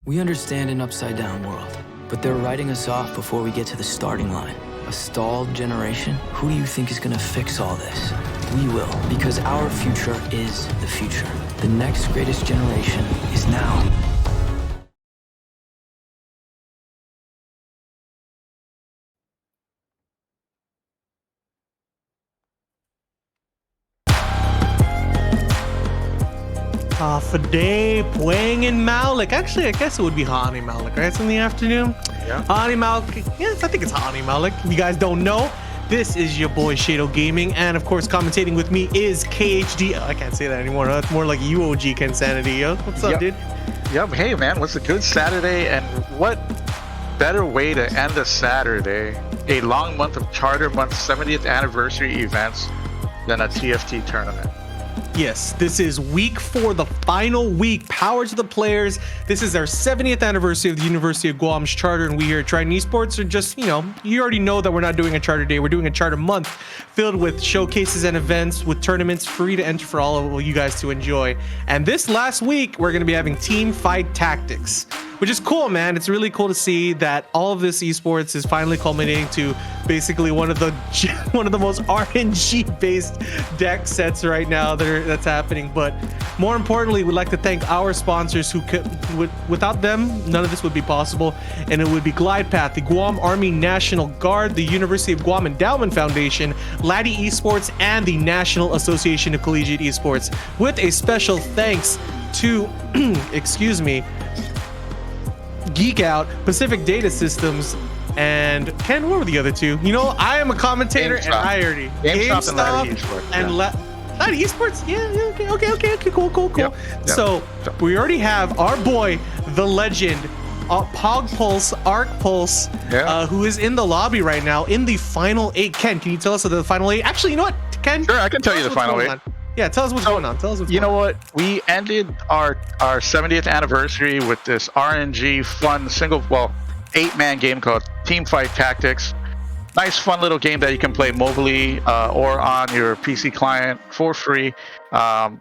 We understand an upside-down world, but they're writing us off before we get to the starting line. A stalled generation? Who do you think is gonna fix all this? We will, because our future is the future. The next greatest generation is now. Fade, Pueng, and Malik. Actually, I guess it would be Hani Malik, right? It's in the afternoon. Yeah. Hani Malik. Yes, I think it's Hani Malik. If you guys don't know, this is your boy Shado Gaming, and of course, commentating with me is KHD. Oh, I can't say that anymore. That's more like UOG Kensanity. Yo, what's up, dude? Yep. Hey, man, what's a good Saturday? And what better way to end a Saturday, a long month of Charter Month 70th anniversary events, than a TFT tournament? Yes, this is week 4, the final week. Power to the players. This is our 70th anniversary of the University of Guam's charter, and we here at Triton Esports are just, you already know that we're not doing a charter day. We're doing a charter month filled with showcases and events with tournaments free to enter for all of you guys to enjoy. And this last week, we're going to be having team fight tactics, which is cool, man. It's really cool to see that all of this esports is finally culminating to basically one of the most RNG based deck sets right now that's happening. But more importantly, we'd like to thank our sponsors who could, without them, none of this would be possible. And it would be Glide Path, the Guam Army National Guard, the University of Guam Endowment Foundation, Laddie Esports, and the National Association of Collegiate Esports. With a special thanks to, excuse me, Geek Out, Pacific Data Systems, and Ken, what were the other two? I am a commentator, and I already GameStop and Laddie Esports. Yeah, okay, cool. Yep. So we already have our boy, the legend, Pog Pulse, Arc Pulse, who is in the lobby right now in the final 8. Ken, can you tell us the final 8? Actually, you know what, Ken? Sure, I can tell you the final 8. Yeah, tell us what's going on. You know what? We ended our 70th anniversary with this RNG fun 8-man game called Teamfight Tactics. Nice, fun little game that you can play mobily or on your PC client for free.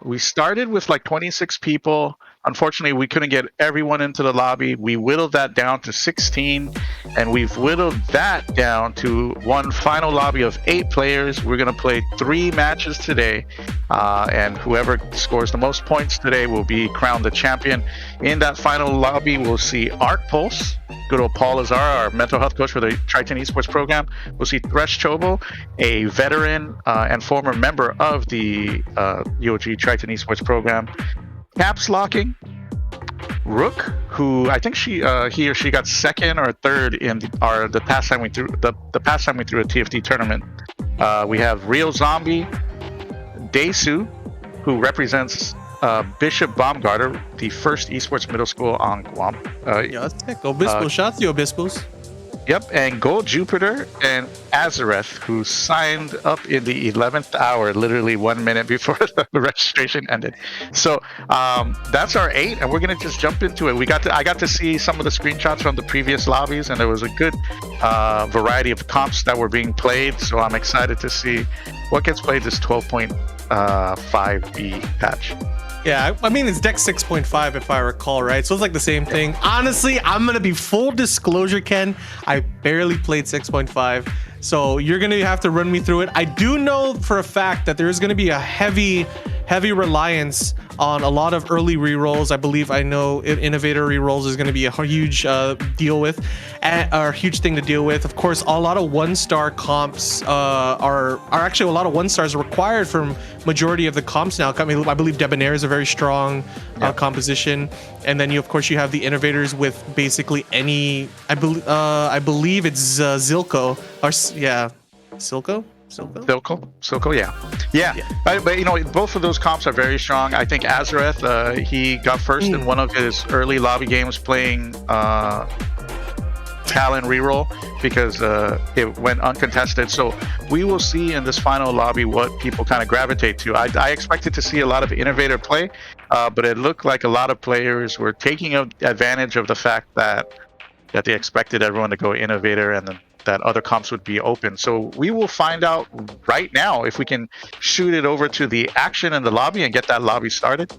We started with like 26 people. Unfortunately, we couldn't get everyone into the lobby. We whittled that down to 16, and we've whittled that down to one final lobby of 8 players. We're going to play 3 matches today, and whoever scores the most points today will be crowned the champion. In that final lobby, we'll see Arc Pulse, good old Paul Lazar, our mental health coach for the Triton Esports program. We'll see Thresh Chobo, a veteran and former member of the UOG Triton Esports program. Caps locking Rook, who I think he or she got 2nd or 3rd in the past time we threw the past time we threw a TFT tournament. We have Real Zombie, Daesu, who represents Bishop Baumgarter, the first esports middle school on Guam. Let's take Obispos. Shots to Obispos. Yep, and Gold Jupiter and Azareth, who signed up in the 11th hour, literally 1 minute before the registration ended. So that's our 8, and we're gonna just jump into it. I got to see some of the screenshots from the previous lobbies, and there was a good variety of comps that were being played. So I'm excited to see what gets played this 12.5B patch. Yeah, I mean, it's deck 6.5 if I recall, right? So it's like the same thing. Honestly, I'm gonna be full disclosure, Ken. I barely played 6.5, so you're gonna have to run me through it. I do know for a fact that there is gonna be a heavy reliance on a lot of early rerolls. I know innovator rerolls is going to be a huge deal with, or a huge thing to deal with. Of course, a lot of 1-star comps are actually a lot of 1-stars required from majority of the comps now. I believe Debonair is a very strong composition, and then you have the innovators with basically any. I believe it's Zilko or Silco. Silco, yeah. But both of those comps are very strong. I think Azareth, he got first in one of his early lobby games playing Talon reroll because it went uncontested. So we will see in this final lobby what people kind of gravitate to. I expected to see a lot of innovator play, but it looked like a lot of players were taking advantage of the fact that they expected everyone to go innovator and then that other comps would be open. So we will find out right now if we can shoot it over to the action in the lobby and get that lobby started.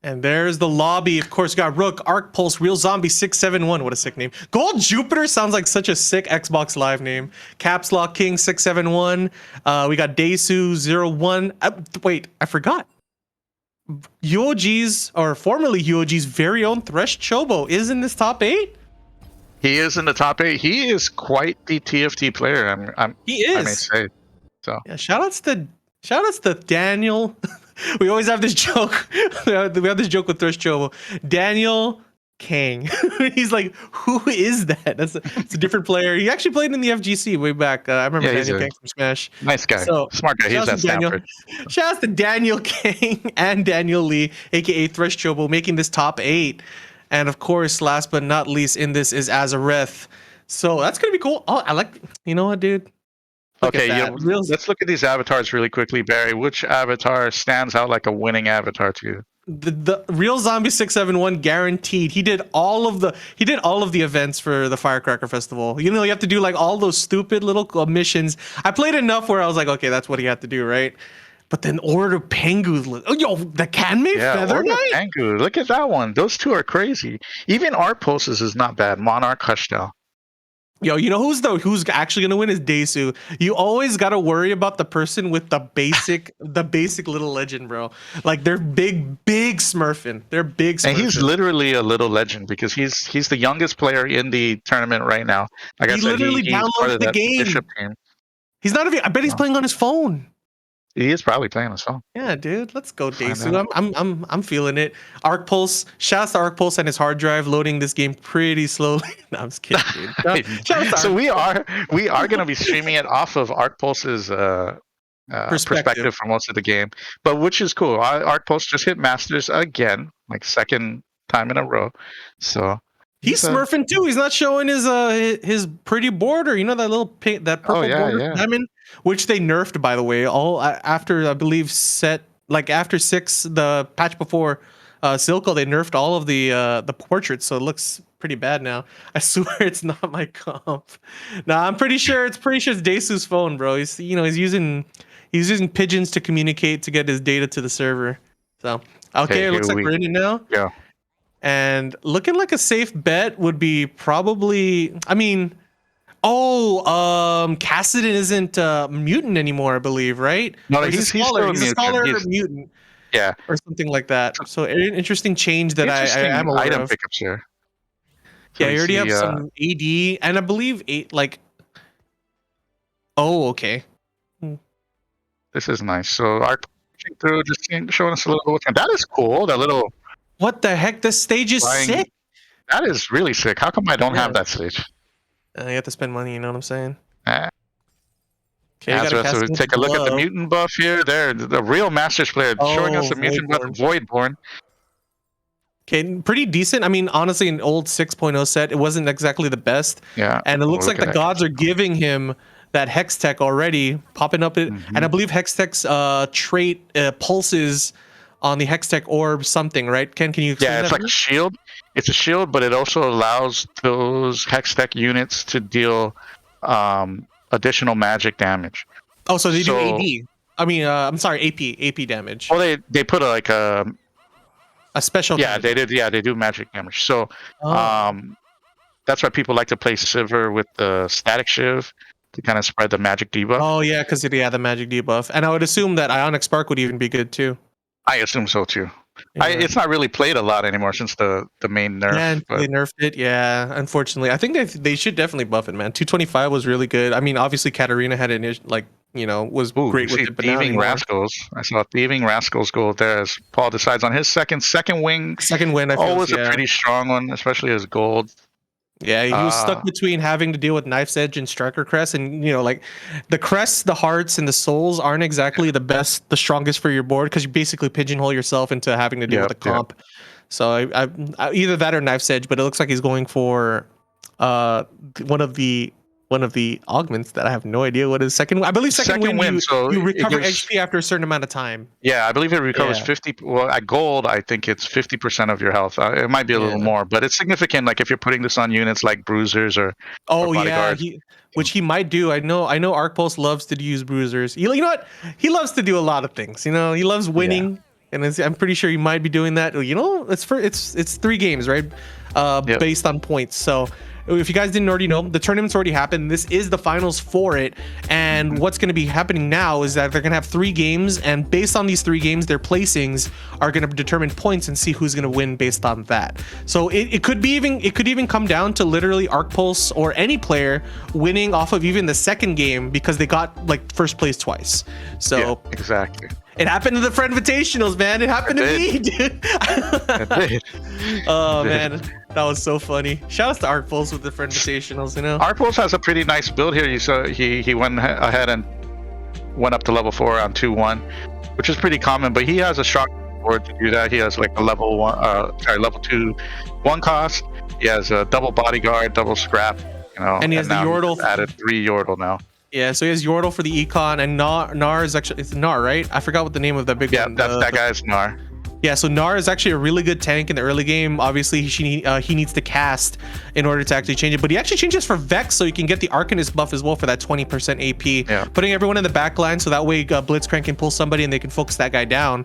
And there's the lobby. Of course, got Rook, Arc Pulse, Real Zombie 671. What a sick name. Gold Jupiter sounds like such a sick Xbox Live name. Caps Lock King 671. We got Daisu 01. Wait, I forgot. UOG's, or formerly UOG's very own Thresh Chobo is in this top 8. He is in the top 8. He is quite the TFT player. He is. I may say. So yeah, shoutouts to Daniel. We always have this joke. We have this joke with Thresh Chobo. Daniel Kang. He's like, who is that? It's a different player. He actually played in the FGC way back. I remember Daniel Kang from Smash. Nice guy. So, smart guy. He's at Stanford. Shout out to Daniel Kang and Daniel Lee, aka Thresh Chobo, making this top 8. And of course, last but not least in this is Azareth. So that's gonna be cool. Oh, I like. You know what, dude? Okay, let's look at these avatars really quickly, Barry. Which avatar stands out like a winning avatar to you? The Real Zombie 671 guaranteed. He did all of the events for the Firecracker Festival. You know, you have to do like all those stupid little missions. I played enough where I was like, okay, that's what he had to do, right? But then Order Pengu, oh yo, the Canmay Feather Order Knight? Pengu, look at that one. Those two are crazy. Even Art Pulses is not bad. Monarch Hushdown. Yo, you know who's actually gonna win is Daisu. You always gotta worry about the person with the basic little legend, bro. Like they're big smurfing. They're big smurfing. And he's literally a little legend because he's the youngest player in the tournament right now. Like I said, literally he's downloaded part of the that game. Bishop team. He's not even. I bet he's playing on his phone. He is probably playing a song. Yeah, dude. Let's go, Daisu. I'm feeling it. Arc Pulse. Shouts to Arc Pulse and his hard drive loading this game pretty slowly. No, I'm just kidding, dude. So we are gonna be streaming it off of Arc Pulse's perspective for most of the game, but which is cool. Arc Pulse just hit Masters again, like second time in a row. So he's smurfing too. He's not showing his pretty border. You know that little pink, that purple border diamond, which they nerfed, by the way. All after, I believe, after 6, the patch before Silco, they nerfed all of the portraits, so it looks pretty bad now. I swear it's not my comp. Nah, I'm pretty sure it's Daisu's phone, bro. He's using pigeons to communicate to get his data to the server. So okay, it looks like we're in it now. Yeah. And looking like a safe bet would be probably, I mean, Kassadin isn't mutant anymore, I believe, right? No, he's a scholar. He's a scholar mutant. Yeah. Or something like that. So an interesting change that I am aware item of. pickups here. Yeah, you already have some AD, and I believe okay. This is nice. So Arc through, just showing us a little bit. That is cool. That little. What the heck? This stage is sick. That is really sick. How come I don't have that stage? You have to spend money. You know what I'm saying? Okay, so take a look at the mutant buff here. There, the real Masters player showing us a mutant buff, Voidborn. Okay, pretty decent. I mean, honestly, an old 6.0 set, it wasn't exactly the best. Yeah. And it looks like the gods are giving him that Hex Tech already, popping up it. And I believe Hex Tech's trait pulses on the Hex Tech orb something, right? Ken, can you explain that? Yeah, it's like a shield. It's a shield, but it also allows those Hex Tech units to deal additional magic damage. Oh, so they do AD. I mean, I'm sorry, AP damage. Well, they put a special. Yeah, they did. Yeah, they do magic damage. So, that's why people like to play Sivir with the Static Shiv to kind of spread the magic debuff. Oh yeah, because the magic debuff, and I would assume that Ionic Spark would even be good too. I assume so too. Yeah. It's not really played a lot anymore since the main nerf. Yeah, they nerfed it. Yeah, unfortunately, I think they should definitely buff it, man. 225 was really good. I mean, obviously, Katarina had an was great with it. But Thieving Rascals. I saw Thieving Rascals go there as Paul decides on his second win. Second win, I feel. Always a pretty strong one, especially as gold. Yeah, he was stuck between having to deal with Knife's Edge and Striker Crest, and like the crests, the hearts, and the souls aren't exactly the strongest for your board because you basically pigeonhole yourself into having to deal with the comp. So I either that or Knife's Edge, but it looks like he's going for one of the augments that I have no idea what is. I believe second win so you recover HP after a certain amount of time. Yeah, I believe it recovers 50. Well, at gold, I think it's 50% of your health. It might be a little more, but it's significant. Like if you're putting this on units like bruisers or bodyguards. Which he might do. I know Arc Pulse loves to use bruisers. You know what? He loves to do a lot of things. He loves winning. and I'm pretty sure he might be doing that. You know, it's 3 games, right? Yep. Based on points. So if you guys didn't already know, the tournament's already happened. This is the finals for it. And what's going to be happening now is that they're going to have 3 games, and based on these 3 games, their placings are going to determine points and see who's going to win based on that. So it could even come down to literally Arc Pulse or any player winning off of even the second game because they got like first place twice. So yeah, exactly. It happened to the Friend Invitationals, man. It happened to me, dude. It did. Oh, man. That was so funny. Shout out to Arc Pulse with the Friend Invitationals, you know? Arc Pulse has a pretty nice build here. You saw he went ahead and went up to level 4 on 2-1, which is pretty common, but he has a shock board to do that. He has like a level 2 1 cost. He has a double bodyguard, double scrap, you know. And he has the Yordle. Added 3 Yordle now. Yeah, so he has Yordle for the Econ, and Nar is actually, it's Nar, right? I forgot what the name of that big one. Yeah, that guy's Nar. Yeah, so Nar is actually a really good tank in the early game. Obviously, he needs to cast in order to actually change it, but he actually changes for Vex, so you can get the Arcanist buff as well for that 20% AP. Yeah. Putting everyone in the back line, so that way Blitzcrank can pull somebody and they can focus that guy down.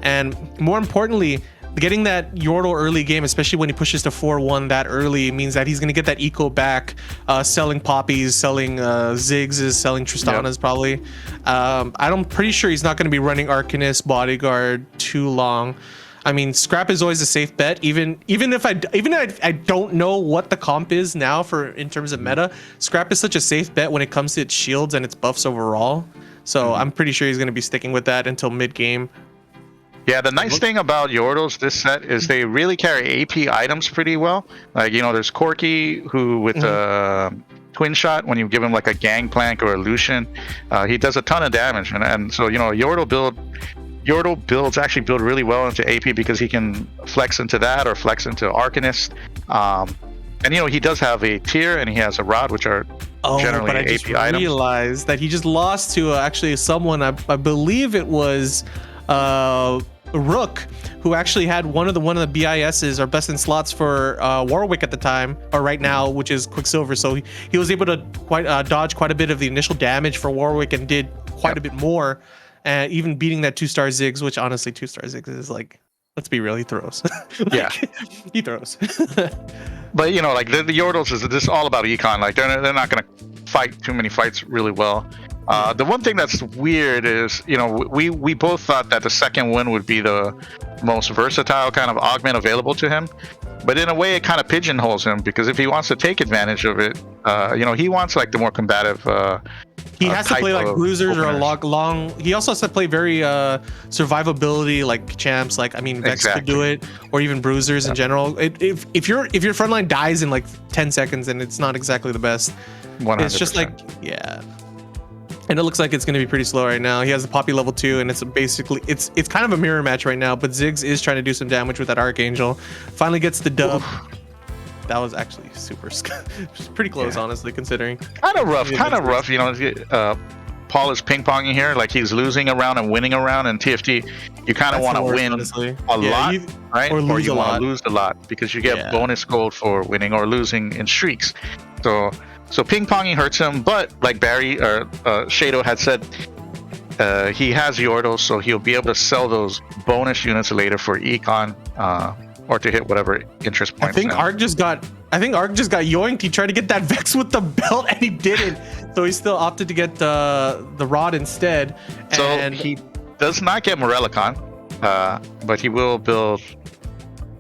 And more importantly, getting that Yordle early game, especially when he pushes to 4-1 that early, means that he's going to get that eco back, selling Poppies, selling Ziggs, selling Tristanas probably. I'm pretty sure he's not going to be running Arcanist Bodyguard too long. I mean, Scrap is always a safe bet, even if I don't know what the comp is now for in terms of meta. Scrap is such a safe bet when it comes to its shields and its buffs overall. So I'm pretty sure he's going to be sticking with that until mid game. Yeah, the nice thing about Yordles this set is they really carry AP items pretty well. Like, you know, there's Corki, who with Twin Shot, when you give him like a Gangplank or a Lucian, he does a ton of damage. And so, you know, Yordle builds actually build really well into AP because he can flex into that or flex into Arcanist. And, you know, he does have a tier and he has a rod, which are generally but I AP just items. realized that he just lost to actually someone, I believe it was Rook, who actually had one of the BISs or best in slots for Warwick at the time, or right now, which is Quicksilver. So he was able to dodge quite a bit of the initial damage for Warwick and did quite a bit more, even beating that 2-star Ziggs, which honestly 2-star Ziggs is like, let's be real, he throws. Yeah, he throws. But you know, like the Yordles is this all about econ. Like they're not gonna fight too many fights really well. The one thing that's weird is, you know, we both thought that the second win would be the most versatile kind of augment available to him, but in a way it kind of pigeonholes him, because if he wants to take advantage of it, you know, he wants like the more combative he has to play like bruisers or a long. He also has to play very survivability like champs. Like, I mean, Vex could do it, or even bruisers in general. If your frontline dies in like 10 seconds, then it's not exactly the best. 100%. It's just like, yeah. And it looks like it's going to be pretty slow right now. He has the Poppy level 2, and it's basically it's kind of a mirror match right now. But Ziggs is trying to do some damage with that Archangel. Finally gets the dub. Oof. That was actually pretty close, honestly, considering. Kind of rough. You know, Paul is ping-ponging here. Like, he's losing a round and winning a round. And TFT, you kind of want to win honestly. A lot, right? Or you want to lose a lot, because you get bonus gold for winning or losing in streaks. So ping-ponging hurts him. But like Barry or Shado had said, he has Yordle, so he'll be able to sell those bonus units later for econ. Or to hit whatever interest points. I think Arc just got yoinked. He tried to get that Vex with the belt and he didn't. So he still opted to get the rod instead. And so he does not get Morellicon, but he will build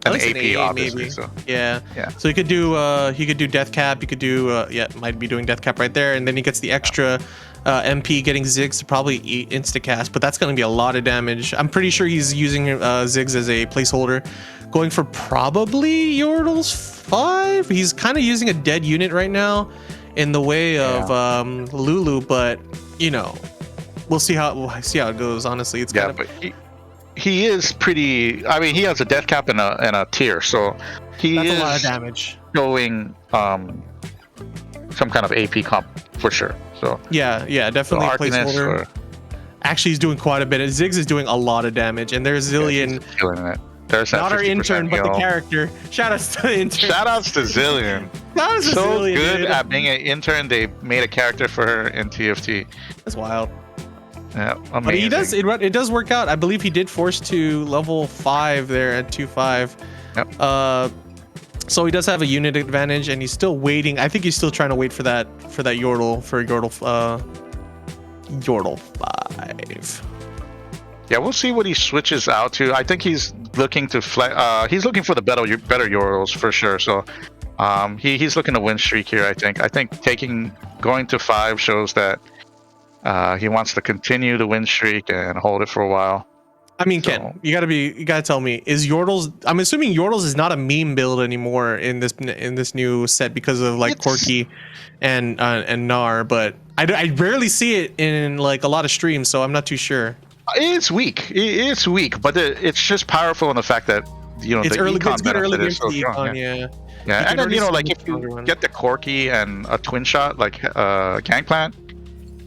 an AP obviously. Maybe. So yeah. So he could do Death Cap. He could do might be doing Death Cap right there, and then he gets the extra MP getting Ziggs to probably insta cast, but that's going to be a lot of damage. I'm pretty sure he's using Ziggs as a placeholder, going for probably Yordle's 5. He's kind of using a dead unit right now in the way of Lulu, but you know, we'll see how it goes. Honestly, it's kind of. But he is pretty. I mean, he has a Death Cap and a tier, so that's a lot of damage. Showing some kind of AP comp for sure. So yeah, definitely a placeholder. Actually, he's doing quite a bit. Ziggs is doing a lot of damage, and there's Zillion. Yeah, killing it. There's not our intern, but the character. Shout outs to the intern. Shout outs to Zillion. So good at being an intern, they made a character for her in TFT. That's wild. Yeah, amazing. But he does it does work out. I believe he did force to level 5 there at 2-5. Yep. So he does have a unit advantage, and he's still waiting. I think he's still trying to wait for that Yordle Yordle 5. Yeah, we'll see what he switches out to. I think he's looking to he's looking for the better Yordles for sure. So he's looking to win streak here. I think going to 5 shows that he wants to continue the win streak and hold it for a while. I mean, Ken, you gotta tell me, is Yordles? I'm assuming Yordles is not a meme build anymore in this new set because of like Corki and Gnar, but I rarely see it in like a lot of streams, so I'm not too sure. It's weak. It's weak, but it's just powerful in the fact that it's the early, econ benefit is so econ, strong. yeah. And then like if you get the Corki and a twin shot like Gangplank,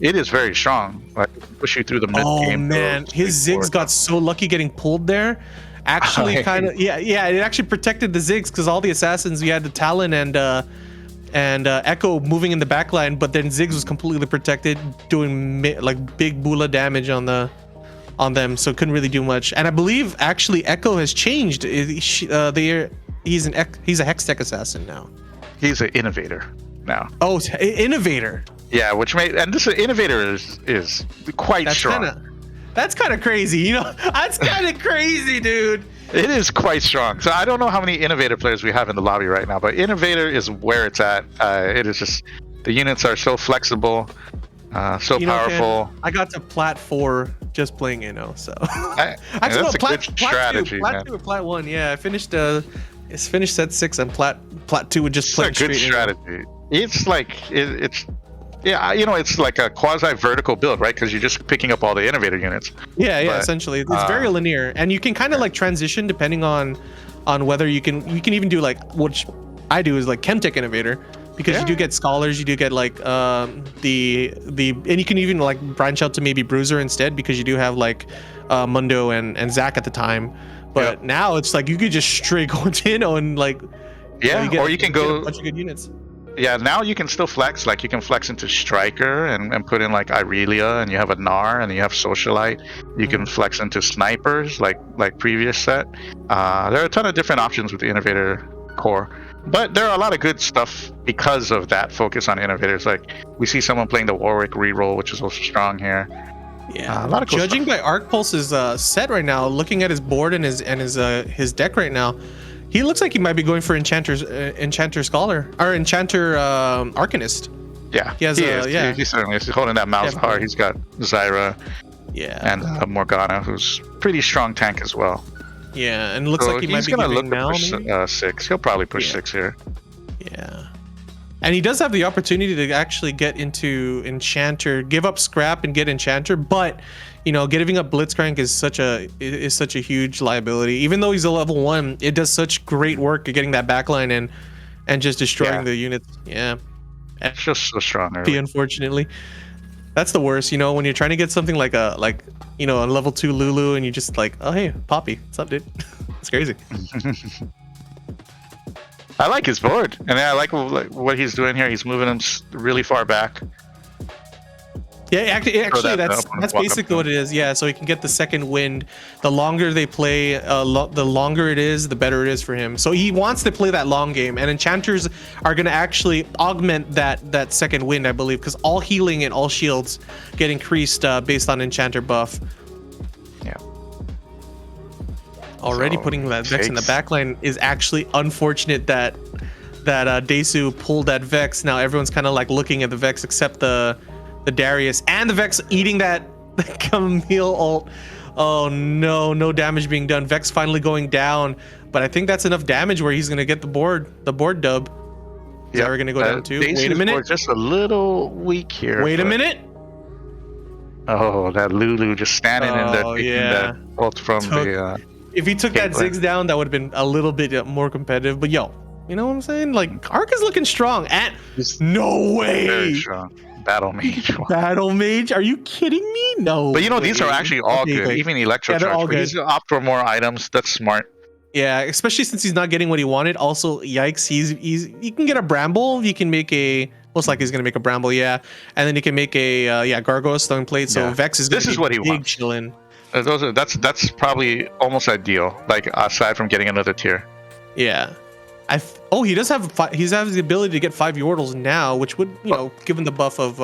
it is very strong. Like push you through the mid game. Oh man, his Ziggs got so lucky getting pulled there. Actually, it actually protected the Ziggs because all the assassins, we had the Talon and Echo moving in the backline, but then Ziggs was completely protected, doing like big Bula damage on them, so couldn't really do much. And I believe actually Echo has changed. He's a Hex Tech assassin now. He's an innovator now. Oh, innovator. Yeah, and this innovator is quite strong. That's kind of crazy, That's kind of crazy, dude. It is quite strong. So I don't know how many innovator players we have in the lobby right now, but innovator is where it's at. It is just the units are so flexible, so powerful. Ken, I got to Plat 4 just playing so. Actually, that's a good strategy. Plat 2 or Plat 1, yeah. I finished set 6 and Plat 2 would just play a good strategy. It's like it's. Yeah, it's like a quasi-vertical build, right? Because you're just picking up all the innovator units. Yeah, essentially, it's very linear, and you can kind of like transition depending on whether you can even do like, which I do is like Chemtech innovator, because you do get scholars, you do get like the and you can even like branch out to maybe Bruiser instead because you do have like Mundo and Zach at the time, but now it's like you could just straight go into and like or you can go a bunch of good units. Yeah, now you can still flex. Like you can flex into Striker and put in like Irelia, and you have a Gnar, and you have Socialite. You can flex into snipers like previous set. There are a ton of different options with the Innovator core, but there are a lot of good stuff because of that focus on innovators. Like we see someone playing the Warwick reroll, which is also strong here. Yeah, a lot of cool judging stuff. by Arc Pulse's set right now, looking at his board and his deck right now. He looks like he might be going for Enchanter Scholar or Enchanter Arcanist. Yeah, he certainly is. He's holding that Malzahar. He's got Zyra. Yeah, and Morgana, who's pretty strong tank as well. Yeah, and it looks like he might be giving now. Push 6. He'll probably push 6 here. Yeah, and he does have the opportunity to actually get into Enchanter, give up Scrap and get Enchanter, but. Giving up Blitzcrank is such a huge liability. Even though he's a level 1, it does such great work at getting that backline and just destroying the units. Yeah, it's just so strong. Unfortunately, that's the worst. When you're trying to get something like a level 2 Lulu, and you just like, oh hey, Poppy, what's up, dude? It's crazy. I like his board, and I like what he's doing here. He's moving him really far back. Yeah, actually, that's basically what it is. Yeah, so he can get the second wind. The longer they play, the longer it is, the better it is for him. So he wants to play that long game, and enchanters are going to actually augment that second wind, I believe, because all healing and all shields get increased based on enchanter buff. Yeah. Already putting that Vex in the backline is actually unfortunate that Desu pulled that Vex. Now everyone's kind of like looking at the Vex except the Darius and the Vex eating that Camille ult. Oh no damage being done. Vex finally going down, but I think that's enough damage where he's gonna get the board dub. Yeah, we're gonna go down too. Wait a minute. Just a little weak here. Wait a minute. Oh, that Lulu just standing in there taking that ult from the. If he took that Ziggs down, that would have been a little bit more competitive. But yo, you know what I'm saying? Like Arc is looking strong. No way. Very strong. Battle Mage? Are you kidding me? No. But these are actually all good. Even Electro Charge. But he's opt for more items. That's smart. Yeah, especially since he's not getting what he wanted. Also, yikes, he can get a Bramble. You can make a Most likely he's gonna make a Bramble, yeah, and then he can make a Gargoyle Stone Plate. So Yeah. Vex is gonna This is be what he big wants. chillin'. That's probably almost ideal. Like aside from getting another tier. Yeah. He does have he has the ability to get 5 Yordles now, which would given the buff of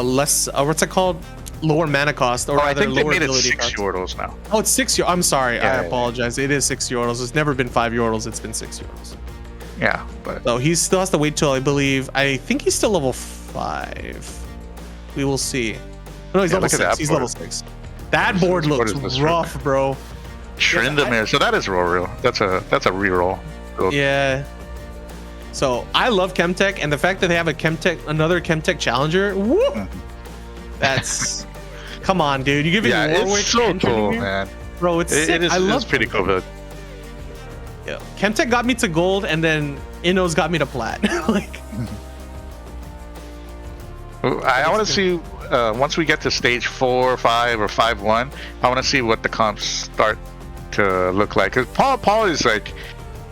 less what's it called, lower mana cost, or I rather think they lower made it ability 6 cost. Yordles now. Oh, it's 6 I'm sorry, Yeah, I apologize. It is 6 Yordles. It's never been 5 Yordles. It's been 6 Yordles. Yeah, but So he still has to wait till I think he's still level 5. We will see. No, he's level 6. He's level 6. That board looks rough, bro. Tryndamere. So that is real. That's a reroll. Yeah. So I love Chemtech, and the fact that they have another Chemtech challenger. Woo! That's come on, dude. You give it Warwick. It's so cool, man. Bro, it's sick. I love it's pretty cool. Yeah. Chemtech got me to gold, and then Inno's got me to plat. Like, I want to see once we get to stage 4, 5, or 5-1. I want to see what the comps start to look like. Because Paul is like,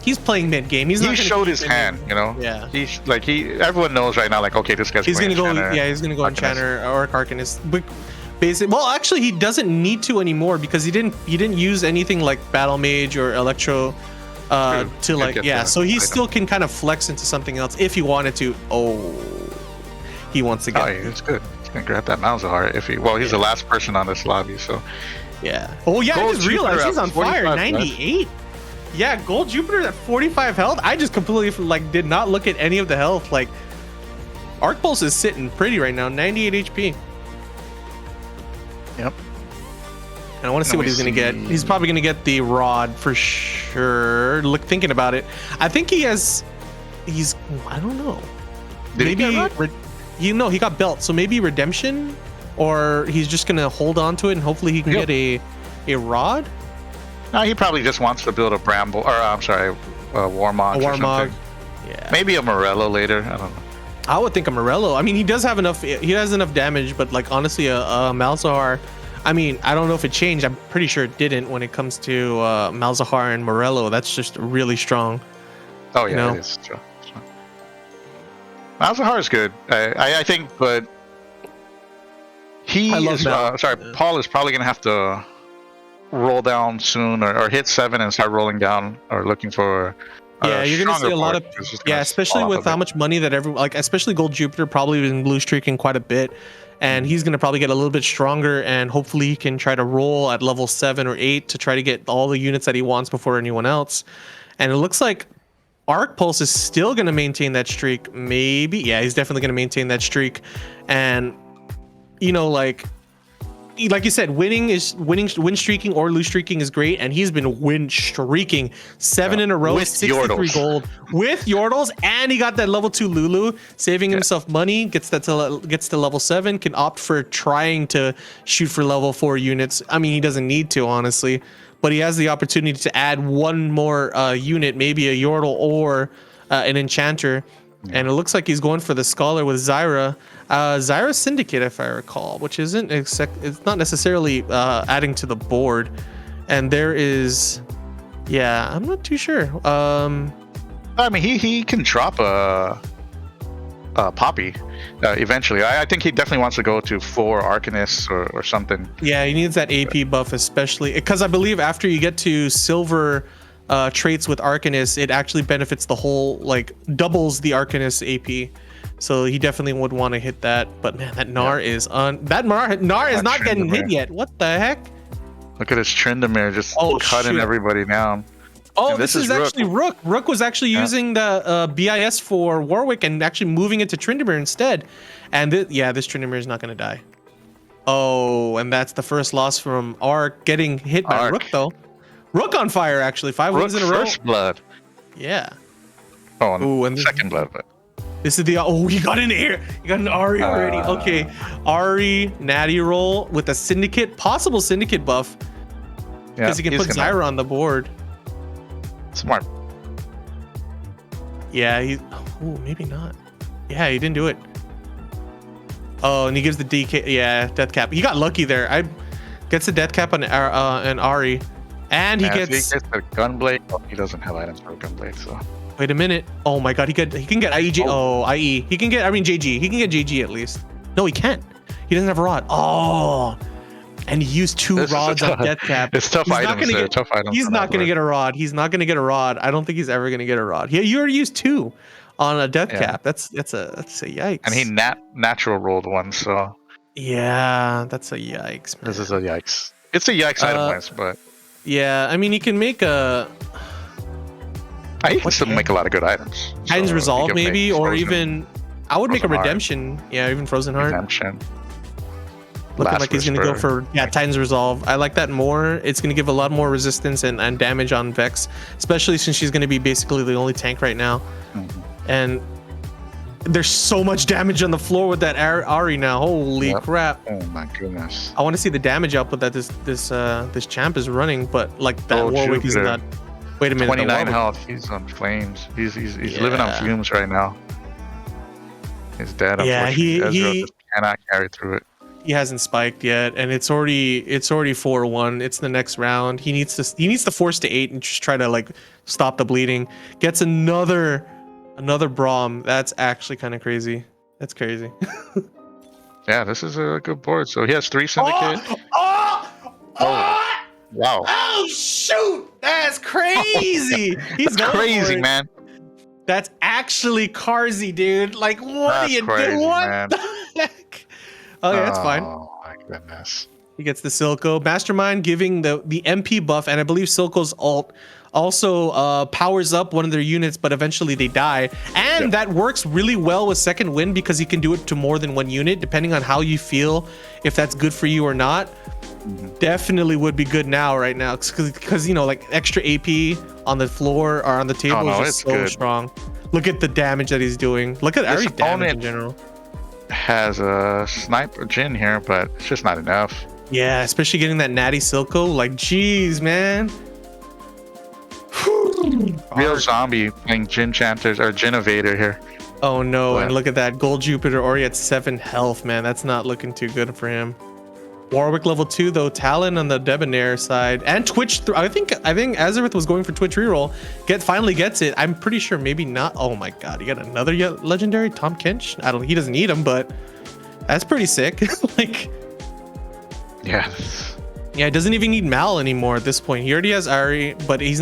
he's playing mid game. He showed his hand, Yeah. He's like everyone knows right now. Like, okay, this guy's. He's gonna go. Enchanter, Yeah, he's gonna go Enchanter or Arcanist. Well, actually, he doesn't need to anymore because he didn't use anything like Battle Mage or Electro. To like so he still can kind of flex into something else if he wanted to. He wants to get. Oh, yeah, it's good. He's gonna grab that Malzahar if he's the last person on this lobby. So yeah. Oh yeah, I just realized he's on fire. 98. Yeah, Gold Jupiter at 45 health. I just completely did not look at any of the health. Like, Arc Pulse is sitting pretty right now, 98 HP. Yep. And I want to see what he's going to get. He's probably going to get the Rod for sure. Thinking about it, I think he's. I don't know. Maybe he got Belt, so maybe Redemption, or he's just going to hold on to it and hopefully he can get a Rod. No, he probably just wants to build a Bramble, or I'm sorry, a Warmog. A Warmog. Yeah. Maybe a Morello later. I don't know. I would think a Morello. I mean, he does have enough. He has enough damage, but honestly, a Malzahar. I mean, I don't know if it changed. I'm pretty sure it didn't when it comes to Malzahar and Morello. That's just really strong. Oh yeah, it is true. Malzahar is good. I think, but Paul is probably gonna have to roll down soon or hit 7 and start rolling down or looking for. You're gonna see a lot of especially with how much money that especially Gold Jupiter probably been blue streaking quite a bit. And he's going to probably get a little bit stronger, and hopefully he can try to roll at level 7 or 8 to try to get all the units that he wants before anyone else. And it looks like Arc Pulse is still going to maintain that streak. Maybe. Yeah, he's definitely going to maintain that streak. And, like you said, win streaking or lose streaking is great, and he's been win streaking 7 in a row, with 63 Yordles. gold with Yordles, and he got that level 2 Lulu, saving himself money. Gets to level 7, can opt for trying to shoot for level 4 units. I mean, he doesn't need to, honestly, but he has the opportunity to add one more unit, maybe a Yordle or an Enchanter. And it looks like he's going for the Scholar with Zyra. Zyra Syndicate, if I recall, which isn't it's not necessarily adding to the board. And there is, I'm not too sure. I mean, he can drop a Poppy eventually. I think he definitely wants to go to 4 Arcanists or something. Yeah, he needs that AP buff, especially because I believe after you get to silver traits with Arcanist, it actually benefits the whole, doubles the Arcanist AP. So he definitely would want to hit that. But man, that Gnar is on. That Gnar is not getting hit yet. What the heck? Look at this Tryndamere just cutting everybody down. Oh, this is actually Rook. Rook was actually using the BIS for Warwick and actually moving it to Tryndamere instead. And this Tryndamere is not going to die. Oh, and that's the first loss from Ark, getting hit by Rook though. Rook on fire, actually. 5 wins in a row. First blood. Yeah. Oh, and second blood. But this is the he got an air. You got an Ari already. Okay, Ari Natty roll with a Syndicate, possible Syndicate buff, because he can put Zyra on the board. Smart. Yeah, maybe not. Yeah, he didn't do it. Oh, and he gives the DK. Yeah, death cap. He got lucky there. Gets the death cap on Ari. And he gets the Gunblade. Oh, he doesn't have items for a Gunblade, so. Wait a minute. Oh my god, he can get IEJ. Oh, IE. He can get, I mean, JG. He can get JG at least. No, he can't. He doesn't have a rod. Oh. And he used 2 rods on death cap. It's tough items there. Tough items. He's not going to get a rod. He's not going to get a rod. I don't think he's ever going to get a rod. You already used 2 on a death cap. That's a yikes. And he natural rolled 1, so. Yeah, that's a yikes, man. This is a yikes. It's a yikes item-wise, but. Yeah, I mean, he can make a. He can still make a lot of good items. Titan's so Resolve, maybe, or even. I would make a Heart. Redemption. Yeah, even Frozen Heart. Redemption. Looking Last like he's going to go for Titan's Resolve. I like that more. It's going to give a lot more resistance and damage on Vex, especially since she's going to be basically the only tank right now. And there's so much damage on the floor with that Ari now. Holy crap! Oh my goodness! I want to see the damage output that this champ is running, but like that Warwick is not. Wait a minute. 29 health. He's on flames. He's living on fumes right now. He's dead. Yeah, he just cannot carry through it. He hasn't spiked yet, and it's already 4-1. It's the next round. He needs to force to 8 and just try to like stop the bleeding. Gets another Braum. That's actually kind of crazy. That's crazy. Yeah, this is a good board. So he has 3 syndicate. Wow. Oh shoot! That's crazy. He's crazy, man. That's actually Carzy, dude. Like, what That's are you crazy, doing? What man. the heck? Okay, that's fine. Oh my goodness. He gets the Silco. Mastermind giving the MP buff, and I believe Silco's ult also powers up one of their units, but eventually they die. And that works really well with Second Wind because you can do it to more than 1 unit, depending on how you feel, if that's good for you or not. Definitely would be good now, right now, because you know, like extra AP on the floor or on the table is just so good. Strong. Look at the damage that he's doing. Look at Ari's damage in general. Has a sniper Jin here, but it's just not enough. Yeah, especially getting that natty Silco. Like, geez, man. Real zombie playing Jin Chanters or Jin Evader here. Oh no, and look at that. Gold Jupiter already at 7 health, man. That's not looking too good for him. Warwick level 2 though. Talon on the Debonair side. And Twitch. I think Azareth was going for Twitch reroll. Finally gets it. I'm pretty sure maybe not. Oh my god, you got another legendary Tom Kinch? He doesn't need him, but that's pretty sick. Like, yeah, he doesn't even need Mal anymore at this point. He already has Ari, but he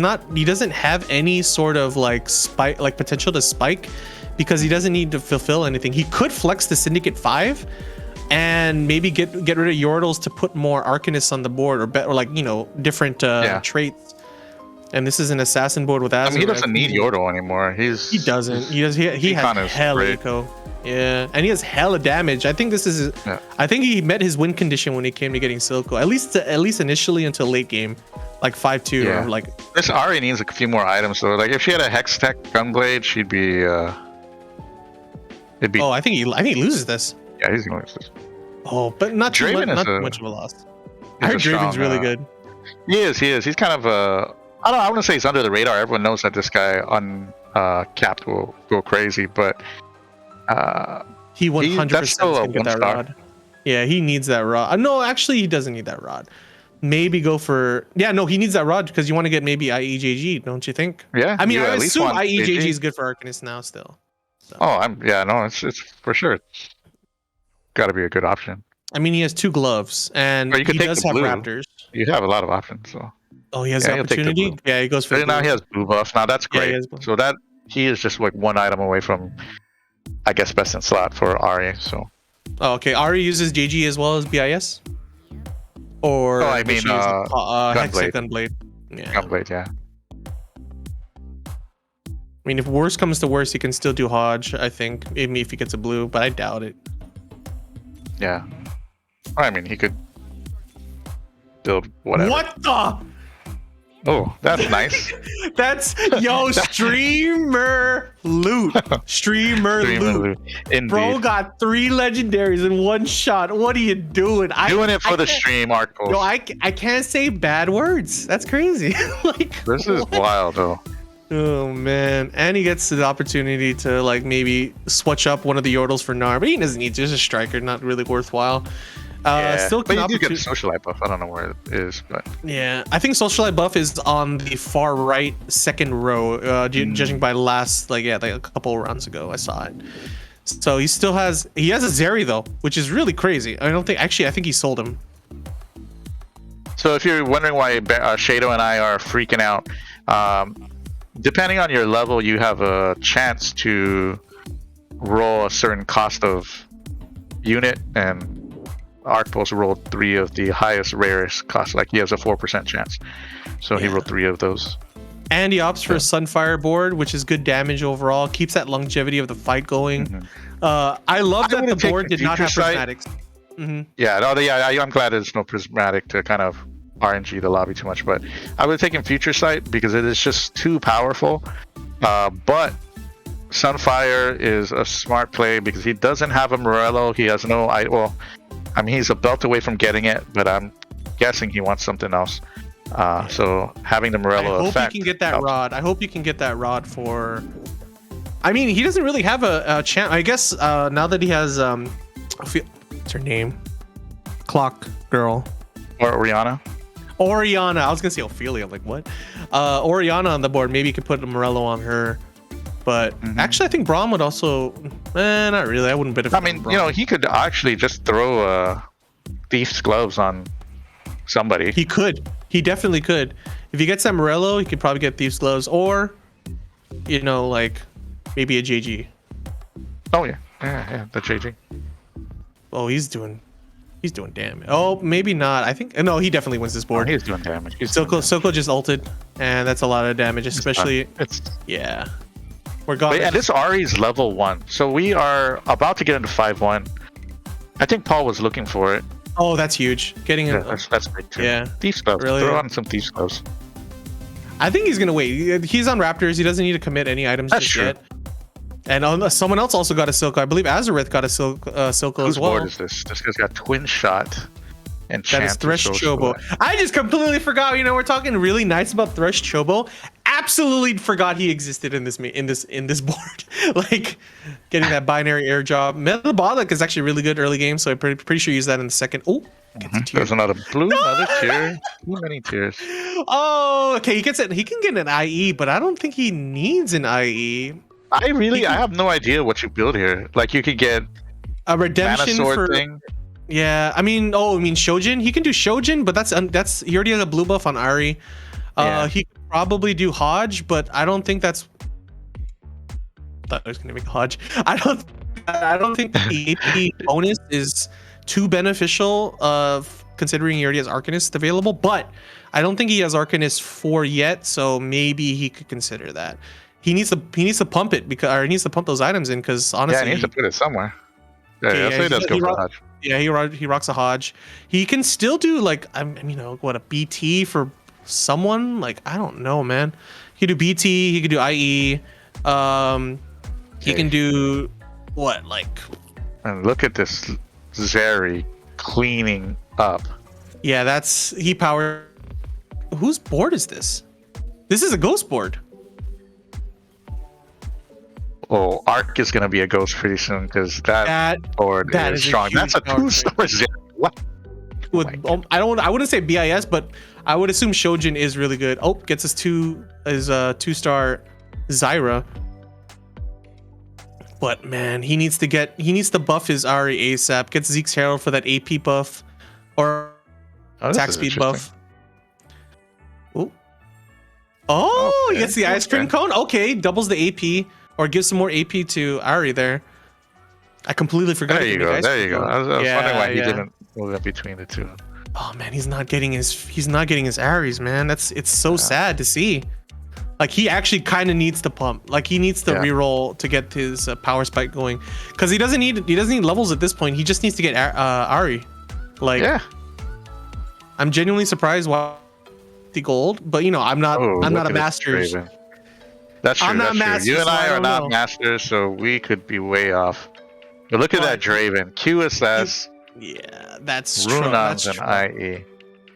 doesn't have any sort of like spike, like potential to spike, because he doesn't need to fulfill anything. He could flex the Syndicate 5 and maybe get rid of Yordles to put more Arcanists on the board, or like, you know, different traits. And this is an assassin board with Azure. I mean, he doesn't need Yordle anymore. He doesn't. He has hella eco. Yeah, and he has hella damage. I think this is. I think he met his win condition when he came to getting Silco. At least initially until late game, like 5-2. Yeah. Or like. This Ari needs a few more items though. Like if she had a Hex Tech Gunblade, she'd be. It'd be. Oh, I think he loses this. Yeah, he's gonna lose this. Oh, but not too much of a loss. I heard Draven's really good. He is. He's kind of I don't know. I wouldn't say he's under the radar. Everyone knows that this guy on capped will go crazy, but he 100% can get that rod. Yeah, he needs that rod. No, actually, he doesn't need that rod. Maybe go for he needs that rod because you want to get maybe IEJG, don't you think? Yeah. I mean, I assume IEJG is good for Arcanist now still. So. Oh, it's for sure. Got to be a good option. I mean, he has 2 gloves, and he does have Raptors. You have a lot of options, so. Oh, he has the opportunity. Yeah, he goes for. Now he has blue buff. Now that's great. So he is just like 1 item away from, I guess, best in slot for Ari. So. Oh, okay. Ari uses JG as well as BIS. Or I mean, Gunblade. Yeah. Gunblade, yeah. I mean, if worse comes to worse, he can still do Hodge, I think, maybe if he gets a blue, but I doubt it. Yeah. I mean, he could build whatever. What the? Oh, that's nice. That's, streamer loot. Streamer loot. Indeed. Bro got 3 legendaries in 1 shot. What are you doing? Doing it for the stream, Arcos. No, I can't say bad words. That's crazy. Like, this is wild, though. Oh man, and he gets the opportunity to like maybe switch up one of the Yordles for Gnar, but he doesn't need to. Just a striker, not really worthwhile. Still but can you do get the socialite buff. I don't know where it is, but yeah, I think socialite buff is on the far right second row, judging by last like a couple of rounds ago I saw it. So he has a Zeri though, which is really crazy. I think he sold him. So if you're wondering why Shado and I are freaking out, depending on your level, you have a chance to roll a certain cost of unit, and Arcpulse rolled 3 of the highest, rarest costs. Like he has a 4% chance, so he rolled 3 of those. And he opts for a Sunfire board, which is good damage overall. Keeps that longevity of the fight going. I love that the board did not have prismatics. Yeah, I'm glad there's no prismatic to kind of RNG the lobby too much, but I would have taken Future Sight because it is just too powerful. But Sunfire is a smart play because he doesn't have a Morello. He has no he's a belt away from getting it, but I'm guessing he wants something else. So having the Morello effect. I hope you can get that rod. I hope you can get that rod for. I mean, he doesn't really have a chance. I guess now that he has what's her name? Clock Girl. Or Oriana. I was gonna say Ophelia. I'm like, what? Oriana on the board. Maybe you could put a Morello on her. But actually, I think Braum would also. Not really. I wouldn't benefit. I mean, he could actually just throw Thief's Gloves on somebody. He could. He definitely could. If he gets that Morello, he could probably get Thief's Gloves, or like maybe a JG. Oh yeah, the JG. Oh, he's doing damage. Oh, maybe not. I think no, he definitely wins this board. He's doing damage. Silco just ulted, and that's a lot of damage, especially. Yeah. We're gone. And this Ari's level 1, so we are about to get into 5-1. I think Paul was looking for it. Oh, that's huge. Getting him. That's big too. Yeah. Thief's Gloves. Really? Throw on some Thief's Gloves. I think he's gonna wait. He's on Raptors. He doesn't need to commit any items just yet. And someone else also got a Silco. I believe Azareth got a Silco as well. Whose board is this? This guy's got Twin Shot. And that is Thresh Chobo. I just completely forgot. We're talking really nice about Thresh Chobo. Absolutely forgot he existed in this board. Like getting that binary air job. Metabolic is actually really good early game, so I'm pretty sure you use that in the second. Oh, there's another blue, another tier. Too many tiers. Oh, okay. He gets it. He can get an IE, but I don't think he needs an IE. I have no idea what you build here. Like you could get a redemption for thing. Yeah, I mean Shojin. He can do Shojin, but that's he already has a blue buff on Ari. He could probably do Hodge, but I don't think that's. I thought I was gonna make Hodge. I don't think the AP bonus is too beneficial. Considering he already has Arcanist available, but I don't think he has Arcanist 4 yet, so maybe he could consider that. He needs to pump it he needs to pump those items in because honestly, he needs to put it somewhere. Yeah, that's go for Hodge. Yeah, he rocks a Hodge. He can still do like a BT for someone. Like I don't know, man. He could do BT. He could do IE. He can do what like. And look at this Zeri cleaning up. Yeah, he powered. Whose board is this? This is a ghost board. Oh, Arc is going to be a ghost pretty soon because that board is strong. That's a 2-star Zeri. What? I wouldn't say BIS, but I would assume Shojin is really good. Oh, gets us 2-star Zyra. But man, he needs to buff his Ari ASAP. Gets Zeke's Herald for that AP buff or attack speed buff. Oh, he gets the ice cream cone. Okay, doubles the AP or gives some more AP to Ari there. I completely forgot. There you go. I was wondering why he didn't move in between the two. Oh man, he's not getting his Aries, man. It's so sad to see. Like he actually kind of needs to pump. Like he needs to reroll to get his power spike going, because he doesn't need levels at this point. He just needs to get Ari. Like I'm genuinely surprised why the gold, but I'm not a Masters. That's true. That's true. You and I are not Masters, so we could be way off. But look at that Draven. QSS. Yeah, that's Runons and IE.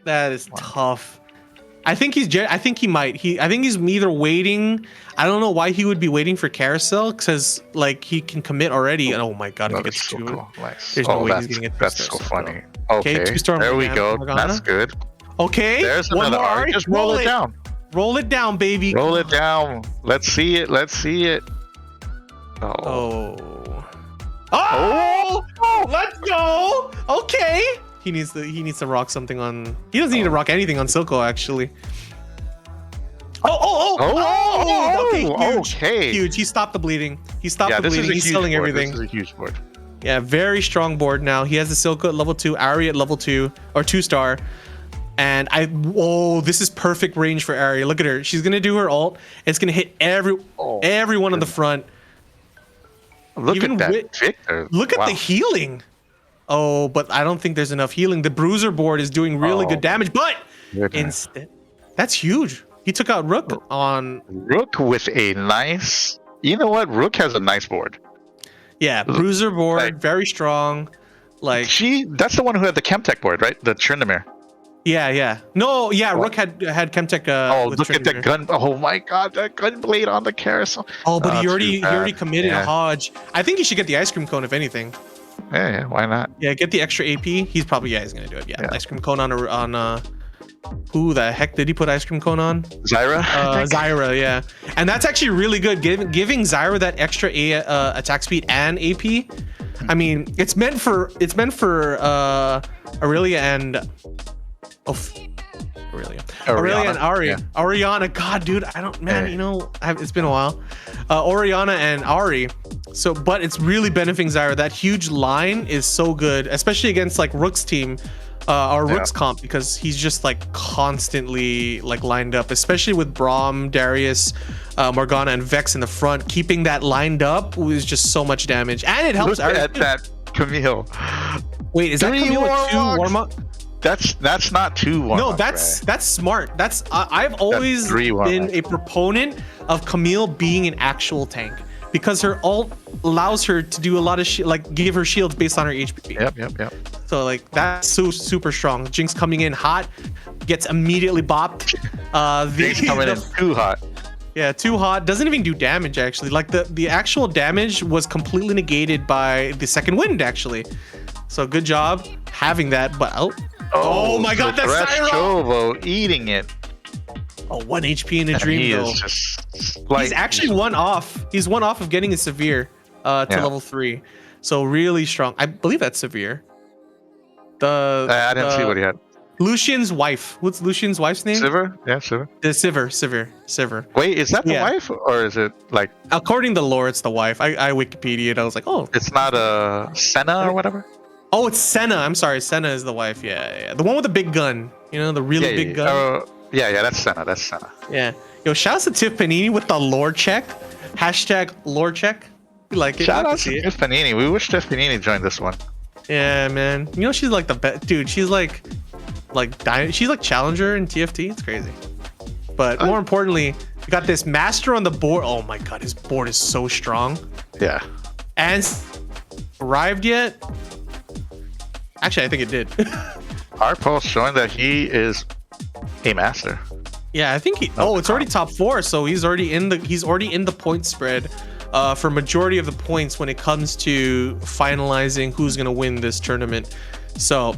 That is tough. I think he's either waiting. I don't know why he would be waiting for Carousel, because like he can commit already. And oh my god, if he gets 2, so cool. Nice. There's no way he's gonna get. That's so funny. Okay, two-star there we Morgana. go. That's good. Okay, There's one another more Ari. Ari. Just roll it down. Roll it down, baby. Roll it down. Let's see it. Let's see it. Oh. Oh! Let's go. Okay. He needs to rock something on. He doesn't need to rock anything on Silco actually. Okay, huge, okay. huge. He stopped the bleeding. He stopped the bleeding. He's selling everything. This is a huge board. Yeah, very strong board now. He has the Silco at level 2, Ari at level 2 or 2-star. And this is perfect range for Ari. Look at her. She's gonna do her ult. It's gonna hit everyone on the front. Look at that Victor. Look at the healing. Oh, but I don't think there's enough healing. The bruiser board is doing really good damage, but instead, that's huge. He took out Rook on Rook with a nice. You know what? Rook has a nice board. Yeah, bruiser board, very strong. Like that's the one who had the Chemtech board, right? The Tryndamere. Yeah. No, yeah, Rook had Chemtech. Look at that gun! Oh my God, that gun blade on the carousel. Oh, but he already committed a Hodge. I think he should get the ice cream cone if anything. Yeah, why not? Yeah, get the extra AP. He's probably he's gonna do it. Yeah, ice cream cone on who the heck did he put ice cream cone on? Zyra. Zyra, yeah, and that's actually really good. Giving Zyra that extra attack speed and AP. I mean, it's meant for Aurelia and. Aurelia and Ari. Yeah. Orianna, God, dude, I don't, man, it's been a while. Orianna and Ari. So, but it's really benefiting Zyra. That huge line is so good, especially against like Rook's team, Rook's comp, because he's just like constantly like lined up, especially with Braum, Darius, Morgana, and Vex in the front. Keeping that lined up was just so much damage, and it helps. Look at that Camille. Wait, is that Camille with 2 warm-up? That's not 2 warm-ups. No, that's smart. I've always been a proponent of Camille being an actual tank because her ult allows her to do a lot of give her shields based on her HP. Yep. So like that's super strong. Jinx coming in hot, gets immediately bopped. Jinx coming in too hot. Yeah, too hot. Doesn't even do damage actually. Like the actual damage was completely negated by the second wind actually. So good job having that, but oh my God, that's Zyra! Chovo eating it. Oh, 1 HP in a dream though. He's actually one off. He's one off of getting a severe to level 3. So really strong. I believe that's severe. I didn't see what he had. Lucian's wife. What's Lucian's wife's name? Sivir? Yeah, Sivir. Sivir. Wait, is that the wife or is it like? According to lore, it's the wife. I Wikipedia'd. I was like, oh. It's not a Senna or whatever? Oh, it's Senna. I'm sorry. Senna is the wife. Yeah. The one with the big gun. You know, the really big gun. Yeah, that's Senna. Yeah. Yo, shouts to Tiff Panini with the lore check. Hashtag lore check. We like it. Shout out to Tiff Panini. We wish Tiff Panini joined this one. Yeah, man. You know, she's like the best. Dude, she's like challenger in TFT. It's crazy. But more importantly, we got this master on the board. Oh my God, his board is so strong. Yeah. And arrived yet? Actually, I think it did. Our post showing that he is a master. Yeah, I think it's already top 4, so he's already in the point spread for majority of the points when it comes to finalizing who's gonna win this tournament. So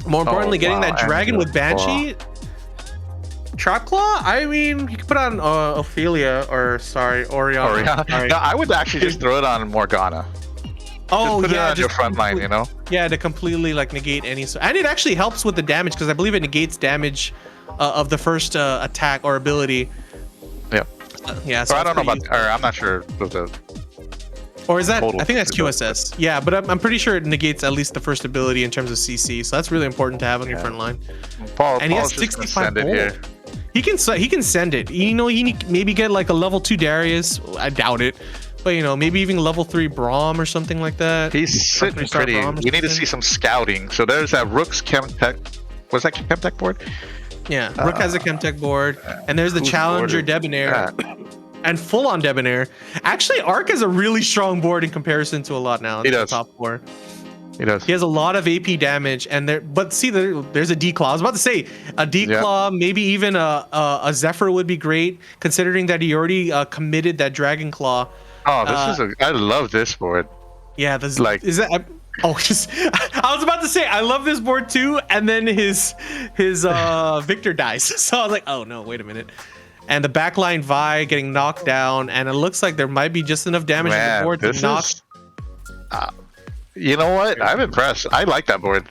more importantly, getting that dragon with Banshee. Trap Claw? I mean, you could put on Ophelia or Orianna. No, I would actually just throw it on Morgana. Oh, just put it on your front line, you know? Yeah, to completely like negate any. And it actually helps with the damage because I believe it negates damage of the first attack or ability. Yeah. Yeah. So I don't know about, or I'm not sure of the. Or is that? I think that's QSS. Yeah, but I'm pretty sure it negates at least the first ability in terms of CC. So that's really important to have on your front line. And he has 65 gold. He can send it. You know, he maybe get like a level 2 Darius. I doubt it. But you know, maybe even level 3 Braum or something like that. He's sitting pretty. We need to see some scouting. So there's that Rook's Chemtech. Was that Chemtech board? Yeah, Rook has a Chemtech board, and there's the Challenger Debonair, and full-on Debonair. Actually, Arc has a really strong board in comparison to a lot now. He does. Top 4. He does. He has a lot of AP damage, and there's a D-Claw. I was about to say a D-Claw, maybe even a Zephyr would be great, considering that he already committed that Dragon Claw. Oh, I love this board. Yeah, is that? I was was about to say I love this board too, and then his Victor dies. So I was like, oh no, wait a minute. And the backline Vi getting knocked down, and it looks like there might be just enough damage on the board to knock. You know what? I'm impressed. I like that board.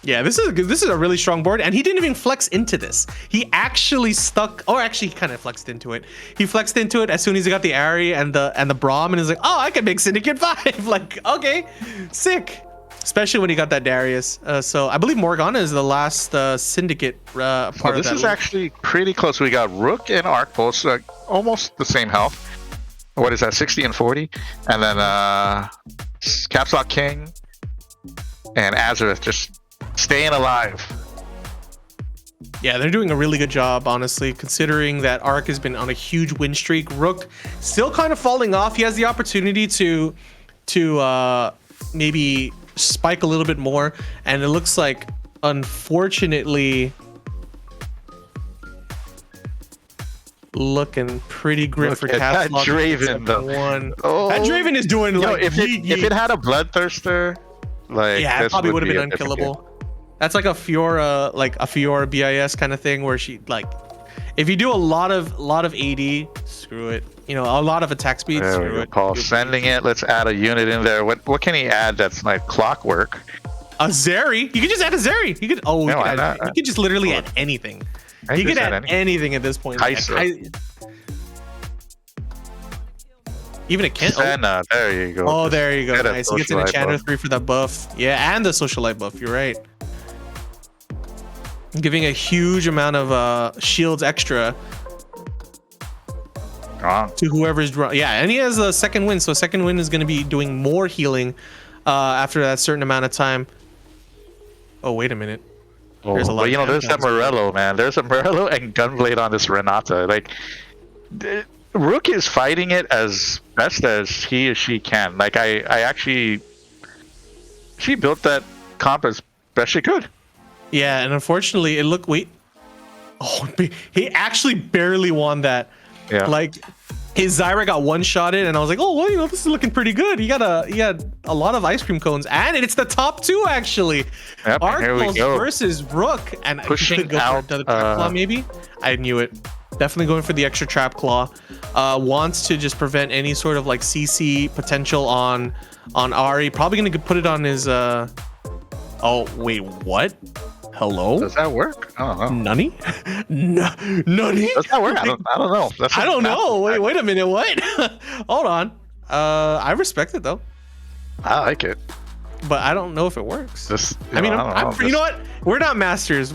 Yeah, this is a really strong board, and he didn't even flex into this. He actually stuck, or actually he kind of flexed into it. He flexed into it as soon as he got the Ari and the Braum, and he's like, oh, I can make Syndicate 5. Like, okay, sick. Especially when he got that Darius. So I believe Morgana is the last Syndicate part of that. This is actually pretty close. We got Rook and Arc Pulse, almost the same health. What is that, 60 and 40? And then Caps Lock King and Azareth just staying alive. Yeah, they're doing a really good job, honestly, considering that Arc has been on a huge win streak. Rook still kind of falling off. He has the opportunity to maybe spike a little bit more, and it looks like, unfortunately, looking pretty grim for Caps Lock. Draven, though. Oh, that Draven is doing like if it had a Bloodthirster, like, yeah, it probably would have been unkillable. That's like a Fiora, BIS kind of thing, where she, like, if you do a lot of AD, screw it. You know, a lot of attack speed, screw it. Paul sending it. Let's add a unit in there. What can he add that's like clockwork? A Zeri. You could just add a Zeri. You could you could just literally add anything. You could add anything at this point. Even a Kent. Senna, there you go. Oh, there you go. Nice. He gets an Enchanter 3 for that buff. Yeah, and the Socialite buff. You're right. Giving a huge amount of shields extra to whoever's drawn. Yeah, and he has a second win, so second win is going to be doing more healing after that certain amount of time. Oh, wait a minute. There's a lot. You know, there's that Morello, man. There's a Morello and Gunblade on this Renata. Like, Rook is fighting it as best as he or she can. Like, she built that comp as best she could. Yeah, and unfortunately, he actually barely won that. Yeah. Like, his Zyra got one-shotted, and I was like, oh, well, you know, this is looking pretty good. He had a lot of ice cream cones, and it's the top two, actually. Yep, Arc Pulse versus Rook, and pushing could go out for another trap claw, maybe. I knew it. Definitely going for the extra trap claw. Wants to just prevent any sort of like CC potential on Ari. Probably gonna put it on his. Oh wait, what? Hello? Does that work? I don't know. Nunny? Nunny? Does that work? I don't know. I don't know. Wait a minute. What? Hold on. I respect it though. I like it, but I don't know if it works. You know what? We're not masters,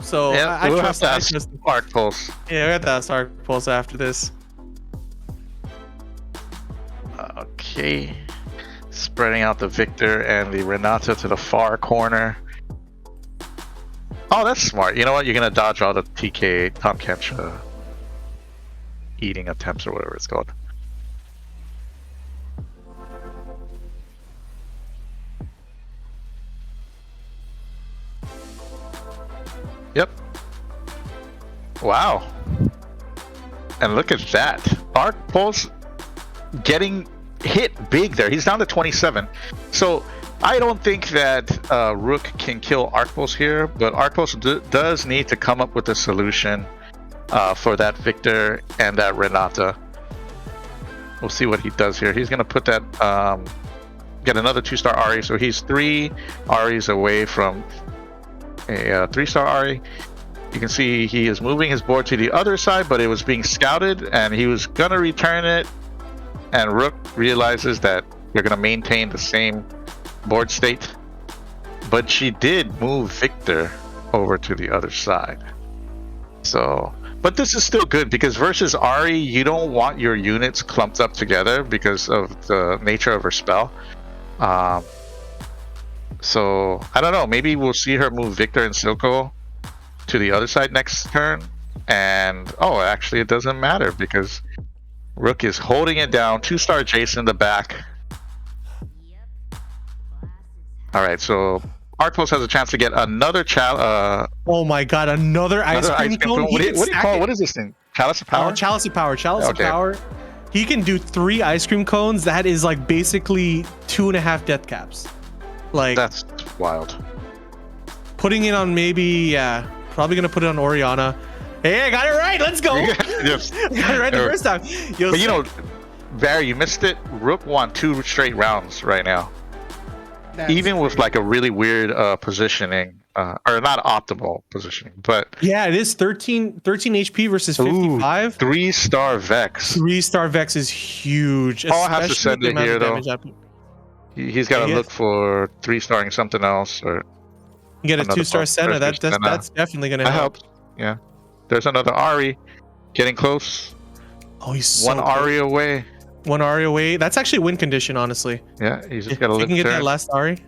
so yeah, I we'll trust have to ask Arc Pulse. Yeah, we have to ask Arc Pulse after this. Okay. Spreading out the Victor and the Renata to the far corner. Oh, that's smart. You know what? You're going to dodge all the TK, Tom Kench eating attempts or whatever it's called. Yep. Wow. And look at that. Arc Pulse getting hit big there. He's down to 27. So I don't think that Rook can kill Arc Pulse here, but Arc Pulse does need to come up with a solution for that Victor and that Renata. We'll see what he does here. He's going to put that, get another 2-star Ari, so he's 3 Aris away from a 3-star Ari. You can see he is moving his board to the other side, but it was being scouted, and he was going to return it, and Rook realizes that you're going to maintain the same board state, but she did move Victor over to the other side. So, but this is still good because versus Ari, you don't want your units clumped up together because of the nature of her spell. So I don't know, maybe we'll see her move Victor and Silco to the other side next turn, and oh, actually it doesn't matter because Rook is holding it down. 2-star Jason in the back. All right, so Arc Pulse has a chance to get another oh my god, another ice cream cone. What do you call it? What is this thing? Chalice of Power? Chalice of Power. Chalice of Power. He can do 3 ice cream cones. That is like basically 2.5 death caps. Like, that's wild. Putting it on maybe, probably gonna put it on Oriana. Hey, I got it right. Let's go. Yes. I got it right the first time. But you know, Barry, you missed it. Rook won 2 straight rounds right now. Even with like a really weird positioning, or not optimal positioning, but yeah, it is 13 HP versus 55. 3-star Vex. 3-star Vex is huge. I'll have to send it here though. He's got to look for 3-starring something else, or you get a 2-star Senna. That's definitely gonna help. Yeah, there's another Ari getting close. Oh, he's so one Ari away. One Ari away. That's actually win condition, honestly. Yeah, he's just got to look. live. You can get that last Ari.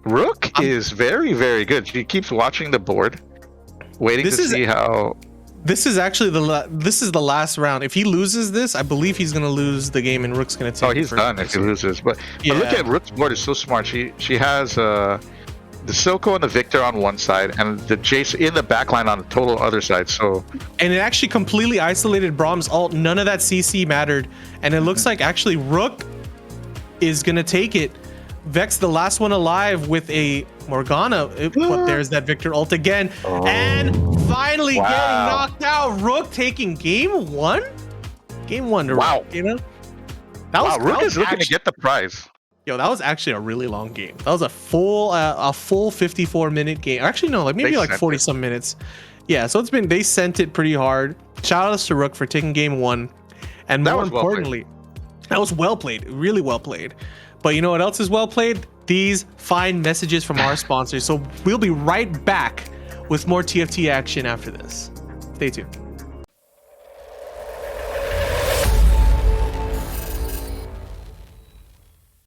Rook is very, very good. She keeps watching the board, waiting to see how. This is actually the last round. If he loses this, I believe he's gonna lose the game, and Rook's gonna take. Oh, he's done if he loses. But look at Rook's board. Is so smart. She has the Silco and the Victor on one side, and the Jace in the backline on the total other side. So, and it actually completely isolated Braum's ult. None of that CC mattered, and it looks like actually Rook is gonna take it. Vex, the last one alive with a Morgana. But there's that Victor ult again, and finally getting knocked out. Rook taking game 1. Game 1 to Rook. You know, Rook is looking to get the prize. Yo, that was actually a really long game. That was a full 54-minute game. Actually, no, like maybe like 40-some minutes. Yeah, so they sent it pretty hard. Shout outs to Rook for taking game 1. And more importantly, that was well played, really well played. But you know what else is well played? These fine messages from our sponsors. So we'll be right back with more TFT action after this. Stay tuned.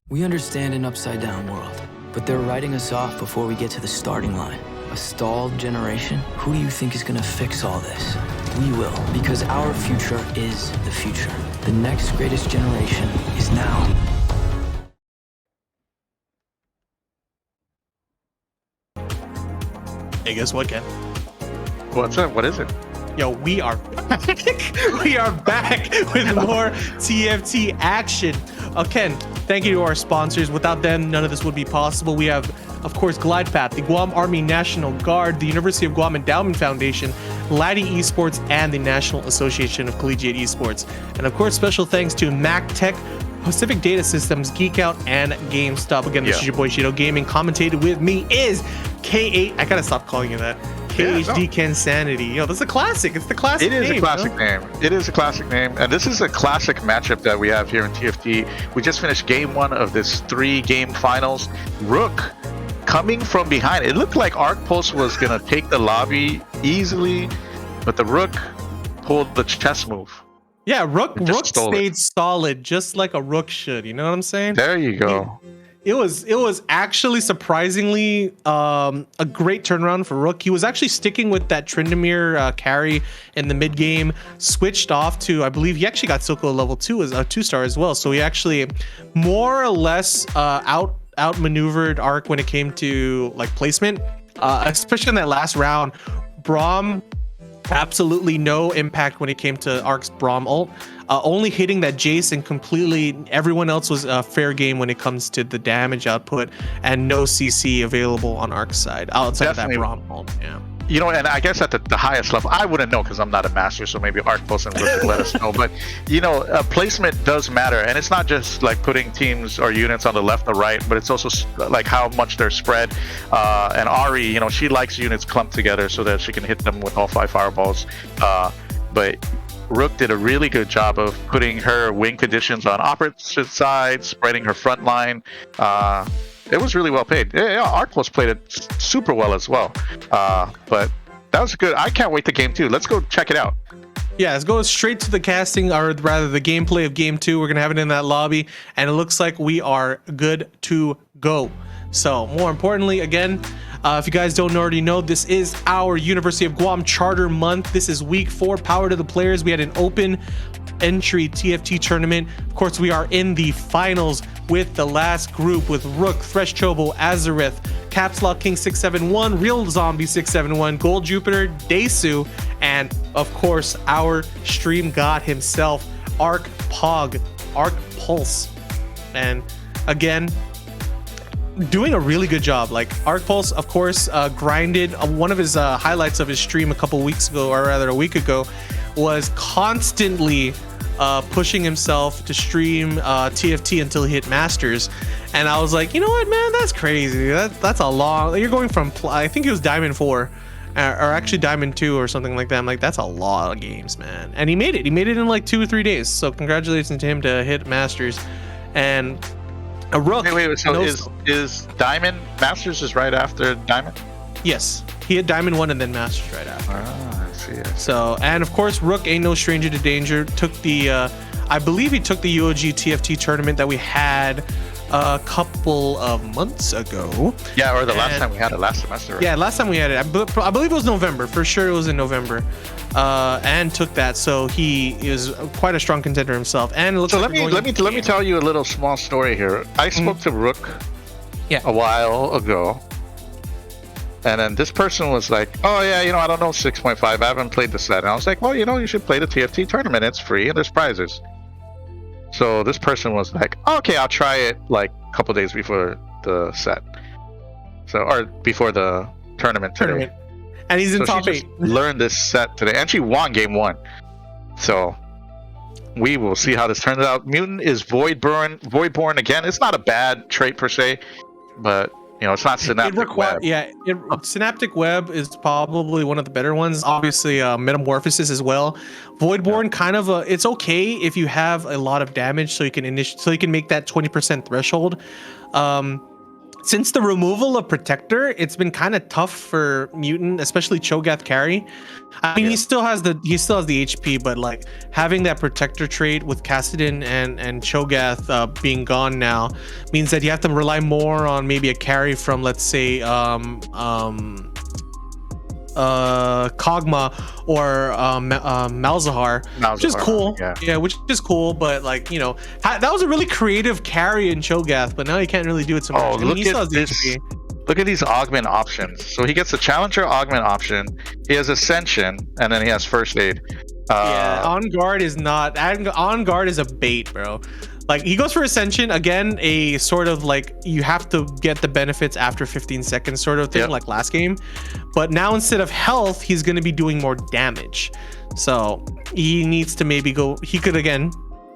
We understand an upside-down world, but they're writing us off before we get to the starting line. A stalled generation? Who do you think is gonna fix all this? We will, because our future is the future. The next greatest generation is now. Hey, guess what, Ken? What's up? What is it? Yo, we are back. We are back with more TFT action. Ken, thank you to our sponsors. Without them, none of this would be possible. We have, of course, GlidePath, the Guam Army National Guard, the University of Guam Endowment Foundation, Laddie Esports, and the National Association of Collegiate Esports. And of course, special thanks to Mac Tech, Pacific Data Systems, Geek Out, and GameStop. Again, this is your boy Shido Gaming. Commentated with me is K8. I gotta stop calling you that. KHD Kensanity. Yo, that's a classic. It's the classic name. It is a classic name. It is a classic name. And this is a classic matchup that we have here in TFT. We just finished game 1 of this 3-game finals. Rook coming from behind. It looked like Arc Pulse was gonna take the lobby easily, but the Rook pulled the chess move. Yeah, Rook stayed solid, just like a Rook should. You know what I'm saying? There you go. It was actually surprisingly a great turnaround for Rook. He was actually sticking with that Tryndamere carry in the mid game, switched off to, I believe he actually got Silco level 2 as a 2-star as well. So he actually more or less outmaneuvered Arc when it came to like placement, especially in that last round. Braum, absolutely no impact when it came to Arc's Braum ult. Only hitting that Jace, and completely everyone else was fair game when it comes to the damage output, and no CC available on Arc's side outside of that Braum ult. Yeah. You know, and I guess at the highest level, I wouldn't know because I'm not a master, so maybe Arc Pulse and Rook let us know. But, you know, placement does matter. And it's not just like putting teams or units on the left or right, but it's also like how much they're spread. And Ari, you know, she likes units clumped together so that she can hit them with all 5 fireballs. But Rook did a really good job of putting her wing conditions on opposite sides, spreading her front line. It was really well played. Yeah, Arc Pulse played it super well as well. But that was good. I can't wait to game 2. Let's go check it out. Yeah, let's go straight to the casting, or rather the gameplay of game 2. We're gonna have it in that lobby, and it looks like we are good to go. So more importantly, again, if you guys don't already know, this is our University of Guam Charter Month. This is week 4, power to the players. We had an open entry TFT tournament. Of course, we are in the finals with the last group with Rook, Thresh Chobo, Azareth, Caps Lock King 671, Real Zombie 671, Gold Jupiter, Desu, and of course, our stream god himself, Arc Pulse. And again, doing a really good job. Like Arc Pulse, of course, grinded. One of his highlights of his stream a couple weeks ago, or rather a week ago, was constantly pushing himself to stream TFT until he hit Masters. And I was like, you know what, man, that's crazy. That's a long. You're going from I think it was Diamond 4. Or actually Diamond 2 or something like that. I'm like, that's a lot of games, man. And he made it. He made it in like 2 or 3 days. So congratulations to him to hit Masters. And a Rook. Wait. So is Diamond Masters is right after Diamond? Yes, he hit Diamond 1 and then Masters right after. I see. So, and of course, Rook ain't no stranger to danger. Took the, I believe he took the UOG TFT tournament that we had a couple of months ago. Yeah, or the last time we had it last semester. Right? Yeah, last time we had it. I believe it was November. For sure, it was in November. And took that, so he is quite a strong contender himself. And it looks so like let me tell you a little small story here. I spoke to Rook a while ago, and then this person was like, "Oh yeah, I don't know 6.5. I haven't played the set." And I was like, "Well, you should play the TFT tournament. It's free and there's prizes." So this person was like, "Okay, I'll try it like a couple days before the set, or before the tournament today." And he's in top she 8. just learned this set today, and she won game 1. So we will see how this turns out. Mutant is Voidborn again. It's not a bad trait per se, but it's not Synaptic Web. Yeah, Synaptic Web is probably one of the better ones. Obviously, Metamorphosis as well. Voidborn kind of it's okay if you have a lot of damage, so you can make that 20% threshold. Since the removal of Protector, it's been kind of tough for Mutant, especially Cho'Gath carry. I mean, he still has the HP, but like having that Protector trait with Kassadin and Cho'Gath being gone now means that you have to rely more on maybe a carry from, let's say, Kog'Maw or Malzahar, which is cool. Yeah, which is cool. But like that was a really creative carry in Cho'Gath, but now he can't really do it so much. Look at this. Look at these augment options. So he gets the Challenger augment option. He has Ascension, and then he has First Aid. On guard is not. On guard is a bait, bro. Like he goes for Ascension again, a sort of like you have to get the benefits after 15 seconds sort of thing, like last game. But now instead of health, he's going to be doing more damage. So he needs to maybe go. He could again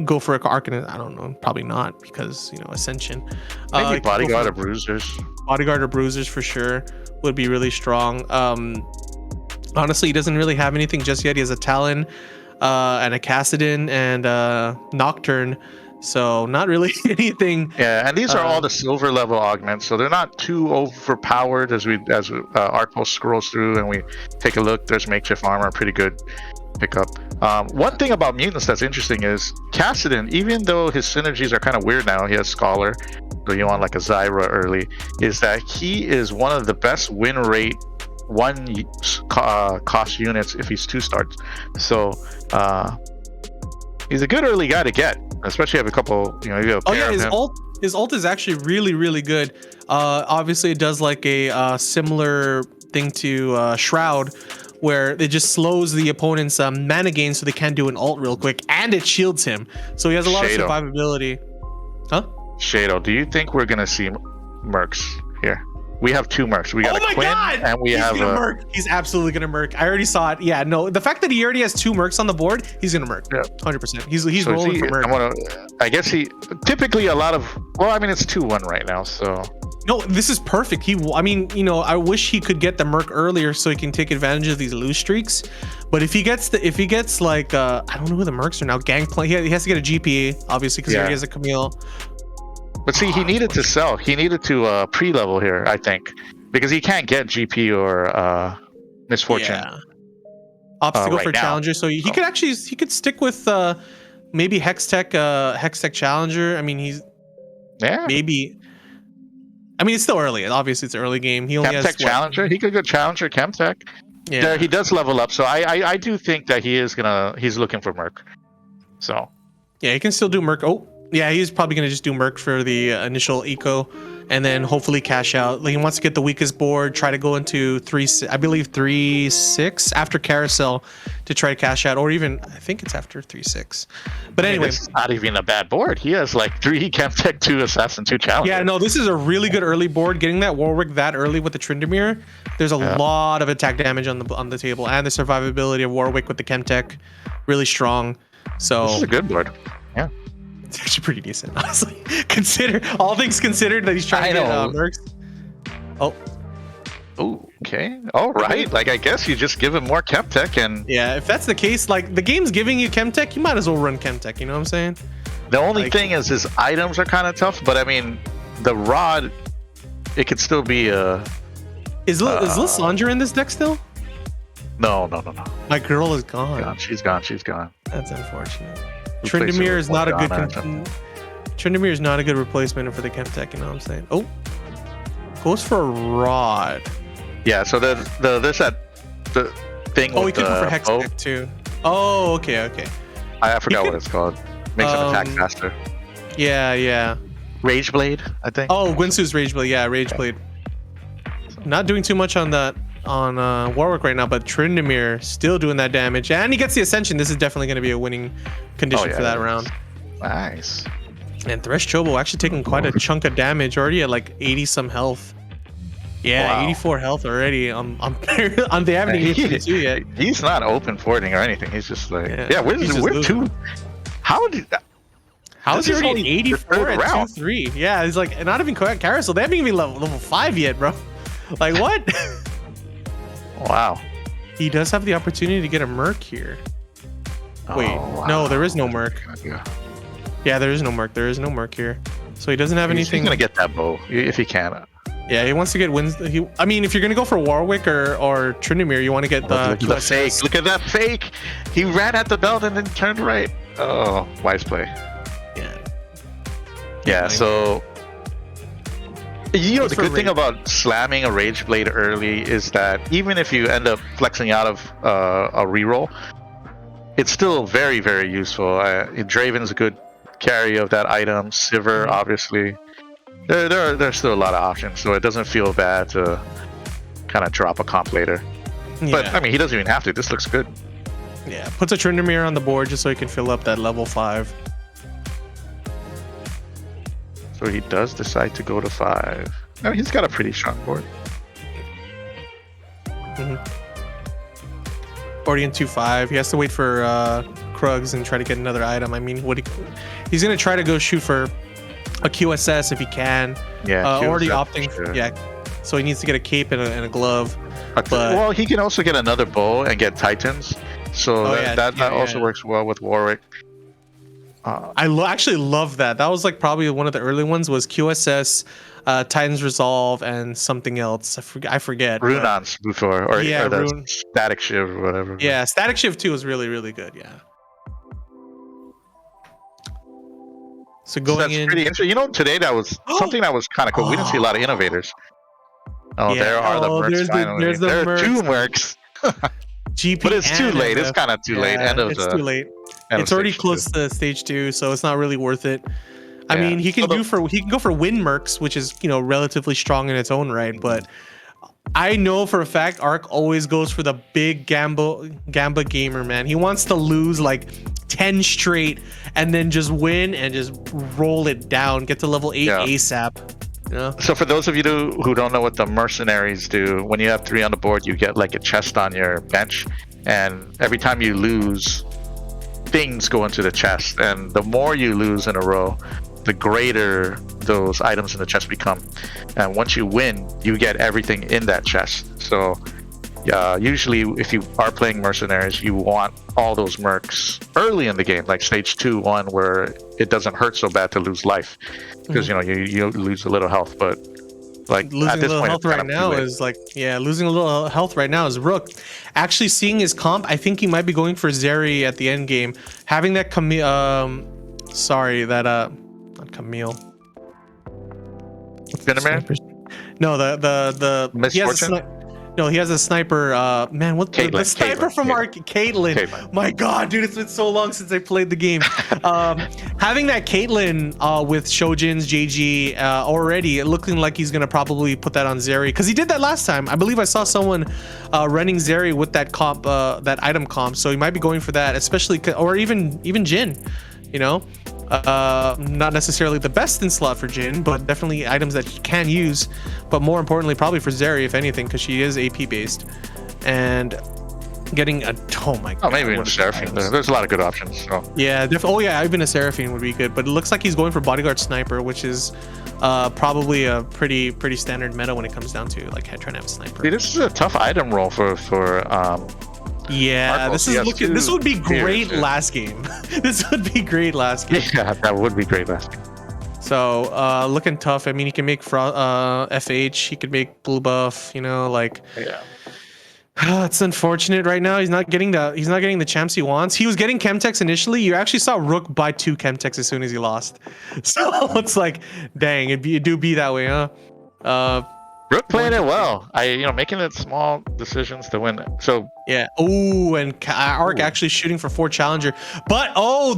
go for a Arcanist. I don't know, probably not because Ascension. Maybe Bodyguard or Bruisers. Bodyguard or Bruisers for sure would be really strong. Honestly, he doesn't really have anything just yet. He has a Talon, and a Kassadin and Nocturne. So not really anything. Yeah, and these are all the silver level augments, so they're not too overpowered as Arc Pulse scrolls through and we take a look. There's makeshift armor, pretty good pickup. One thing about mutants that's interesting is Kassadin, even though his synergies are kind of weird now, he has Scholar, so you want like a Zyra early, is that he is one of the best win rate cost units if he's 2 stars. So he's a good early guy to get, especially if you have a couple, his ult is actually really, really good. Obviously it does like a similar thing to Shroud, where it just slows the opponent's mana gain so they can't do an ult real quick, and it shields him. So he has a lot of survivability. Huh? Shadow, do you think we're gonna see Mercs here? We have 2 Mercs. We got a Quinn, and he's gonna Merc. He's absolutely gonna Merc. I already saw it. Yeah, no, the fact that he already has 2 Mercs on the board, he's gonna Merc. 100%. He's rolling for Merc. I guess he typically it's 2-1 right now, so. No, this is perfect. I wish he could get the Merc earlier so he can take advantage of these lose streaks. But if he gets like I don't know who the Mercs are now. Gangplank. He has to get a GPA obviously because he already has a Camille. But see, he needed to sell. He needed to pre-level here, I think, because he can't get GP or Misfortune. Yeah. Opts to go for Challenger, so he could stick with maybe Hextech Challenger. I mean, maybe. I mean, it's still early. Obviously, it's an early game. He only has Challenger. He could go Challenger Chemtech. Yeah, he does level up. So I do think that he's looking for Merc. So yeah, he can still do Merc. Oh. Yeah, he's probably going to just do Merc for the initial eco. and then hopefully cash out. Like, he wants to get the weakest board, try to go into 3-6 after carousel to try to cash out, or even I think it's after 3-6. But anyway, this is not even a bad board. He has like 3 Chemtech, 2 Assassin, 2 Challenger. yeah, no, this is a really good early board. Getting that Warwick that early with the Tryndamere, there's a lot of attack damage on the table, and the survivability of Warwick with the Chemtech, really strong. So This is a good board. Yeah. it's actually pretty decent, honestly. Consider all things considered that he's trying to get Mercs. Oh, Ooh, okay. All right. Like, I guess you just give him more Chemtech, and yeah. If that's the case, like the game's giving you Chemtech, you might as well run Chemtech. You know what I'm saying? the only like- thing is his items are kind of tough. But I mean, the rod, it could still be a. Is Lysandra in this deck still? No. My girl is gone. Gone. She's gone. She's gone. That's unfortunate. Replace her Tryndamere with is not a good. Morgana or Tryndamere is not a good replacement for the Chemtech. You know what I'm saying? Oh, goes for a rod. Yeah. So there's that the thing. Oh, with he could go for the Hex bow. Tech too. Oh, okay. I forgot He what could- it's called. Makes him attack Um, faster. Yeah. Rage Blade, I think. Oh, Gwinsu's Rage Blade. Yeah, Rage Blade. Not doing too much on that on Warwick right now, but Tryndamere still doing that damage, and he gets the Ascension. This is definitely going to be a winning condition yeah, for that it is. round. Nice. And Thresh Chobo actually taking quite a chunk of damage already at like 80 some health. Yeah, Wow. 84 health already. On they haven't even hit 52 yet. He's not open porting or anything. He's just like, Yeah, where's he's just where losing. two? How did How is This he is already at only the 84 third at round. 2-3? Yeah, he's like not even carousel. They haven't even level 5 yet, bro. Like what? Wow. He does have the opportunity to get a Merc here. Wait, Oh, no, wow. there is no Merc. Yeah. Yeah, there is no Merc. There is no Merc here. So he doesn't have He's anything. gonna get that bow if he can. Yeah, he wants to get wins. I mean, if you're gonna go for Warwick or Tryndamere, you want to get the Look at the QSS. fake. Look at that fake. He ran at the belt and then turned right. Oh, wise play. Yeah. Yeah. So. You know, Goes the for good thing rage. about slamming a Rage Blade early is that even if you end up flexing out of a reroll, it's still very, very useful. Draven's a good carry of that item. Sivir, obviously. There's still a lot of options, so it doesn't feel bad to kind of drop a comp later. But, Yeah. I mean, he doesn't even have to. This looks good. Yeah, puts a Tryndamere on the board just so he can fill up that level 5. So he does decide to go to 5. I mean, he's got a pretty strong board. Already in 2-5. He has to wait for Krugs and try to get another item. I mean, he's gonna try to go shoot for a QSS if he can. Yeah. Already QSS, opting. sure. Yeah. So he needs to get a cape and a glove. But, But- well, he can also get another bow and get Titans. So Oh, that yeah, also yeah. works well with Warwick. I actually love that. That was like probably one of the early ones was QSS, Titans Resolve, and something else. I forget. but- Runons before, or Yeah, the Rune. Static Shiv or whatever. Yeah, Static Shift 2 was really, really good. Yeah. So So going that's in. pretty interesting. You know, today that was something that was kind of cool. We didn't see a lot of innovators. Oh, Yeah. there are the Oh, mercs there's the- finally. there's the there are two mercs. mercs, GP but it's too and late. It's NF. kind of too late. Yeah, End of it's the, too late. end of It's already stage close two. to stage 2, so it's not really worth it. I Yeah. mean, he can So the- he can go for Wind Mercs, which is relatively strong in its own right, but I know for a fact Ark always goes for the big Gamba gamer, man. He wants to lose like 10 straight and then just win and just roll it down, get to level 8 Yeah. ASAP. You know? So for those of you who don't know what the mercenaries do, when you have 3 on the board, you get like a chest on your bench, and every time you lose, things go into the chest, and the more you lose in a row, the greater those items in the chest become. And once you win, you get everything in that chest. So usually if you are playing mercenaries, you want all those mercs early in the game, like stage 2, 1, where it doesn't hurt so bad to lose life, because you lose a little health. But like Losing at a this little point, health it's kind right of too now late. is like, yeah, losing a little health right now is Rook. Actually seeing his comp, I think he might be going for Zeri at the end game. Having that not Camille. Cinnamon? No, the he has a Misfortune? No, he has a sniper. Man, what the sniper from Caitlyn. Caitlyn. My God, dude, it's been so long since I played the game. Having that Caitlyn with Shojin's JG already, looking like he's gonna probably put that on Zeri because he did that last time. I believe I saw someone running Zeri with that comp, that item comp. So he might be going for that, especially or even Jin. You know. Not necessarily the best in slot for Jin, but definitely items that he can use. But more importantly, probably for Zeri, if anything, because she is AP based. And getting a my God, maybe even Seraphine. There's a lot of good options. So. Yeah, even a Seraphine would be good. But it looks like he's going for bodyguard sniper, which is probably a pretty standard meta when it comes down to like trying to have a sniper. See, this is a tough item roll for yeah, Marcos. this would be great last game. This would be great last game. Yeah, that would be great last game. So looking tough. I mean, he can make FH. He could make blue buff. You know, like it's unfortunate right now. He's not getting the champs he wants. He was getting Chemtex initially. You actually saw Rook buy 2 Chemtex as soon as he lost. So it's like, dang, it do be that way, huh? Rook playing it well. Making it small decisions to win. So yeah. Oh, and Arc actually shooting for 4 challenger. But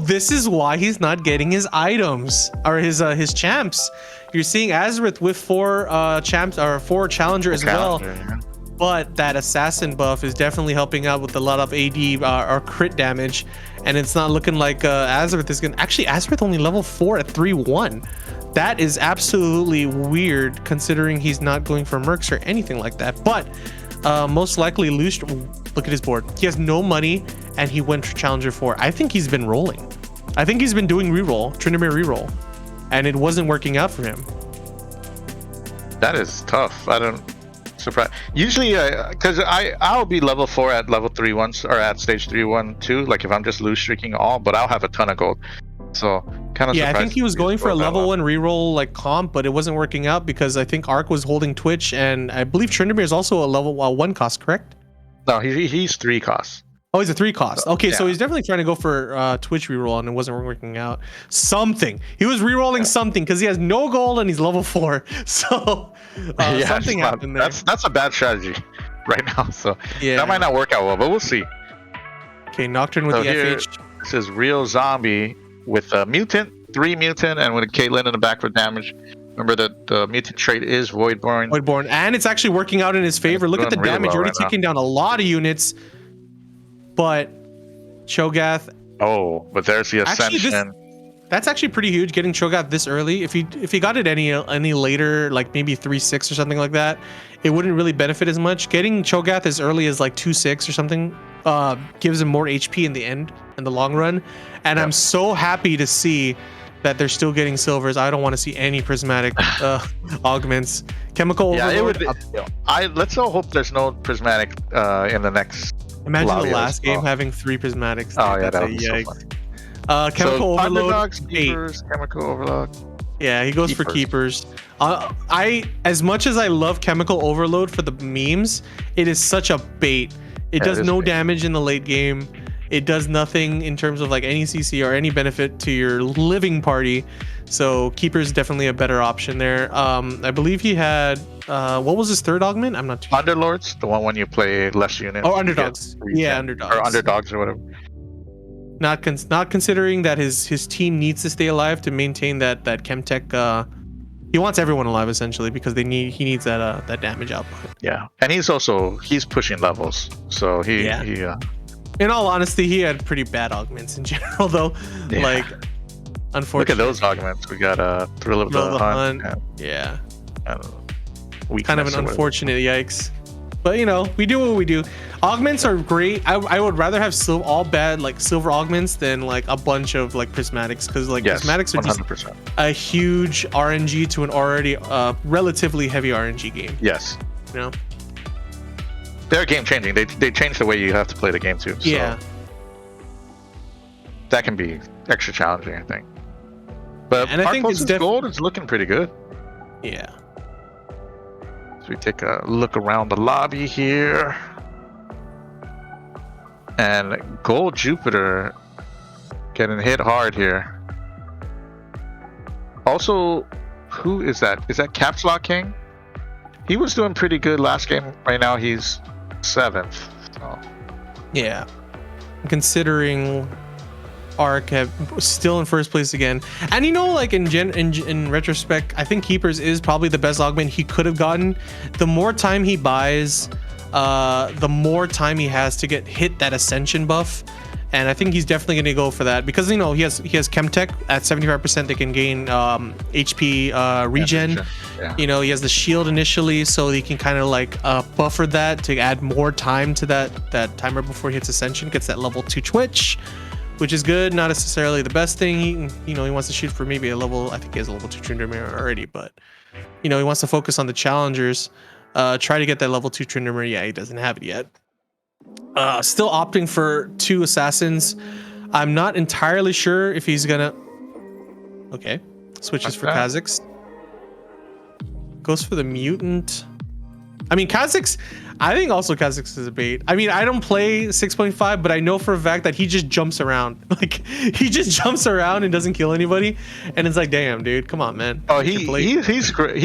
this is why he's not getting his items or his champs. You're seeing Azerith with 4 champs or 4 challenger as well. Yeah. But that assassin buff is definitely helping out with a lot of AD or crit damage, and it's not looking like Azerith is gonna. Actually, Azerith only level 4 at 3-1. That is absolutely weird, considering he's not going for mercs or anything like that. But most likely, Lush. Look at his board. He has no money, and he went for Challenger 4. I think he's been rolling. I think he's been doing reroll, Tryndamere reroll, and it wasn't working out for him. That is tough. I don't. Surprise. Usually, because I'll be level 4 at level 3 once, or at stage 3-1 too. Like if I'm just loose streaking all, but I'll have a ton of gold. So kind of. Yeah, I think he was going for a level 1 reroll like comp, but it wasn't working out because I think Arc was holding Twitch, and I believe Tryndamere is also a level 1 cost, correct? No, he's 3 costs. Oh, he's a 3 cost. Okay, yeah. So he's definitely trying to go for Twitch reroll, and it wasn't working out. Something. He was rerolling something because he has no gold and he's level 4. So something happened there. That's a bad strategy right now. So that might not work out well, but we'll see. Okay, Nocturne with the FH. This is real zombie with a mutant, 3 mutant, and with a Caitlyn in the back for damage. Remember that the mutant trait is Voidborn. Voidborn, and it's actually working out in his favor. Look at the damage. You're already taking down a lot of units. But Cho'Gath. Oh, but there's the ascension. That's actually pretty huge, getting Cho'Gath this early. If he got it any later, like maybe 3-6 or something like that, it wouldn't really benefit as much. Getting Cho'Gath as early as like 2-6 or something gives him more HP in the long run. And I'm so happy to see that they're still getting silvers. I don't want to see any prismatic augments. Chemical overload. Let's all hope there's no prismatic in the next. Imagine the last game having 3 prismatics. Oh yeah, that would be so fun. Chemical overload. Keepers, chemical overload. Yeah, he goes for keepers. As much as I love chemical overload for the memes, it is such a bait. It does no damage in the late game. It does nothing in terms of like any CC or any benefit to your living party. So keeper is definitely a better option there. I believe he had what was his 3rd augment? I'm not too sure. Underlords, the one when you play less units. Oh, underdogs. Yeah, underdogs. Or underdogs or whatever. Not considering that his team needs to stay alive to maintain that Chemtech. He wants everyone alive essentially because he needs that damage output. Yeah, and he's pushing levels, so he. In all honesty, he had pretty bad augments in general, though. Yeah. Like, unfortunately. Look at those augments. We got a Thrill of the Hunt. Yeah. Kind of an unfortunate yikes. But, we do what we do. Augments are great. I would rather have all bad, like, silver augments than, like, a bunch of, like, prismatics. Because, like, prismatics are 100%. Just a huge RNG to an already relatively heavy RNG game. Yes. They're game changing. They changed the way you have to play the game too. So yeah. That can be extra challenging, I think. But I think gold is looking pretty good. Yeah. So we take a look around the lobby here. And gold Jupiter getting hit hard here. Also, who is that? Is that Caps Lock King? He was doing pretty good last game. Right now he's 7th. So. Yeah. Considering Arc still in first place again, and like in retrospect, I think Keepers is probably the best augment he could have gotten. The more time he buys, the more time he has to hit that ascension buff, and I think he's definitely going to go for that because he has Chemtech at 75%. They can gain HP regen. Yeah. He has the shield initially, so he can kind of like buffer that to add more time to that timer before he hits ascension. Gets that level 2 twitch, which is good. Not necessarily the best thing. He wants to shoot for maybe a level. I think he has a level 2 Tryndamere already, but he wants to focus on the challengers. Try to get that level 2 Tryndamere. Yeah, he doesn't have it yet. Still opting for 2 assassins. I'm not entirely sure if he's gonna. Okay, switches for Kha'Zix. Goes for the mutant. I mean, Kha'Zix. I think also Kha'Zix is a bait. I mean, I don't play 6.5, but I know for a fact that he just jumps around. Like he just jumps around and doesn't kill anybody, and it's like, damn, dude, come on, man. Oh, he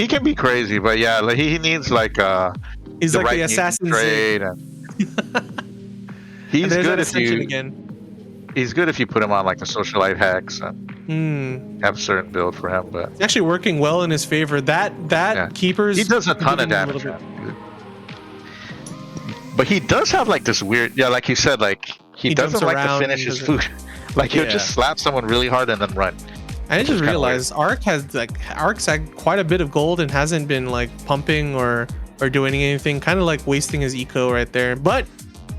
can be crazy, but yeah, like he needs like he's like the assassin's trade, and he's good if you again. He's good if you put him on like the socialite hacks and have a certain build for him. But it's actually working well in his favor. That Keepers. He does a ton of damage. But he does have like this weird, like you said, like he doesn't like to finish his food. Like he'll just slap someone really hard and then run. I just realized Arc's had quite a bit of gold and hasn't been like pumping or doing anything. Kind of like wasting his eco right there. But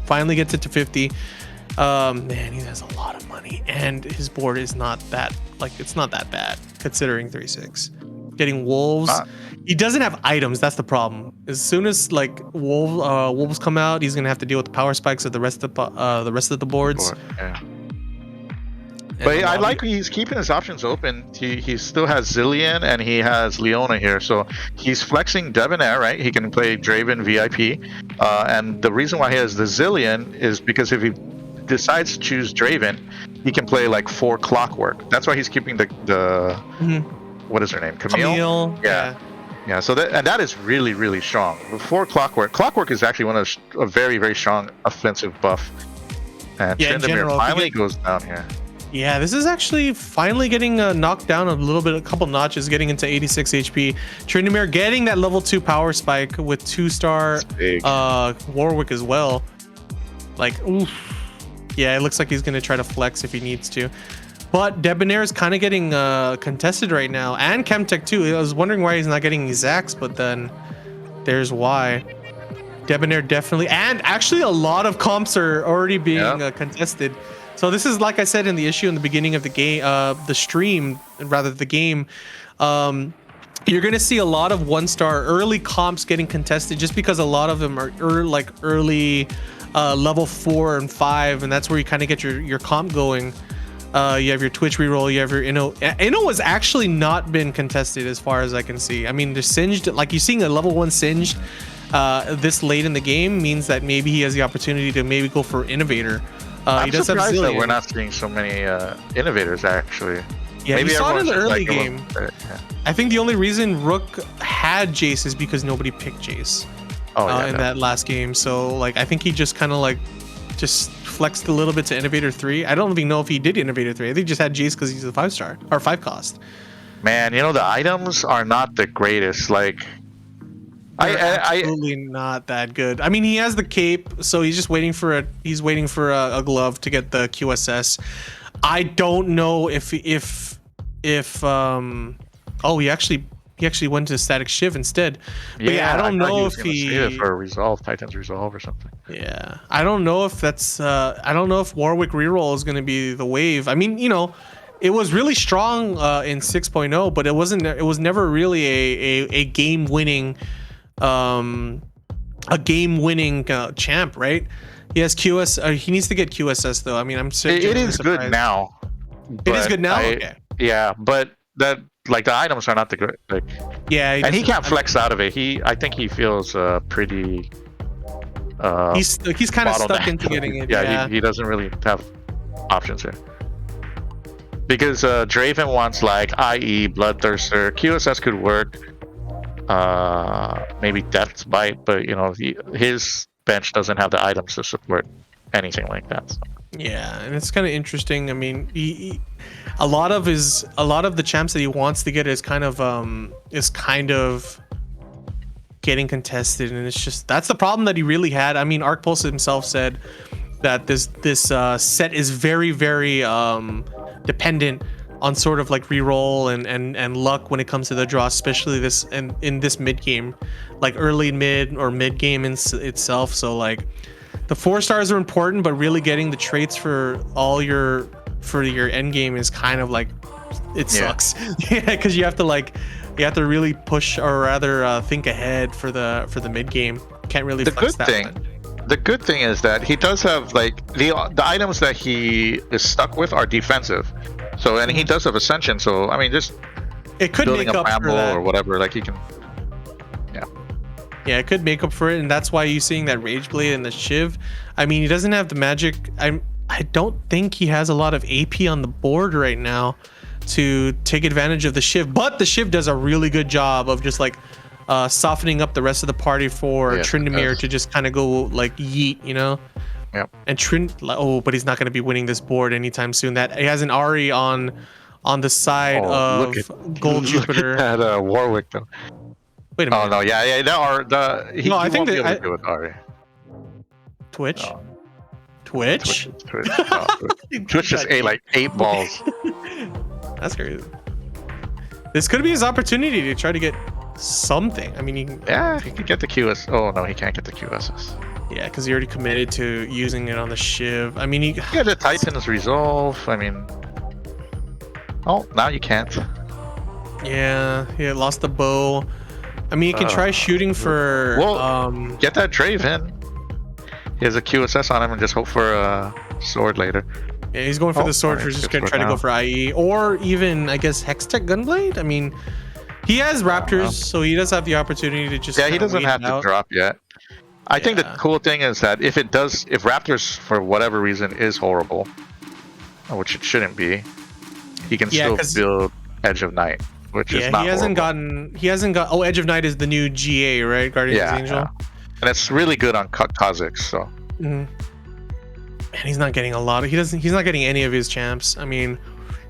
finally gets it to 50. Man, he has a lot of money, and his board is not that it's not that bad considering 3-6. Getting wolves, he doesn't have items. That's the problem. As soon as like wolves come out, he's gonna have to deal with the power spikes of the rest of the boards. Yeah. But I like he's keeping his options open. He still has Zillion and he has Leona here, so he's flexing Debonair, right? He can play Draven VIP, and the reason why he has the Zillion is because if he decides to choose Draven, he can play like 4 Clockwork. That's why he's keeping the what is her name? Camille. Yeah. So that is really, really strong. 4 Clockwork. Clockwork is actually one of a very, very strong offensive buff. And Tryndamere finally goes down here. Yeah, this is actually finally getting knocked down a couple notches, getting into 86 HP. Tryndamere getting that level 2 power spike with 2-star Warwick as well. Like, oof. Yeah, it looks like he's gonna try to flex if he needs to. But Debonair is kind of getting contested right now, and Chemtech too. I was wondering why he's not getting his Zax, but then there's why. Debonair definitely, and actually a lot of comps are already being contested. So this is, like I said in the issue in the beginning of the game, the stream, rather the game, you're gonna see a lot of 1-star early comps getting contested just because a lot of them are early level 4 and 5, and that's where you kind of get your comp going. You have your Twitch reroll, you have your Inno has actually not been contested as far as I can see. I mean, the Singed, like you're seeing a level 1 Singed this late in the game means that maybe he has the opportunity to maybe go for Innovator. I'm surprised that we're not seeing so many Innovators actually. Yeah, maybe you saw it in the early game. Yeah. I think the only reason Rook had Jace is because nobody picked Jace in that last game. So like I think he just kind of like just flexed a little bit to Innovator 3. I don't even know if he did Innovator 3. I think he just had Jace because he's a 5-star or 5 cost. Man, the items are not the greatest. Like absolutely not that good. I mean, he has the cape, so he's just waiting for a glove to get the QSS. I don't know if he actually went to Static Shiv instead. But I don't know if he save it for a resolve, Titan's resolve or something. Yeah, I don't know if that's I don't know if Warwick reroll is going to be the wave. I mean, it was really strong in 6.0, but it was never really a game winning champ, right? He has QS. He needs to get QSS though. I mean, I'm certain it is good now. It is good now. Okay. Yeah, but that like the items are not the good. Like, yeah, and he can't flex out of it. I think he feels pretty. He's kind of stuck into getting it. Yeah, he doesn't really have options here. Because Draven wants like IE, Bloodthirster, QSS could work. maybe Death's Bite, but his bench doesn't have the items to support anything like that. So. Yeah, and it's kind of interesting. I mean, a lot of the champs that he wants to get is kind of getting contested, and it's just that's the problem that he really had. I mean, ArcPulse himself said that this set is very, very dependent on sort of like reroll and luck when it comes to the draw, especially this and in this mid game, like early mid or mid game in itself. So like the 4 stars are important, but really getting the traits for your end game is kind of like it sucks. Yeah, because you have to really push, or rather think ahead for the mid game. Can't really flex that one. The good thing is that he does have like the items that he is stuck with are defensive. So, and he does have Ascension, so I mean, just it could building make a up for Bramble that. or whatever, like he can. Yeah, it could make up for it, and that's why you're seeing that Rage Blade and the Shiv. I mean, he doesn't have the magic. I don't think he has a lot of AP on the board right now to take advantage of the Shiv, but the Shiv does a really good job of just like softening up the rest of the party for Tryndamere to just kind of go like yeet, Yep. And but he's not going to be winning this board anytime soon. That he has an Ari on the side of Gold Jupiter. Look at Warwick though. Wait a minute. Oh no, yeah. I think won't be able that to do it, Ari. Twitch. No. Twitch. Twitch just ate like 8 balls. That's crazy. This could be his opportunity to try to get something. I mean, he can get the QS. Oh no, he can't get the QSS. Yeah, because he already committed to using it on the Shiv. I mean, he got the Titan's Resolve. I mean, oh, now you can't. Yeah, he lost the bow. I mean, you can try shooting for. Get that Draven. He has a QSS on him, and just hope for a sword later. Yeah, he's going for the sword. He's just gonna try to go for IE, or even I guess Hextech Gunblade. I mean, he has Raptors, so he does have the opportunity to just. Yeah, he doesn't have to drop yet. I think the cool thing is that if Raptors for whatever reason is horrible, which it shouldn't be, he can still build Edge of Night, which is not horrible. He hasn't got. Oh, Edge of Night is the new GA, right? Guardian's Angel. Yeah. And it's really good on Kha'Zix, so. And he's not getting a lot of. He's not getting any of his champs. I mean,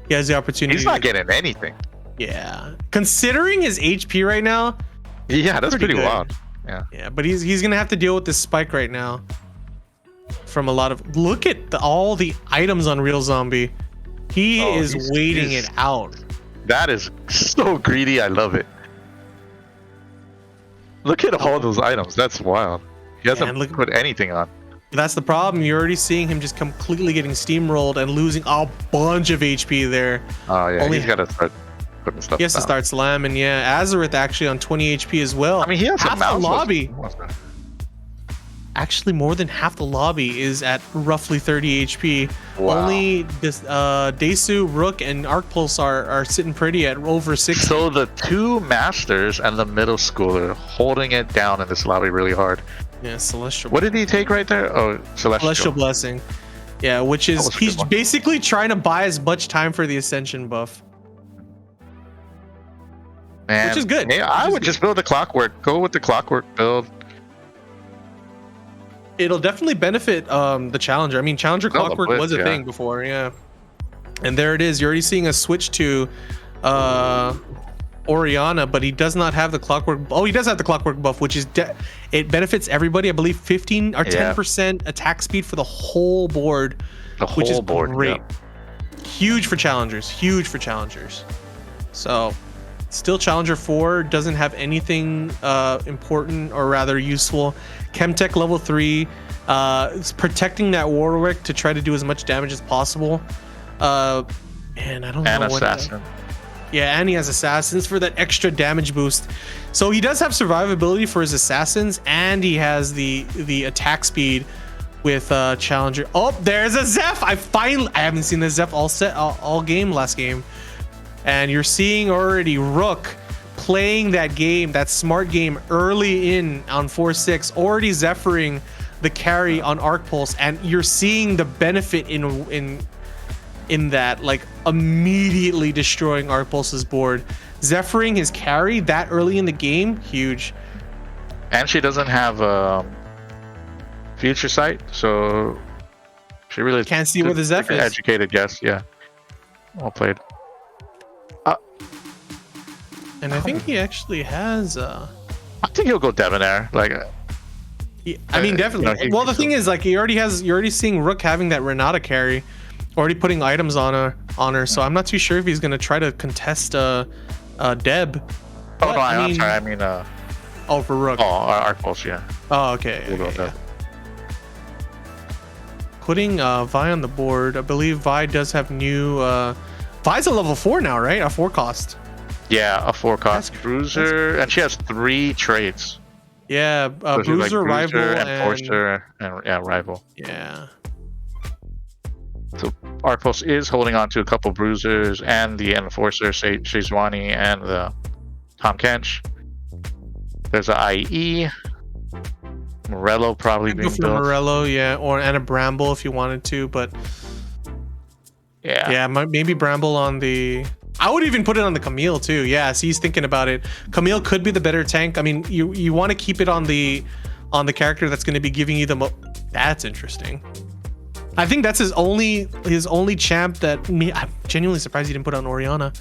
he has the opportunity. He's not getting anything. Yeah, considering his HP right now. Yeah, that's pretty wild. Yeah, but he's gonna have to deal with this spike right now. From a lot of look at all the items on Real Zombie. He is waiting it out. That is so greedy. I love it. Look at all those items. That's wild. He hasn't put anything on. That's the problem. You're already seeing him just completely getting steamrolled and losing a bunch of HP there. Oh yeah, he's got to start putting stuff. He has to start slamming. Yeah, Azareth actually on 20 HP as well. I mean, he has half the lobby. Actually, more than half the lobby is at roughly 30 HP. Wow. Only this Desu, Rook, and ArcPulse are sitting pretty at over 60. So the 2 masters and the middle schooler holding it down in this lobby really hard. Yeah, Celestial. What did he take right there? Oh, Celestial Blessing. Yeah, which is he's basically trying to buy as much time for the Ascension buff. Man, which is good. Hey, I would just build the Clockwork. Go with the Clockwork build. It'll definitely benefit the Challenger. I mean, Challenger Clockwork was a thing before, yeah. And there it is. You're already seeing a switch to Orianna, but he does not have the Clockwork. Oh, he does have the Clockwork buff, which is it benefits everybody. I believe 15 or 10% attack speed for the whole board, which is great. Yeah. Huge for Challengers. Huge for Challengers. So, still Challenger 4 doesn't have anything important or rather useful. Chemtech level 3 is protecting that Warwick to try to do as much damage as possible. And I don't know what. Assassin. Yeah, and he has assassins for that extra damage boost. So he does have survivability for his assassins, and he has the attack speed with Challenger. Oh, there's a Zeph. I haven't seen the Zeph all game last game. And you're seeing already Rook playing that game, that smart game early in on 4-6, already Zephyring the carry on ArcPulse, and you're seeing the benefit in in that, like immediately destroying Arcpulse's board. Zephyring his carry that early in the game, huge. And she doesn't have future sight, so she really Can't see where the Zeph is. Educated guess, yeah. Well played. And I think he actually has. I think he'll go Debonair. Like, I mean, definitely. Well, the thing is, like, you're already seeing Rook having that Renata carry, already putting items on her. So I'm not too sure if he's gonna try to contest Deb. Oh no, I'm sorry. I mean, oh, for Rook. Oh, Arcpulse, yeah. Oh, okay. Yeah. Putting Vi on the board. I believe Vi does have new. Vi's a level 4 now, right? A 4 cost. Yeah, a 4 cost bruiser, and she has 3 traits. Yeah, So bruiser, like rival, enforcer, and rival. Yeah. So Arcpulse is holding on to a couple bruisers and the enforcer, Shizwani and the Tom Kench. There's a IE. Morello probably being built. Morello, yeah, and a Bramble if you wanted to, but yeah, maybe Bramble on the. I would even put it on the Camille too. Yeah, so he's thinking about it. Camille could be the better tank. I mean, you want to keep it on the character that's going to be giving you the That's interesting. I think that's his only champ that I'm genuinely surprised he didn't put on Oriana.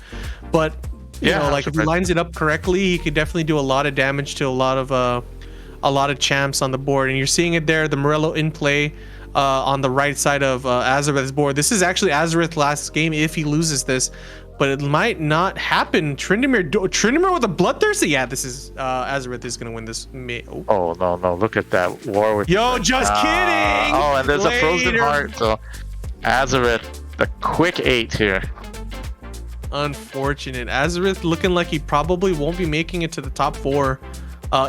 But you know, like if he lines it up correctly, he could definitely do a lot of damage to a lot of champs on the board. And you're seeing it there, the Morello in play on the right side of Azareth's board. This is actually Azareth last game if he loses this. But it might not happen. Tryndamere with a Bloodthirsty. Yeah, this is Azareth is gonna win this. Oh no! Look at that war with. Yo, just kidding. Oh, and there's a frozen heart. So Azareth, the quick 8 here. Unfortunate. Azareth looking like he probably won't be making it to the top 4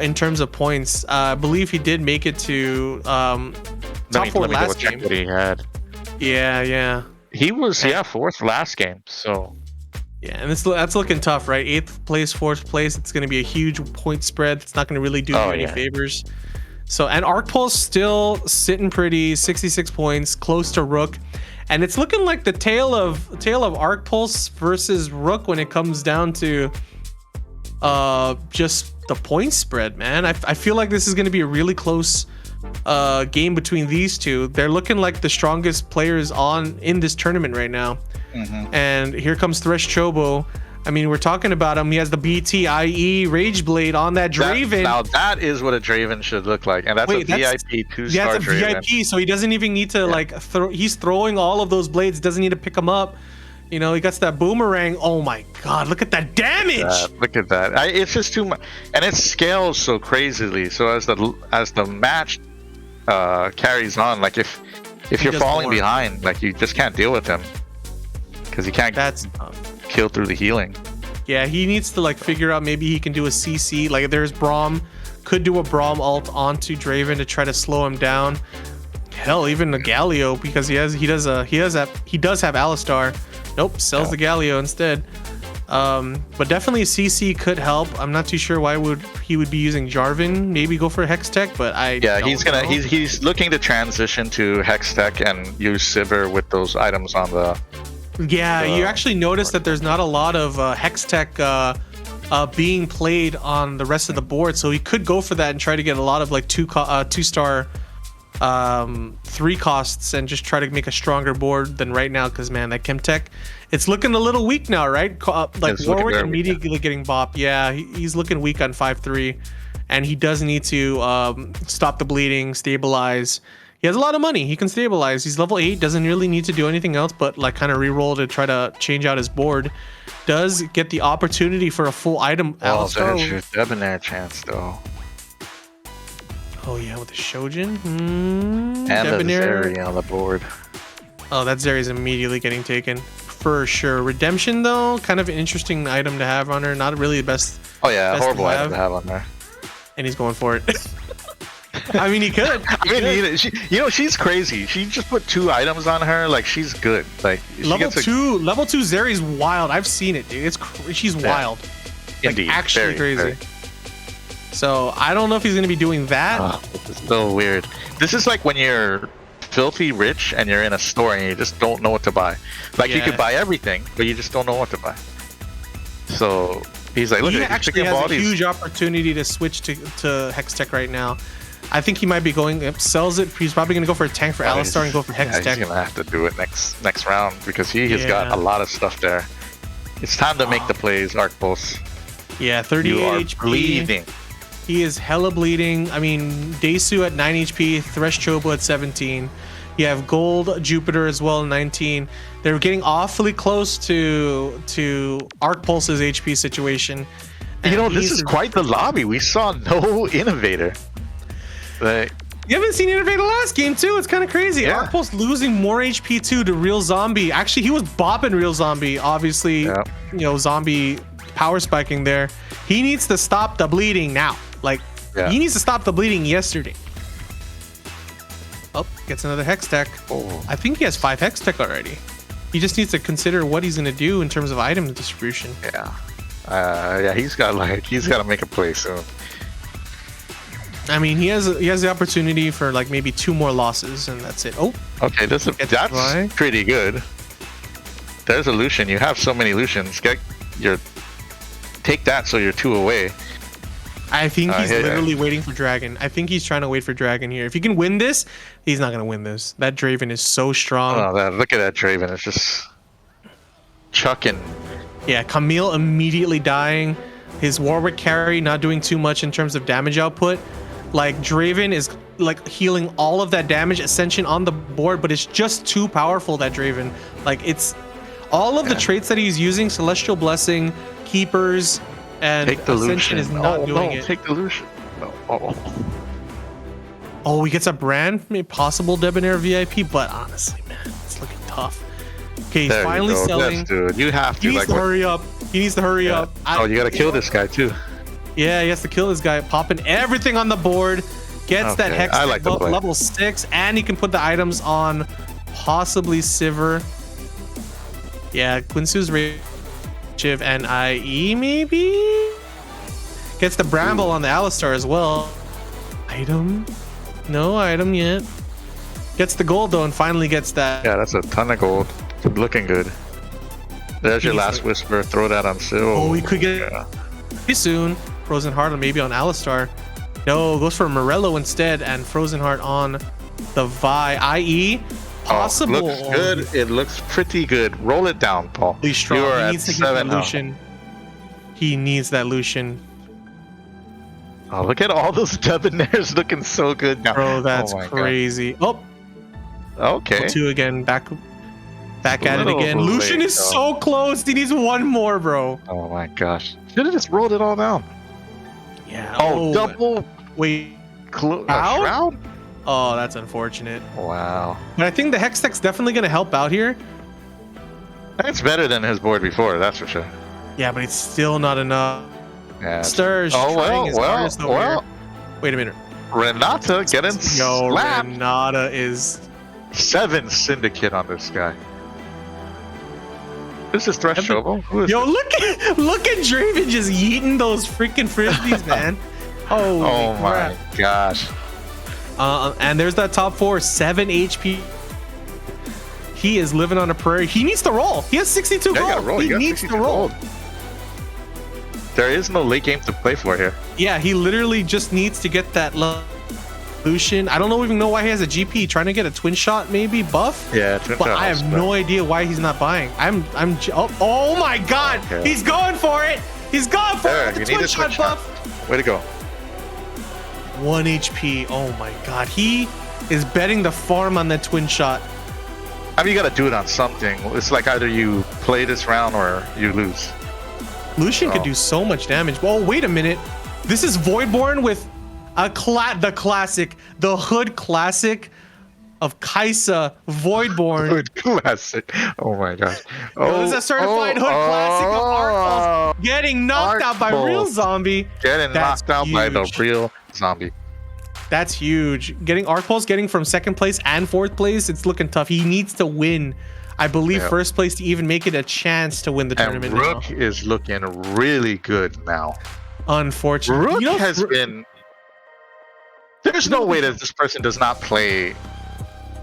in terms of points. I believe he did make it to top 4 last game. What he had. Yeah. He was 4th last game. So. Yeah, and that's looking tough, right? 8th place, 4th place. It's going to be a huge point spread. It's not going to really do you any favors. So, and Arcpulse still sitting pretty, 66 points, close to Rook. And it's looking like the tale of Arcpulse versus Rook when it comes down to just the point spread, man. I feel like this is going to be a really close game between these two. They're looking like the strongest players in this tournament right now. Mm-hmm. And here comes Thresh Chobo. I mean, we're talking about him. He has the BTIE Rage Blade on that Draven. Now that is what a Draven should look like, and that's a VIP 2-star Draven. Yeah, it's a VIP, so he doesn't even need to he's throwing all of those blades. Doesn't need to pick them up. You know, he gets that boomerang. Oh my God, look at that damage! Look at that. It's just too much, and it scales so crazily. So as the match carries on, like if you're falling behind, like you just can't deal with him. Because he can't kill through the healing. Yeah, he needs to figure out maybe he can do a CC. Like there's Braum, could do a Braum ult onto Draven to try to slow him down. Hell, even the Galio because he does have Alistar. Nope, sells the Galio instead. But definitely CC could help. I'm not too sure why he would be using Jarvan.Maybe go for Hex Tech, but he's looking to transition to Hex Tech and use Sivir with those items on the. Yeah, you actually notice that there's not a lot of Hex Tech being played on the rest of the board, so he could go for that and try to get a lot of 2-star 3 costs and just try to make a stronger board than right now. Because man, that Chem Tech, it's looking a little weak now, right? Warwick immediately getting bopped. Yeah, he's looking weak on 5-3, and he does need to stop the bleeding, stabilize. He has a lot of money. He can stabilize. He's level 8. Doesn't really need to do anything else but kind of reroll to try to change out his board. Does get the opportunity for a full item. There's your Debonair chance though. Oh yeah, with the Shojin. And Debonair. The Zeri on the board. Oh, that Zeri's immediately getting taken for sure. Redemption though, kind of an interesting item to have on her. Not really the best. Oh yeah, horrible item to have on there. And he's going for it. I mean, he could. She's crazy. She just put 2 items on her. Like, she's good. Like, level 2 Zeri's wild. I've seen it, dude. She's wild. Indeed. Actually crazy. So I don't know if he's going to be doing that. It's so weird. This is like when you're filthy rich and you're in a store and you just don't know what to buy. Like you could buy everything, but you just don't know what to buy. So he's like, look, he at actually has a huge opportunity to switch to Hextech right now. I think he might be going, sells it. He's probably going to go for a tank for Alistar and go for Hextech. Yeah, he's going to have to do it next round because he has got a lot of stuff there. It's time to make the plays, Arc Pulse. Yeah, 38 you are HP. Bleeding. He is hella bleeding. I mean, Desu at 9 HP, Thresh Chobo at 17. You have Gold Jupiter as well, 19. They're getting awfully close to Arc Pulse's HP situation. You know, this is quite the lobby. We saw no Innovator. Like, you haven't seen Innovator last game too. It's kind of crazy. Yeah. Arc Pulse losing more HP too to Real Zombie. Actually, he was bopping Real Zombie. Obviously, you know, Zombie power spiking there. He needs to stop the bleeding now. Like, he needs to stop the bleeding yesterday. Oh, gets another Hextech. Oh. I think he has 5 Hextech already. He just needs to consider what he's going to do in terms of item distribution. Yeah, he's got to make a play soon. I mean, he has the opportunity for like maybe 2 more losses, and that's it. Oh, okay, that's pretty good. There's a Lucian. You have so many Lucians. Take that so you're 2 away. I think he's literally waiting for Dragon. I think he's trying to wait for Dragon here. If he can win this, he's not going to win this. That Draven is so strong. Oh, look at that Draven. It's just chucking. Yeah, Camille immediately dying. His Warwick carry not doing too much in terms of damage output. Like, Draven is like healing all of that damage Ascension on the board, but it's just too powerful, that Draven. Like, it's all of the traits that he's using, Celestial Blessing, Keepers, and Ascension is not doing it. Take the Lucian. No. Oh, he gets a brand, maybe possible Debonair VIP, but honestly, man, it's looking tough. Okay, he's finally selling. Yes, dude. You have to. He needs to hurry up. He needs to hurry up. Oh, you gotta kill this guy too. Yeah, he has to kill this guy. Popping everything on the board. Gets that Hex buff level 6, and he can put the items on possibly Sivir. Yeah, Quinsu's Shiv and IE maybe? Gets the Bramble on the Alistar as well. Item? No item yet. Gets the gold though, and finally gets that. Yeah, that's a ton of gold. Looking good. There's your last Whisper. Throw that on Sil. Oh, we could get pretty soon. Frozen Heart maybe on Alistar. No, goes for Morello instead, and Frozen Heart on the Vi. IE? Possible. Oh, looks good. It looks pretty good. Roll it down, Paul. He's strong. He needs to get that Lucian. He needs that Lucian. Oh, look at all those Debonairs looking so good now. Bro, that's crazy. God. Oh. Okay. 2 again. Back at it again. Lucian is so close. He needs 1 more, bro. Oh my gosh. Should have just rolled it all down. Yeah. Oh, double. Wait. Shroud? Oh, that's unfortunate. Wow. But I think the Hextech's definitely going to help out here. That's better than his board before, that's for sure. Yeah, but it's still not enough. Yeah. Stirs. Oh, well. Wait a minute. Renata getting slapped. Renata is 7 Syndicate on this guy. This is Thresh Chobo. Yo, look at Draven just yeeting those freaking frisbees, man. Oh my gosh. And there's that top 4, 7 HP. He is living on a prairie. He needs to roll. He has 62 gold. He needs to roll. There is no late game to play for here. Yeah, he literally just needs to get that Lucian. I don't even know why he has a GP. Trying to get a twin shot maybe buff. Yeah, twin but shot. I have no idea why he's not buying. Oh my god, he's going for it. He's going for it. The twin shot buff. Way to go. 1 HP. Oh my god, he is betting the farm on that twin shot. I mean, you gotta do it on something. It's like either you play this round or you lose. Lucian could do so much damage. Oh, wait a minute. This is Voidborn with the Hood classic of Kaisa Voidborn. Hood classic. Oh my gosh. This is a certified Hood classic of Arc Pulse getting knocked out by Real Zombie. Getting knocked out by the Real Zombie. That's huge. Getting Arc Pulse, getting from 2nd place and 4th place, it's looking tough. He needs to win. I believe 1st place to even make it a chance to win the tournament. And Rook is looking really good now. Unfortunately. Rook has been... There's no way that this person does not play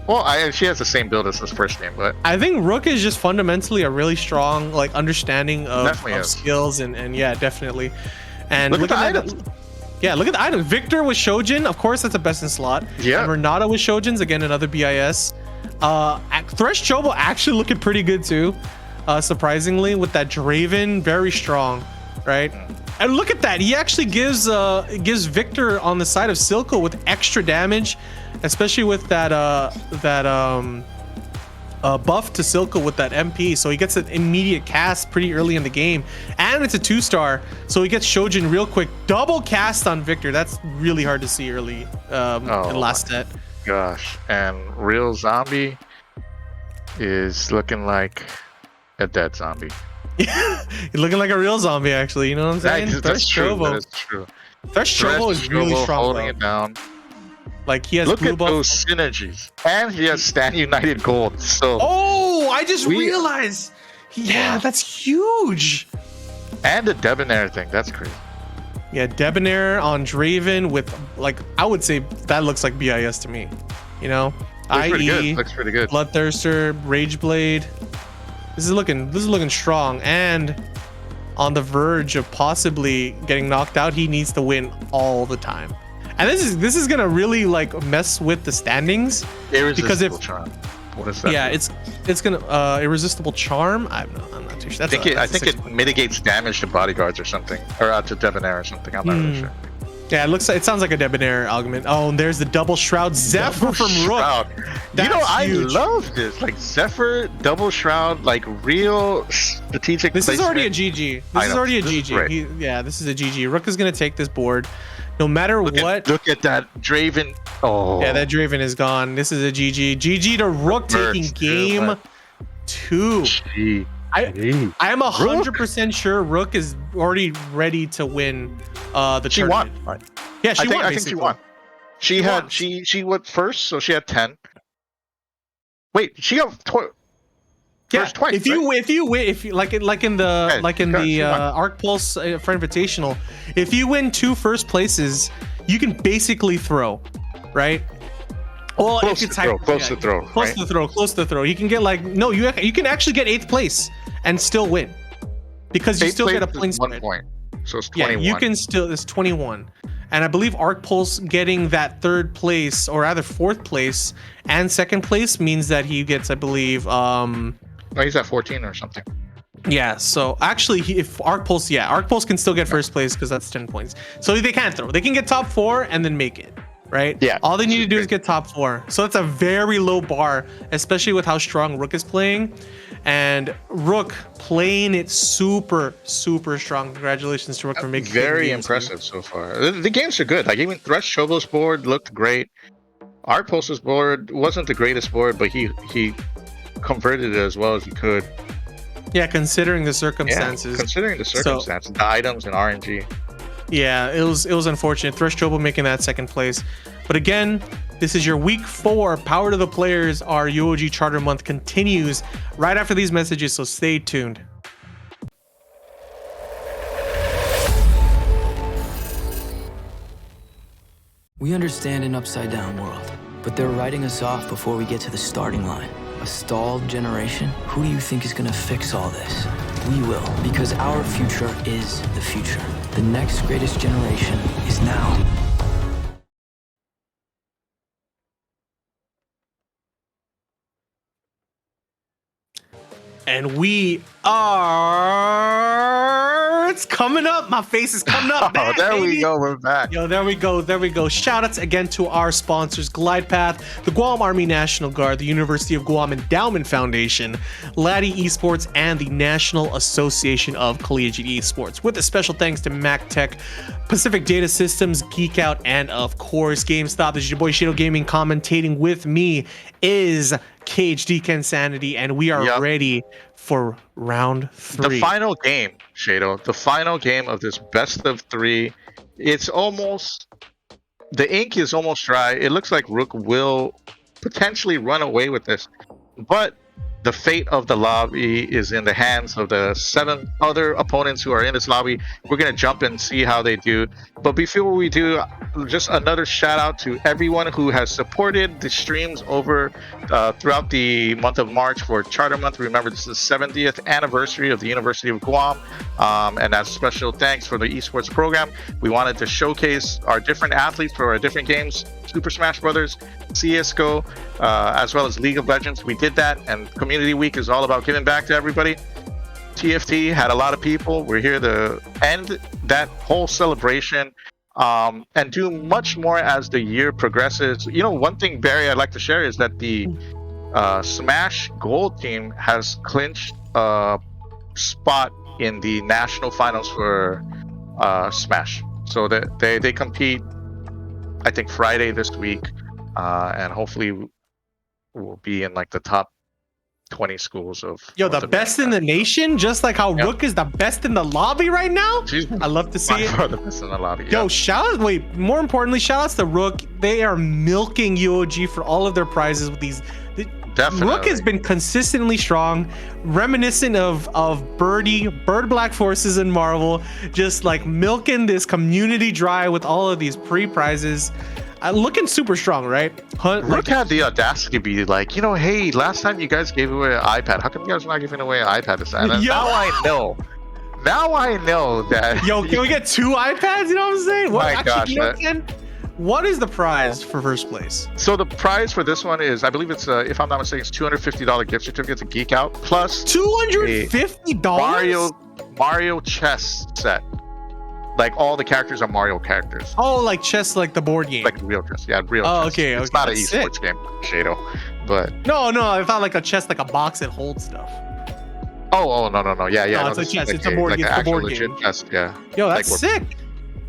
Well, she has the same build as his first name, but I think Rook is just fundamentally a really strong like understanding of Definitely is. skills and yeah, definitely. And Look at the that, yeah, look at the items. Victor with Shojin, of course, that's a best in slot. Yeah. And Renata with Shojins, again, another BIS. Thresh Chobo actually looking pretty good too. Surprisingly, with that Draven, very strong, right? And look at that. He actually gives Victor on the side of Silco with extra damage, especially with that buff to Silco with that MP. So he gets an immediate cast pretty early in the game. And it's a 2-star, so he gets Shojin real quick. Double cast on Victor. That's really hard to see early in last set. gosh. And Real Zombie is looking like a dead zombie. He's looking like a real zombie, actually. You know what I'm saying? That's true. That is true. Thresh Chobo is really strong, holding though. it down. Like he has Look blue at buff. those synergies, and he has Stand United Gold. So Oh, I just realized. Yeah, that's huge. and the Debonair thing, that's crazy. Yeah, Debonair on Draven with like I would say that looks like BIS to me. You know, Looks pretty good. IE, Looks pretty good. Bloodthirster, Rageblade. This is looking strong and on the verge of possibly getting knocked out. He needs to win all the time. And this is gonna really like mess with the standings because if Charm. What is that? yeah, it's gonna irresistible charm. I'm not too sure. I think it mitigates damage to bodyguards or something, or to Debonair or something. I'm not really sure. Yeah, it sounds like a Debonair augment. Oh, and there's the double shroud Zephyr from Rook. I huge. love this. Like Zephyr, double shroud, like real strategic. This is already a placement. GG. This is already a GG. Yeah, this is a GG. Rook is gonna take this board, no matter what. Look at that Draven. Oh, Yeah, that Draven is gone. This is a GG. GG to Rook taking game 2. Gee. I am 100% sure Rook is already ready to win the She tournament. won. Yeah, she won. I think she won. She went first, so she had 10. Wait, she got first twice. If you win, like in the Arc Pulse for Invitational, if you win 2 first places, you can basically throw, right? Well, close if it's to throw. Close to throw. You can get like you can actually get 8th place and still win because you still get a point spread. 1 point, so it's 21. Yeah, you can still. It's 21. And I believe Arc Pulse getting that 3rd place, or rather 4th place and 2nd place, means that he gets, I believe, Oh, he's at 14 or something. yeah. So actually, if Arc Pulse can still get 1st place because that's 10 points. So they can't throw. They can get top 4 and then make it. Right? Yeah. All they need to do is get top 4. So it's a very low bar, especially with how strong Rook is playing. And Rook playing it super, super strong. Congratulations to Rook for making it. Very impressive so far. The games are good. Like even Thresh Chobo's board looked great. Arc Pulse's board wasn't the greatest board, but he converted it as well as he could. Yeah, considering the circumstances. The items and RNG. Yeah, it was unfortunate. Thresh Chobo making that 2nd place. But again, this is your week 4. Power to the players. Our UOG Charter Month continues right after these messages, so stay tuned. We understand an upside-down world, but they're writing us off before we get to the starting line. A stalled generation? Who do you think is gonna fix all this? We will, because our future is the future. The next greatest generation is now. And we are... It's coming up. My face is coming up. Oh, there we go. We're back. Yo, there we go. Shout outs again to our sponsors, GlidePath, the Guam Army National Guard, the University of Guam Endowment Foundation, Laddie Esports, and the National Association of Collegiate Esports. With a special thanks to MacTech, Pacific Data Systems, Geek Out, and of course, GameStop. This is your boy Shadow Gaming. Commentating with me is KHD Kensanity, and we are ready for round 3. The final game, Shado. The final game of this best of 3. It's almost... The ink is almost dry. It looks like Rook will potentially run away with this. But the fate of the lobby is in the hands of the 7 other opponents who are in this lobby. We're going to jump and see how they do. But before we do, just another shout out to everyone who has supported the streams over throughout the month of March for Charter Month. Remember, this is the 70th anniversary of the University of Guam. And as special thanks for the esports program, we wanted to showcase our different athletes for our different games, Super Smash Brothers, CSGO, as well as League of Legends. We did that, and Community Week is all about giving back to everybody. TFT had a lot of people. We're here to end that whole celebration and do much more as the year progresses. You know, one thing, Barry, I'd like to share is that the Smash Gold team has clinched a spot in the national finals for Smash. So that they compete, I think, Friday this week, and hopefully we'll be in like the top 20 schools of the best in the nation, just like how Rook is the best in the lobby right now. I love to see it. The best in the lobby. More importantly, shout outs to Rook. They are milking UOG for all of their prizes with these. Definitely. Rook has been consistently strong, reminiscent of Bird Black Forces in Marvel, just like milking this community dry with all of these pre-prizes. Looking super strong, right? Rook had the audacity to be like, hey, last time you guys gave away an iPad. How come you guys are not giving away an iPad this time? Now I know. Now I know that. Can we get 2 iPads? You know what I'm saying? My gosh. What is the prize for first place? So the prize for this one is, I believe it's, if I'm not mistaken, it's $250 gift certificate to Geek Out plus $250 Mario chess set. Like all the characters are Mario characters. Oh, like chess, like the board game. Like real chess, yeah, real chess. Okay, it's not an esports game, Shadow. But no, I thought like a chess, like a box that holds stuff. Oh, no, yeah. No, it's a chess. It's a board game. It's a board game. Chess, yeah. Yo, that's sick.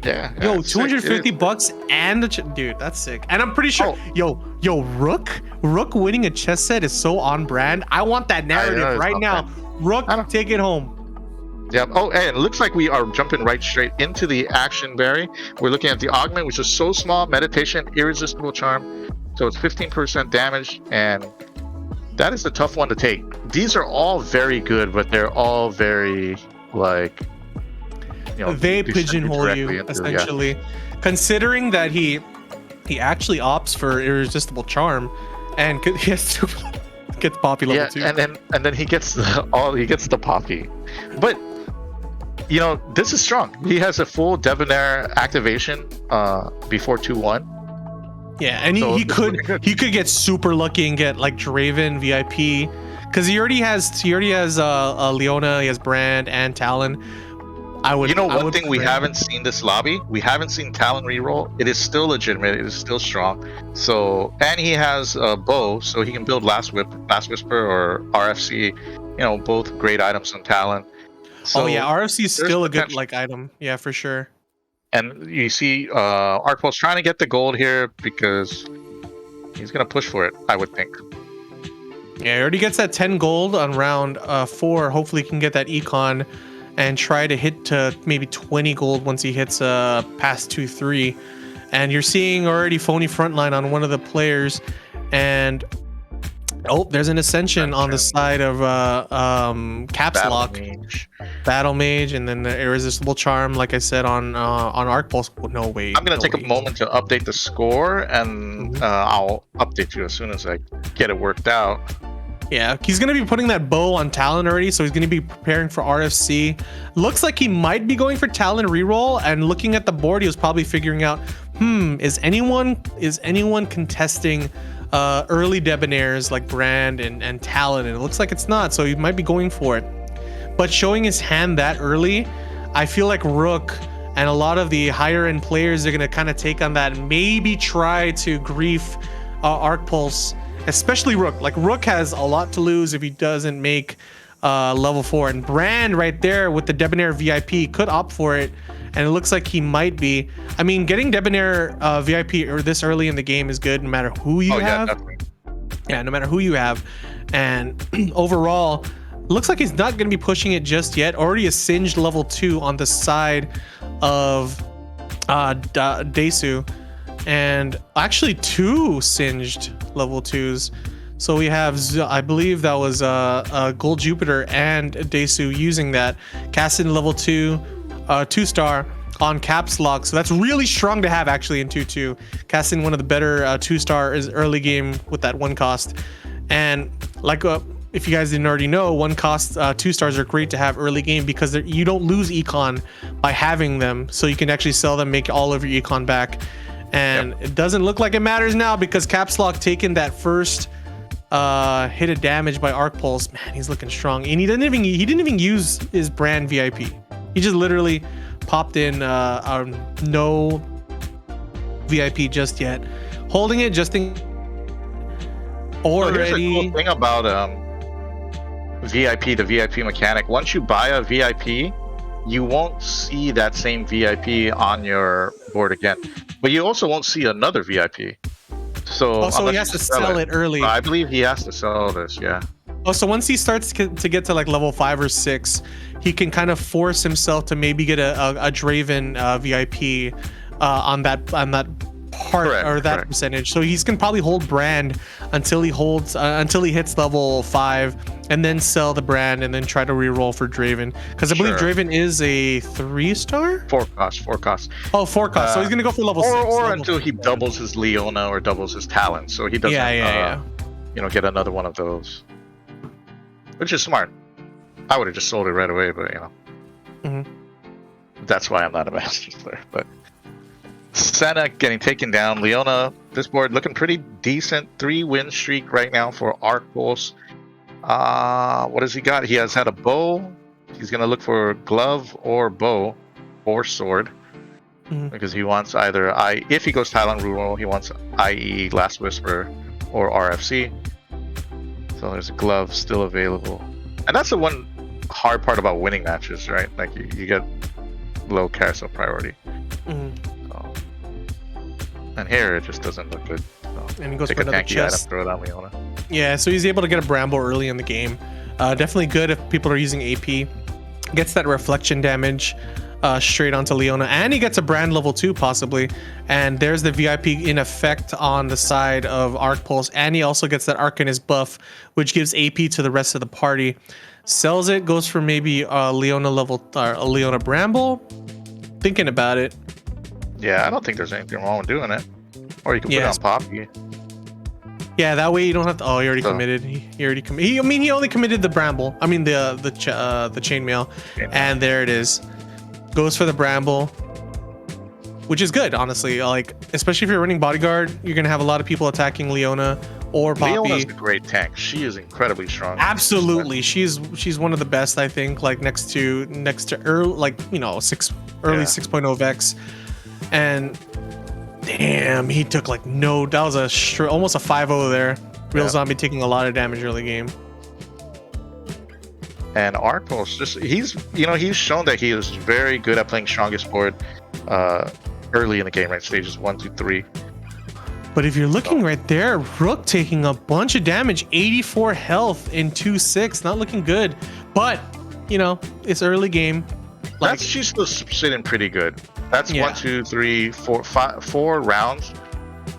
Yeah. Yo, $250 and dude, that's sick. And I'm pretty sure. Rook winning a chess set is so on brand. I want that narrative right now. Rook, take it home. Yep. Oh, and it looks like we are jumping right straight into the action, Barry. We're looking at the augment, which is so small. Meditation, irresistible charm. So it's 15% damage, and that is the tough one to take. These are all very good, but they're all very they pigeonhole you essentially. Considering that he actually opts for irresistible charm, and he has to get Poppy level 2. and then he gets the Poppy, but. This is strong. He has a full Debonair activation before 2-1. Yeah, and he could get super lucky and get like Draven VIP, because he already has Leona, he has Brand and Talon. One thing we haven't seen this lobby, we haven't seen Talon reroll. It is still legitimate. It is still strong. So, and he has a bow, so he can build Last Whisper or RFC. Both great items on Talon. So RFC is still a good item. Yeah, for sure. And you see Artpulse trying to get the gold here because he's going to push for it, I would think. Yeah, he already gets that 10 gold on round 4. Hopefully he can get that econ and try to hit to maybe 20 gold once he hits past 2-3. And you're seeing already phony frontline on one of the players. And there's an ascension on the side of Caps Lock, Battle Mage, and then the irresistible charm, like I said, on Arc Pulse. No way. I'm gonna take a moment to update the score, and I'll update you as soon as I get it worked out. Yeah, he's gonna be putting that bow on Talon already, so he's gonna be preparing for RFC. Looks like he might be going for Talon reroll, and looking at the board, he was probably figuring out, is anyone contesting early Debonairs like Brand and Talon, and it looks like it's not, so he might be going for it. But showing his hand that early, I feel like Rook and a lot of the higher end players are going to kind of take on that and maybe try to grief Arc Pulse, especially Rook. Like, Rook has a lot to lose if he doesn't make level 4, and Brand right there with the Debonair VIP could opt for it, and it looks like he might be. I mean, getting Debonair VIP or this early in the game is good no matter who you have. Yeah, no matter who you have. And overall, looks like he's not going to be pushing it just yet. Already a singed level 2 on the side of Desu. And actually 2 singed level 2s. So we have, I believe that was Gold Jupiter and Desu using that. Casting level 2, 2-star on caps lock. So that's really strong to have actually in 2-2. Casting one of the better 2-star is early game with that 1 cost. And like if you guys didn't already know, 1 cost 2-stars are great to have early game because you don't lose econ by having them. So you can actually sell them, make all of your econ back. And it doesn't look like it matters now because caps lock taking that first hit of damage by arc pulse. Man, he's looking strong, and he didn't even use his brand VIP. He just literally popped in no VIP just yet, holding it just in already. Here's the cool thing about VIP, the VIP mechanic. Once you buy a VIP, you won't see that same VIP on your board again, but you also won't see another VIP. So he has to sell it early. I believe he has to sell this, yeah. Oh, so once he starts to get to like level 5 or 6, he can kind of force himself to maybe get a Draven VIP on that part. Correct, or that percentage. So he's can probably hold brand until he hits level 5, and then sell the brand and then try to reroll for Draven. Because I believe Draven is a 3-star? 4 cost. Oh, 4 cost. So he's gonna go for level 6. Or until he doubles his Leona or doubles his Talon. So he doesn't get another one of those. Which is smart. I would have just sold it right away, but that's why I'm not a master player. But Senna getting taken down. Leona, this board looking pretty decent. 3-win streak right now for Arc Pulse. What has he got? He has had a bow. He's going to look for glove or bow or sword. Because he wants either, if he goes Talon Rural, he wants IE, Last Whisper, or RFC. So there's a glove still available. And that's the one hard part about winning matches, right? Like you get low carousel priority. So, and here it just doesn't look good. So and he goes take for a another tanky chest. item, throw it on Leona. Yeah, so he's able to get a Bramble early in the game. Definitely good if people are using AP. Gets that reflection damage straight onto Leona, and he gets a brand level 2 possibly. And there's the VIP in effect on the side of Arc Pulse, and he also gets that Arcanist buff, which gives AP to the rest of the party. Sells it, goes for maybe Leona Leona Bramble. Thinking about it. Yeah, I don't think there's anything wrong with doing it. Or you can put it on Poppy. Yeah, that way you don't have to. Oh, he already committed. He already committed. He only committed the Bramble. I mean the chainmail, and there it is. Goes for the Bramble, which is good, honestly. Like, especially if you're running bodyguard, you're gonna have a lot of people attacking Leona or Poppy. Leona's a great tank. She is incredibly strong. Absolutely, she's one of the best, I think. Like next to early, like 6.0 Vex, and damn, he took like that was almost a 5-0 there. Real Zombie taking a lot of damage early game. And Arc Pulse, he's shown that he is very good at playing strongest board early in the game, right? Stages 1, 2, 3. But if you're looking right there, Rook taking a bunch of damage, 84 health in 2-6, not looking good. But it's early game. She's still sitting pretty good. That's 1, 2, 3, 4, 5, 4 rounds.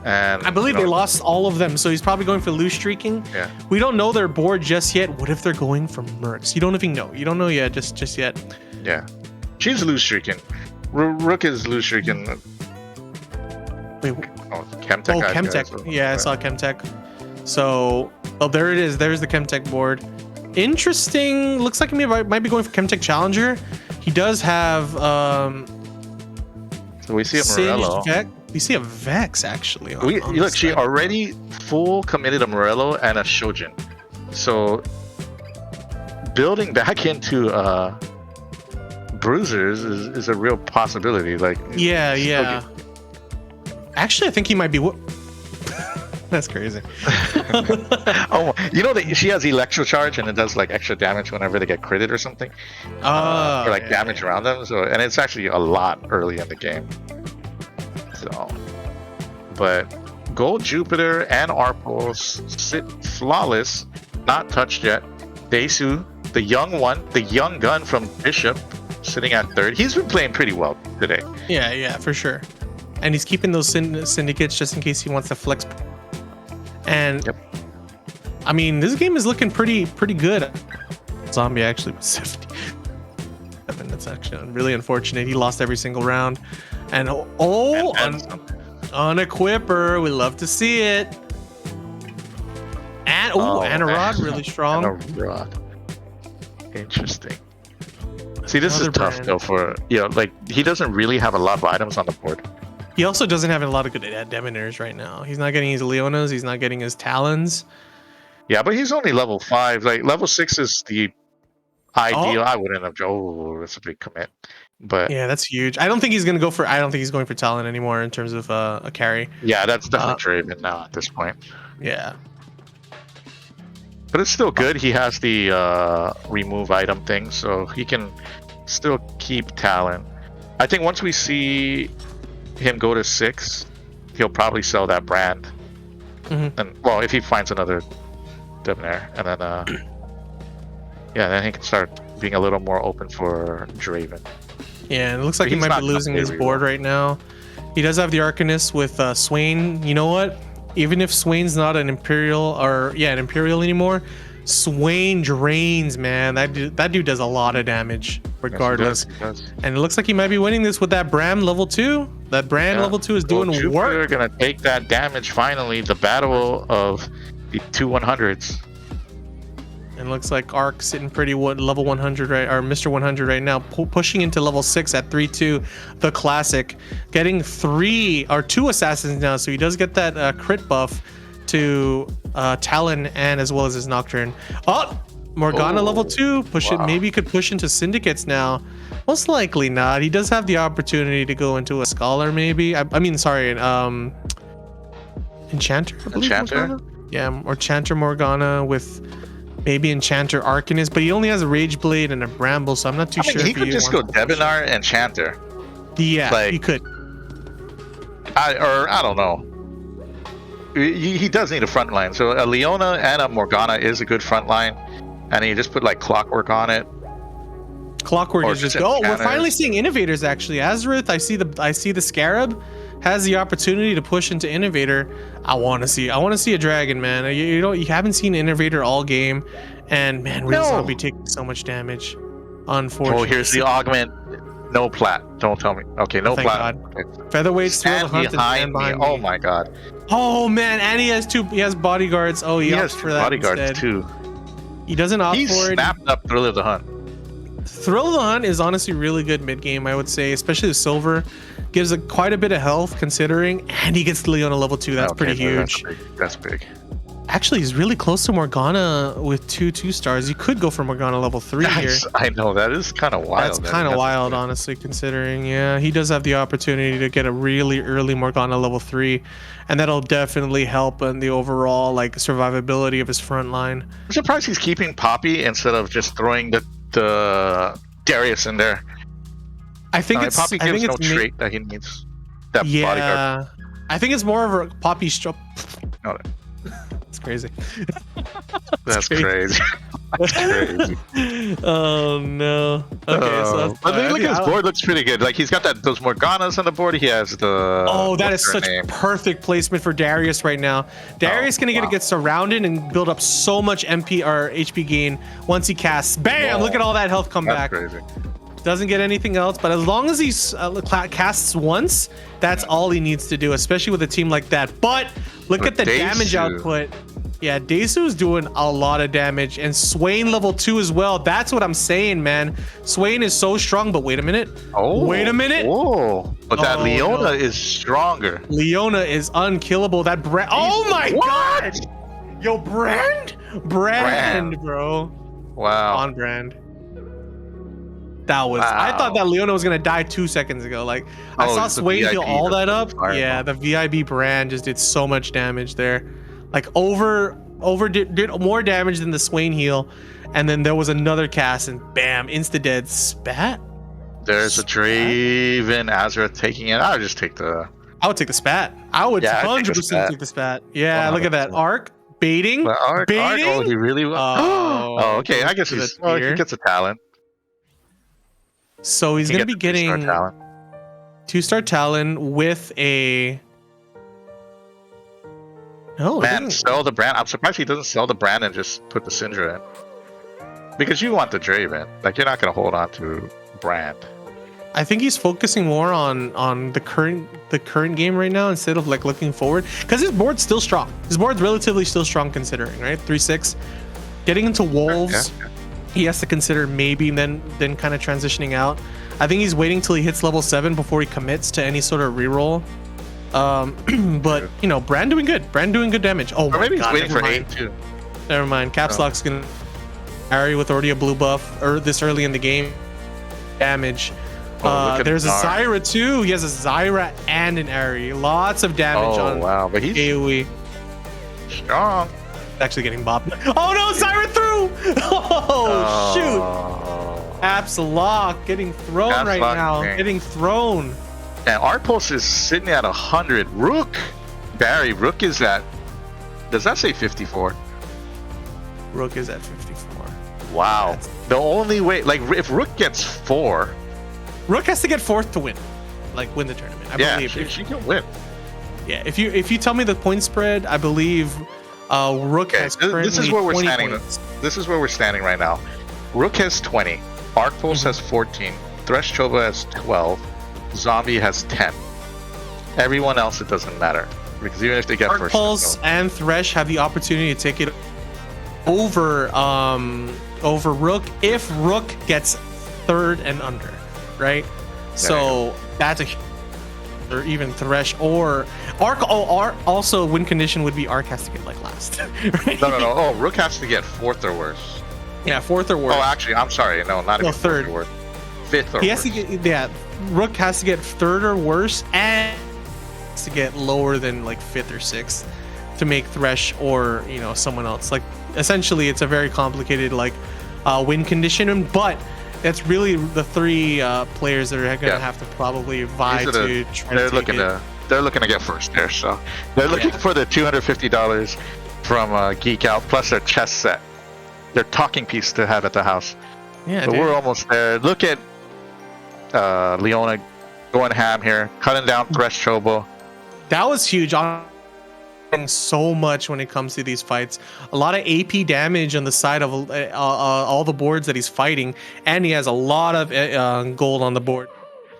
And I believe they lost all of them, so he's probably going for loose streaking. Yeah. We don't know their board just yet. What if they're going for Mercs? You don't even know. You don't know yet, just yet. Yeah. She's loose streaking. Rook is loose streaking. Wait. Chemtech. Oh, Chemtech. Yeah, I saw Chemtech. So, there it is. There's the Chemtech board. Interesting. Looks like he might be going for Chemtech Challenger. He does have so we see a Morello. We see a Vex actually. Look, she already full committed a Morello and a Shojin. So building back into Bruisers is a real possibility. Like yeah. Actually, I think he might be. That's crazy. Oh, that she has Electro Charge and it does like extra damage whenever they get critted or something. Or like damage around them. So, and it's actually a lot early in the game. So, but Gold Jupiter and Arpos sit flawless, not touched yet. Desu, the young gun from Bishop, sitting at 3rd. He's been playing pretty well today. Yeah, for sure. And he's keeping those syndicates just in case he wants to flex. And I mean, this game is looking pretty good. Zombie actually was 70. That's actually really unfortunate. He lost every single round. And unequipper. We love to see it. And and a rod, really strong. And a rod. Interesting. See, this Another is tough brand. though for like he doesn't really have a lot of items on the board. He also doesn't have a lot of good Demoners right now. He's not getting his Leonas. He's not getting his Talons. Yeah, but he's only level 5. Like level 6 is the ideal. I wouldn't have. Oh, that's a big commit. But yeah, that's huge. I don't think he's gonna go for. I don't think he's going for Talon anymore in terms of a carry. yeah, that's definitely Draven now at this point. Yeah. But it's still good. He has the remove item thing, so he can still keep Talon. I think once we see him go to 6, he'll probably sell that brand. And well, if he finds another Debonair, and then then he can start being a little more open for Draven. Yeah, and it looks like he might be losing his board right now. He does have the Arcanist with Swain. You know what? Even if Swain's not an Imperial an Imperial anymore, Swain drains, man. That dude does a lot of damage regardless. Yes, he does. And it looks like he might be winning this with that Bram level 2. That Bram level 2 is doing Jupiter work. Gonna take that damage finally. The battle of the 2 100s. And looks like Arc sitting pretty level 100 right, or Mr. 100 right now, pushing into level 6 at 3-2, the classic, getting 2 assassins now, so he does get that crit buff to Talon and as well as his Nocturne. Morgana level 2, maybe he could push into Syndicates now. Most likely not. He does have the opportunity to go into a Scholar maybe. I mean, sorry, Enchanter, I believe. Enchanter? Yeah, or Chanter Morgana with maybe Enchanter Arcanist, but he only has a Rage Blade and a Bramble, so I'm not too sure. He could just go Debonair and Enchanter. Yeah, he could. I don't know. He does need a front line. So a Leona and a Morgana is a good front line, and you just put like Clockwork on it. Clockwork is just we're finally seeing innovators actually. Azerith, I see the Scarab has the opportunity to push into Innovator. I want to see a dragon, man. You haven't seen Innovator all game, and man, Real Zombie taking so much damage. Unfortunately. Oh, here's the augment. No plat. Don't tell me. Okay, no plat. Okay. Featherweights throw the hunt behind me. Oh my god. Oh man, and he has bodyguards. Oh, he opts for that bodyguards instead. too. He doesn't opt for it. He snapped up Thrill of the Hunt. Thrill of the Hunt is honestly really good mid game, I would say, especially the silver. Gives quite a bit of health considering, and he gets Leona level 2. That's pretty huge. That's big. Actually, he's really close to Morgana with 2 2-stars. You could go for Morgana level 3 here. I know, that is kind of wild. That's kind of wild, honestly, considering. Yeah, he does have the opportunity to get a really early Morgana level 3, and that'll definitely help in the overall survivability of his front line. I'm surprised he's keeping Poppy instead of just throwing the Darius in there. I think Poppy gives no trait that he needs. That bodyguard. I think it's more of a Poppy stroke. No. It's crazy. That's crazy. That's crazy. Oh no. Okay, but look at his board. Looks pretty good. Like he's got those Morganas on the board. He has the. Oh, that is such perfect placement for Darius right now. Darius gonna get surrounded and build up so much MP or HP gain once he casts. Bam! Look at all that health come back. Crazy. Doesn't get anything else, but as long as he casts once, that's all he needs to do, especially with a team like that. But look at the damage output. Yeah, Desu's doing a lot of damage, and Swain level 2 as well. That's what I'm saying, man. Swain is so strong, but wait a minute. Oh, wait a minute. Whoa, but that Leona is stronger. Leona is unkillable. That Brand. Oh my god! Yo, Brand, bro. Wow. On Brand. That was. Wow. I thought that Leona was gonna die 2 seconds ago. I saw Swain heal all that up. Yeah, the VIB Brand just did so much damage there. Did more damage than the Swain heal, and then there was another cast, and bam, insta dead. Spat. There's a Draven Azerith taking it. I would just take the. I would take the spat. I would 100% take the spat. Yeah, 100%. Look at that Arc baiting. Baiting. Oh, he really. Oh, okay. I guess he gets a talent. So he's gonna be getting 2-star Talon with a. No, it Man, doesn't. sell the brand. I'm surprised he doesn't sell the brand and just put the Syndra in. Because you want the Draven. Like, you're not going to hold on to brand. I think he's focusing more on the current game right now instead of like looking forward, because his board's still strong. His board's relatively still strong considering, right? 3-6. Getting into wolves, he has to consider maybe then kind of transitioning out. I think he's waiting till he hits level 7 before he commits to any sort of reroll. But you know, Brand doing good. Brand doing good damage. Oh, Or maybe my God, he's waiting never for mind. 8 too. Never mind. Caps Lock's gonna Ari with already a blue buff or this early in the game. Damage. Oh, look at There's a Nar. Zyra too. He has a Zyra and an Ari. Lots of damage Oh, on wow. But he's AoE. strong. Actually getting bopped. Oh no, Zyra through! Oh, shoot. Caps Lock getting thrown Caps right Lock, now. dang. Getting thrown. And Artpulse is sitting at 100. Rook. Barry, Rook is at... Does that say 54? Rook is at 54. Wow. The only way... Like, if Rook gets 4... Rook has to get 4th to win. Like, win the tournament. I Yeah, believe. she can win. Yeah, if you tell me the point spread, I believe Rook has currently This is where we're 20 standing. points. This is where we're standing right now. Rook has 20. Arcpulse has 14. Thresh Choba has 12. Zombie has 10. Everyone else, it doesn't matter. Because even if they get Arc first... Pulse and Thresh have the opportunity to take it over over Rook if Rook gets 3rd and under, right? So that's a, or even Thresh or Arc. Oh, Arc also win condition would be Arc has to get like last. Right? No. Oh, Rook has to get 4th or worse. Yeah, 4th or worse. Oh, actually, I'm sorry. No, not even 3rd. 4th or worse. 5th or He worse. has to get, yeah, Rook has to get 3rd or worse and has to get lower than like 5th or 6th to make Thresh or, you know, someone else. Like, essentially it's a very complicated like win condition, but that's really the 3 players that are gonna have to probably vie These are to the- try they're to looking take it. to they're looking to get first there, so they're looking for the $250 from Geek Out plus their chess set, their talking piece to have at the house. Yeah, But dude. we're almost there. Look at Leona going ham here, cutting down Thresh Chobo. That was huge. On so much when it comes to these fights. A lot of AP damage on the side of all the boards that he's fighting, and he has a lot of gold on the board.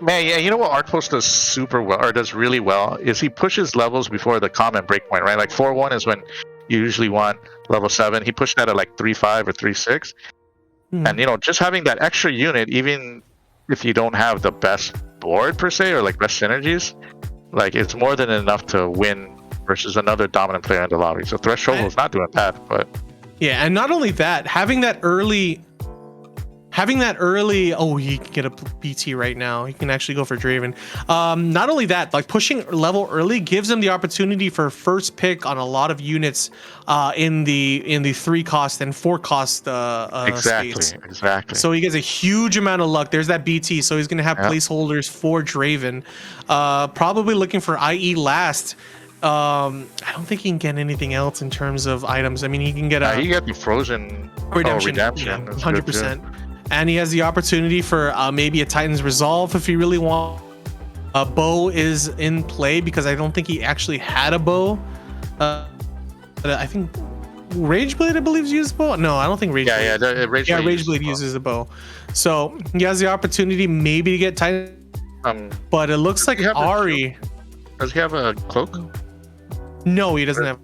Man, yeah, you know what Arcpulse does super well, or does really well, is he pushes levels before the common breakpoint, right? Like 4-1 is when you usually want level 7. He pushed that at like 3-5 or 3-6. And, you know, just having that extra unit, even if you don't have the best board per se, or like best synergies, like it's more than enough to win versus another dominant player in the lobby. So Thresh Chobo is not doing bad, but... Yeah, and not only that, having that early, oh, he can get a BT right now. He can actually go for Draven. Not only that, like pushing level early gives him the opportunity for first pick on a lot of units in the 3 cost and 4 cost space. Exactly. So he gets a huge amount of luck. There's that BT. So he's gonna have placeholders for Draven. Probably looking for IE last. I don't think he can get anything else in terms of items. I mean, he can get a he got the Frozen redemption. Yeah, Yeah, 100%. And he has the opportunity for maybe a Titan's Resolve if he really wants. A bow is in play because I don't think he actually had a bow. I think Rageblade, I believe, uses bow. No, I don't think Rageblade. Rageblade uses a bow. So he has the opportunity maybe to get Titan. But it looks like Ari. Does he have a cloak? No, he doesn't have.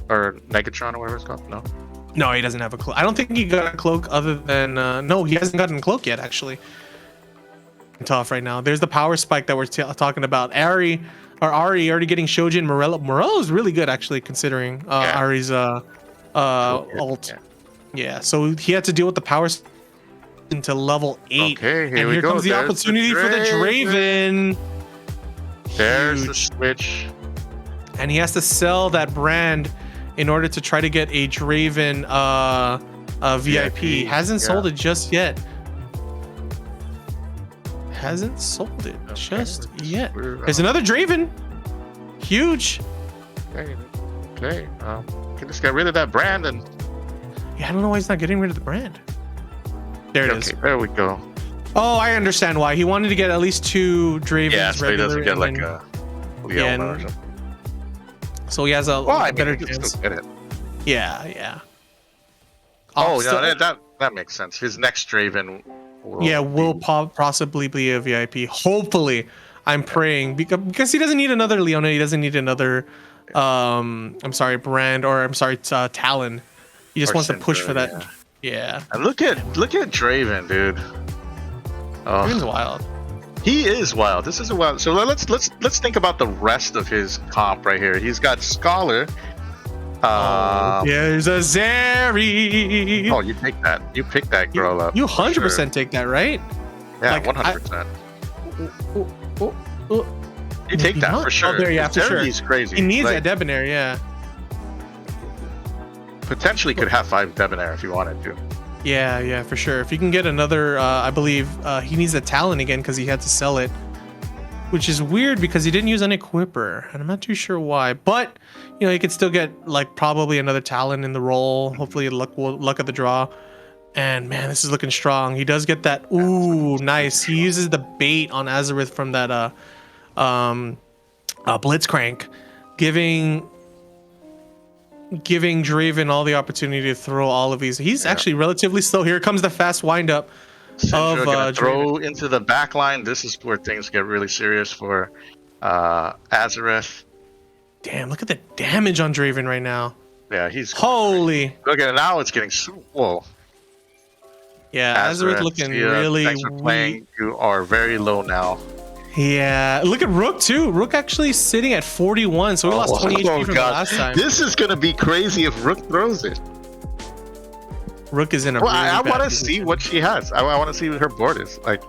Or Negatron or whatever it's called? No. No, he doesn't have a cloak. I don't think he got a cloak other than no, he hasn't gotten a cloak yet. Actually, tough right now. There's the power spike that we're talking about. Ari already getting Shojin. Morello is really good actually, considering Ari's ult. Yeah, so he had to deal with the power into level 8. Okay, and here comes the opportunity for the Draven. There's the switch. And he has to sell that brand in order to try to get a Draven VIP. Hasn't sold it just yet. Hasn't sold it just yet. There's another Draven. Huge. Okay. Can just get rid of that brand and... Yeah, I don't know why he's not getting rid of the brand. There it is. There we go. Oh, I understand why. He wanted to get at least 2 Dravens. Yeah, so he doesn't get like a Leona or something. so he has a, Well, like, I a mean, better he can chance. still get it. Yeah. Oh, Still- no, that makes sense. His next Draven. will possibly be a VIP. Hopefully, I'm praying because he doesn't need another Leona. He doesn't need another. I'm sorry, Brand, or I'm sorry, Talon. He just Or wants to push Syndra, for that. Yeah. And look at Draven, dude. Oh, Draven's wild. he is wild. This is a wild. So let's think about the rest of his comp right here. He's got Scholar. There's a Zeri. Oh, you take that. You pick that girl up. You for 100% sure. take that, right? Yeah, like, 100%. Oh, You take maybe that not. for sure. Oh, there, yeah, for sure. He's crazy. He needs Like, that Debonair, yeah. potentially could have 5 Debonair if he wanted to. Yeah, for sure. If you can get another, I believe he needs a Talon again because he had to sell it, which is weird because he didn't use an Equipper, and I'm not too sure why. But you know, he could still get like probably another Talon in the role. Hopefully, luck of the draw. And man, this is looking strong. He does get that. Ooh, nice. He uses the bait on Azareth from that Blitzcrank, giving Draven all the opportunity to throw all of these. He's actually relatively slow. Here comes the fast windup Syndra of gonna Draven. throw into the back line. This is where things get really serious for Azareth. Damn, look at the damage on Draven right now. Yeah, he's Holy. look at it now. It's getting whoa. Yeah, Azareth looking really thanks for weak. playing. You are very low now. Yeah, look at Rook too. Rook actually sitting at 41, so we lost 20 HP from the last time. This is gonna be crazy if Rook throws it. Rook is in a Well, really I bad want to position. see what she has. I want to see what her board is like.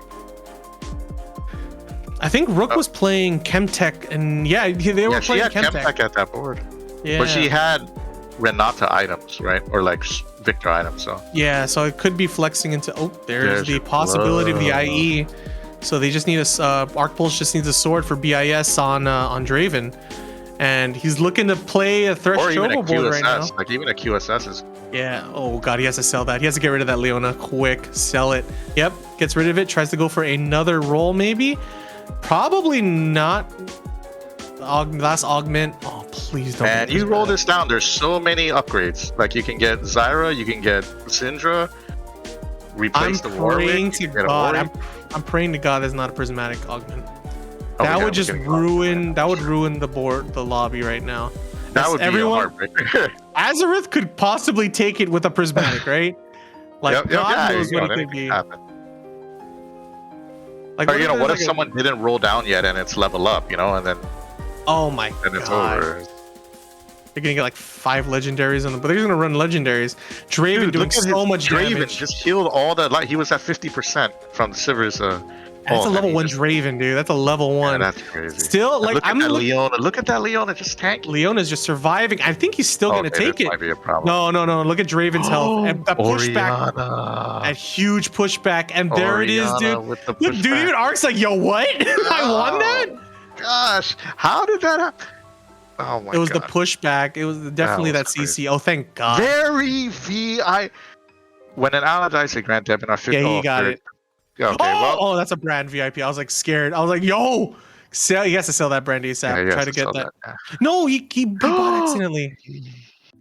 I think Rook was playing Chemtech, and yeah, they were Yeah, she playing had Chemtech. Chemtech at that board, Yeah. but she had Renata items, right, or like Victor items. So Yeah, so it could be flexing into. Oh, there's the your possibility of the glove. IE. So they just need a Arc Pulse just needs a sword for BIS on Draven, and he's looking to play a Thresh or even a Chobo board right now. QSS. Like even a QSS is. Yeah. Oh god, he has to sell that. He has to get rid of that Leona quick. Sell it. Yep. Gets rid of it. Tries to go for another roll, maybe. Probably not. Last augment. Oh please don't. And get you this roll bad. this down. There's so many upgrades. Like you can get Zyra, you can get Syndra. I'm Replace the Warwick. praying you to can get a God. Warwick. I'm praying to God that's not a prismatic augment. Oh, That yeah, would just we're getting ruin. That would ruin the board, the lobby right now. That would be everyone. a heartbreaker. Azareth could possibly take it with a prismatic, right? Like Yep, God knows you know, what it could anything be. can happen. Like, Or you know, what if there's like someone didn't roll down yet and it's level up, you know, and then Oh my it's God. over. They're gonna get like 5 legendaries on them, but they're gonna run legendaries. Draven Dude, doing look at so his much Draven damage. just healed all that light. He was at 50% from Sivir's. That's a level 1 Draven, dude. That's a level 1. That's crazy. Still, And like look at I'm that looking. Leona. Look at that Leona just tanking. Leona's just surviving. I think he's still gonna Okay, take this it. might be a problem. No. Look at Draven's health and the pushback. Oriana. That huge pushback, and there it is, Oriana dude. with the Look, dude, pushback. even Ark's like, yo, what? I won that? Gosh, how did that happen? Oh my god. It was the pushback. It was definitely that, was CC. Oh, thank God. Very VI. When an ally dies, they grant Debonair 50. Yeah, he got it. Okay, well, Oh, that's a brand VIP. I was like scared. I was like, yo, sell. He has to sell that brand ASAP. yeah, he has Try to get sell that. yeah. No, he bought accidentally.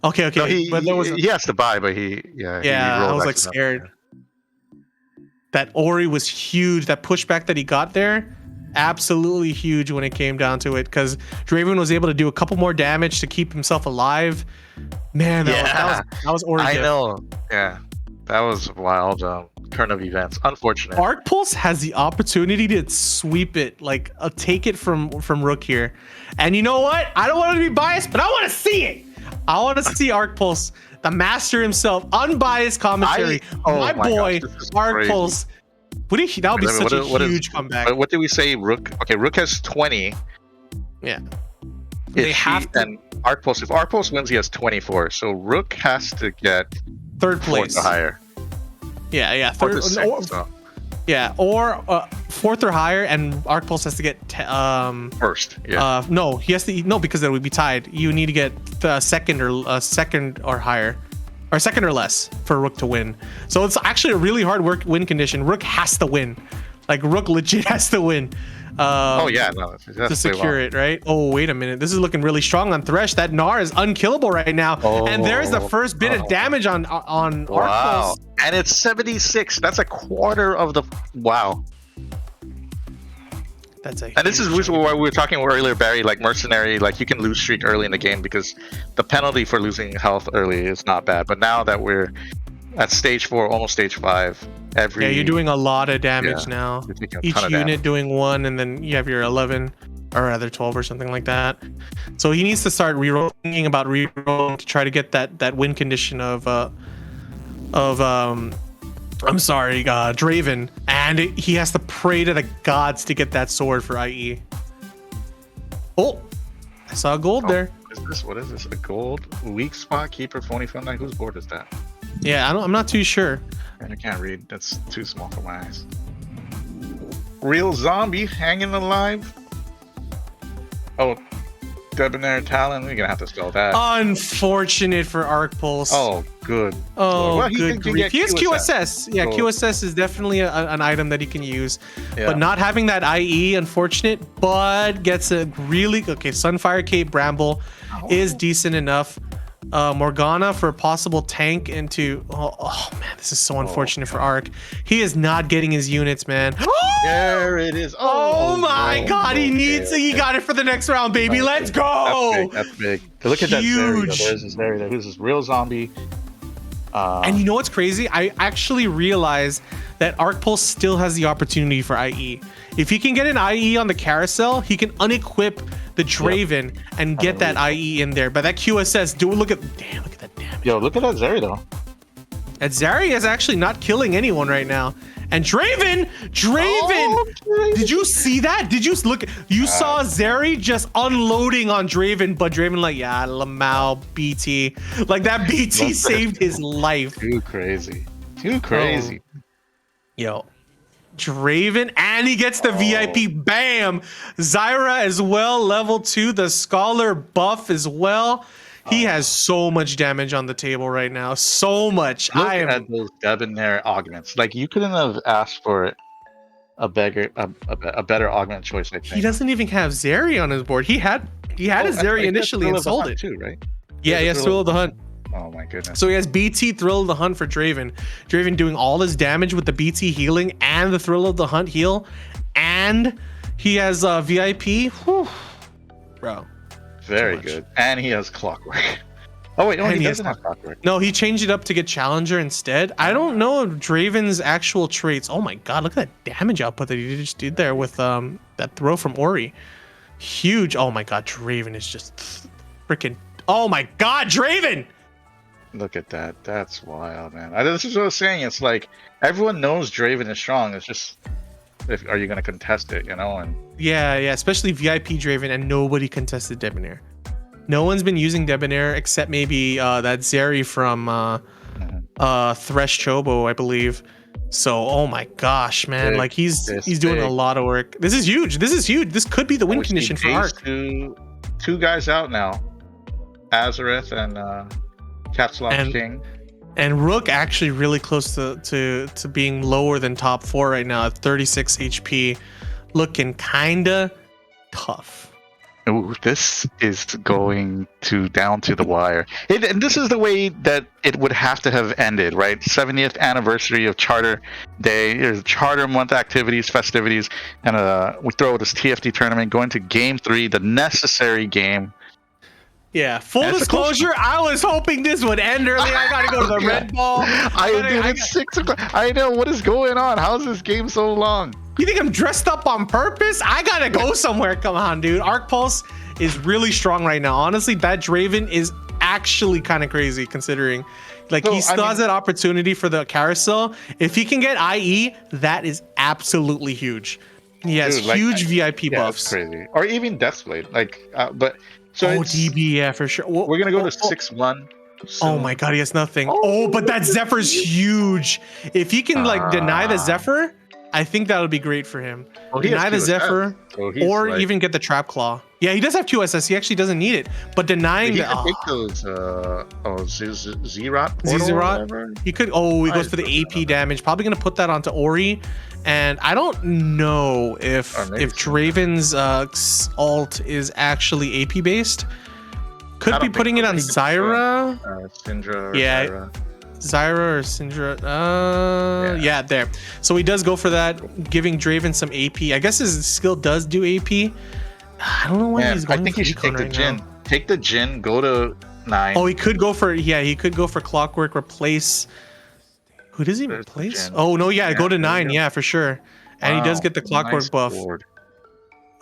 Okay. No, but there was. he has to buy, but he Yeah, I rolled was like accidentally. scared. That Ori was huge. That pushback that he got there, absolutely huge when it came down to it. Because Draven was able to do a couple more damage to keep himself alive. Man, that was Ori. I gift. know. Yeah, that was a wild turn of events. Unfortunate. Arc Pulse has the opportunity to sweep it, like take it from Rook here. And you know what? I don't want to be biased, but I want to see it. I want to see Arc Pulse, the master himself, unbiased commentary. My boy, gosh, this is Arc crazy. Pulse. That would be such a huge comeback. What did we say? Rook. Okay, Rook has 20. Yeah. If They have to- And Arc Pulse. If Arc Pulse wins, he has 24. So Rook has to get Third fourth place. or higher. Yeah. Fourth Third, or sixth, so or fourth or higher, and Arc Pulse has to get first. Yeah. no, he has to because that would be tied. You need to get second or higher, or second or less for Rook to win. So it's actually a really hard win condition. Rook has to win. Like Rook legit has to win. Oh yeah, no, that's to secure well. it, right? Oh, wait a minute. This is looking really strong on Thresh. That Gnar is unkillable right now. And there's the first bit of damage on Arc Wow. Pulse. And it's 76. That's a quarter of the wow. That's a And this is huge chunk. why we were talking earlier, Barry, like mercenary, like you can lose streak early in the game because the penalty for losing health early is not bad. But now that we're at stage 4, almost stage 5, Yeah, you're doing a lot of damage Yeah, now. you're taking a Each ton of unit damage. doing 1, and then you have your 11, or rather 12 or something like that. So he needs to start thinking about rerolling to try to get that win condition of Draven, and he has to pray to the gods to get that sword for IE. Oh, I saw gold there. What is this? A gold weak spot keeper phony phone night? Whose board is that? Yeah, I'm not too sure. I can't read. That's too small for my eyes. Real zombie hanging alive. Oh, Debonair Talon. We're gonna have to spell that. Unfortunate for Arc Pulse. Oh, good. Oh, Well, good grief. He has QSS. Yeah, QSS is definitely an item that he can use. Yeah. But not having that IE, unfortunate, but gets a really... Okay, Sunfire Cape Bramble is decent enough. Morgana for a possible tank into... Oh, man, this is so unfortunate for Arc. He is not getting his units, man. There it is. Oh my god, he needs... He got it for the next round, baby. Let's go! That's big. Look at that Zeri. Huge. There's this Zeri. Who's this real zombie? And you know what's crazy? I actually realized that Arc Pulse still has the opportunity for IE. If he can get an IE on the carousel, he can unequip the Draven and get that IE in there. But that QSS, dude, look at that damage. Yo, look at that Zeri though. And Zeri is actually not killing anyone right now. And Draven, did you see that? Did you look? You saw Zeri just unloading on Draven, but Draven like, yeah, Lamau, BT. Like that BT saved his life. Too crazy. Too crazy. Yo, Draven, and he gets the VIP. Bam! Zyra as well, level 2. The Scholar buff as well. He has so much damage on the table right now. So much. Look at those Debonair augments. Like you couldn't have asked for a better augment choice. I think He doesn't even have Zeri on his board. He had a Zeri initially and sold it too, right? Yeah, he has Thrill of the Hunt. Oh my goodness. So he has BT Thrill of the Hunt for Draven. Draven doing all his damage with the BT healing and the Thrill of the Hunt heal. And he has VIP. Whew. Bro. Very good. And he has Clockwork. Oh wait, no, he doesn't have Clockwork. No, he changed it up to get Challenger instead. I don't know Draven's actual traits. Oh my god, look at that damage output that he just did there with that throw from Ori. Huge. Oh my god, Draven is just freaking... Oh my god, Draven! Look at that. That's wild, man. This is what I was saying. It's like everyone knows Draven is strong. It's just, are you going to contest it, you know? And yeah, especially VIP Draven, and nobody contested Debonair. No one's been using Debonair except maybe that Zeri from Thresh Chobo, I believe. So, oh my gosh, man. Like he's doing a lot of work. This is huge. This could be the win condition for Arc. Two guys out now. Azareth and Caps Lock King. And Rook actually really close to being lower than top 4 right now at 36 HP. Looking kinda tough. Ooh, this is going down to the wire. And this is the way that it would have to have ended, right? 70th anniversary of Charter Day. There's Charter Month activities, festivities, and we throw this TFT tournament, going to Game 3, the necessary game. Yeah, full disclosure, I was hoping this would end early. I gotta go to the Red Ball. It's 6 o'clock. I know, what is going on? How is this game so long? You think I'm dressed up on purpose? I gotta go somewhere. Come on, dude. Arc Pulse is really strong right now. Honestly, that Draven is actually kind of crazy considering. Like, he still has that opportunity for the carousel. If he can get IE, that is absolutely huge. He has huge VIP buffs. That's crazy. Or even Deathblade. So DB, yeah, for sure. We're gonna go to 6-1. Oh my god, he has nothing. But that Zephyr's huge. If he can deny the Zephyr, I think that would be great for him. Well, he has Deny the QSS, Zephyr, so he's or like- even get the Trap Claw. Yeah, he does have QSS. He actually doesn't need it. But denying He the could take those Z-Rot portal or Z-Rot, whatever. he could. Oh, he goes for the I- AP damage. Probably gonna put that onto Ori, and I don't know if Or maybe Draven's alt is actually AP based. Could I be don't putting it think on so. I think it's, Zyra. Syndra or Yeah. Zyra. Zyra or Syndra. Yeah, there. So he does go for that, giving Draven some AP. I guess his skill does do AP. I don't know why Man, he's I going think for you should take Econ the right Jin. now. Take the Jin, go to 9. Oh, he could go for Clockwork, replace. Who does he There's the replace? Jin. Oh no, yeah, go to there 9, you go. yeah, for sure. And he does Wow, get the Clockwork nice buff. board.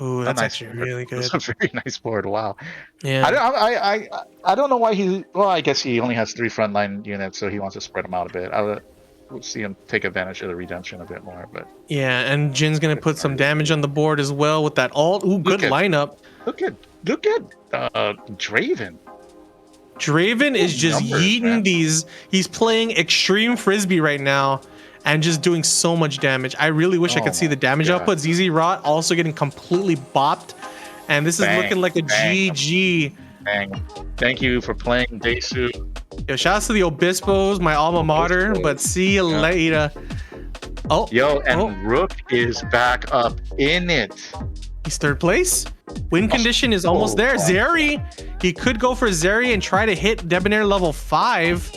Oh, A that's nice actually board. really good. That's a very nice board. Wow. Yeah. I don't know why he. Well, I guess he only has 3 frontline units, so he wants to spread them out a bit. I would see him take advantage of the redemption a bit more, but Yeah, and Jin's gonna put some damage on the board as well with that alt. Ooh, good at- lineup. look at Draven. Draven is just numbers, yeeting man. these. He's playing extreme frisbee right now and just doing so much damage. I really wish I Oh could see my the damage God. output. ZZ Rot also getting completely bopped. And this is Bang, looking like a bang. GG. Dang. Thank you for playing Desu. Yo, shout out to the Obispos, my alma mater, Obispos. but see you Yeah. later. Oh, Yo, and oh, Rook is back up in it. he's third place. Win condition is almost there. wow. Zeri, he could go for Zeri and try to hit Debonair level 5.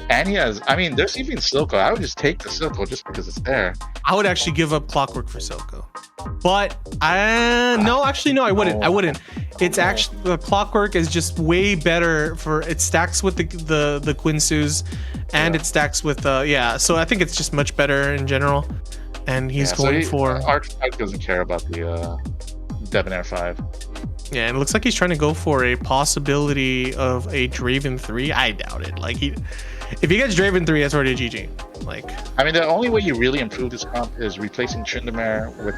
And he has, I mean, there's even Silco. I would just take the Silco just because it's there. I would actually give up Clockwork for Silco. But no, actually no, I wouldn't. I wouldn't. It's actually the Clockwork is just way better for it stacks with the Quinsus and it stacks with yeah, so I think it's just much better in general. And he's going for Arch doesn't care about the Debonair 5. yeah, and it looks like he's trying to go for a possibility of a Draven 3. I doubt it. Like if he gets Draven 3, that's already a GG. Like I mean, the only way you really improve this comp is replacing Tryndamere with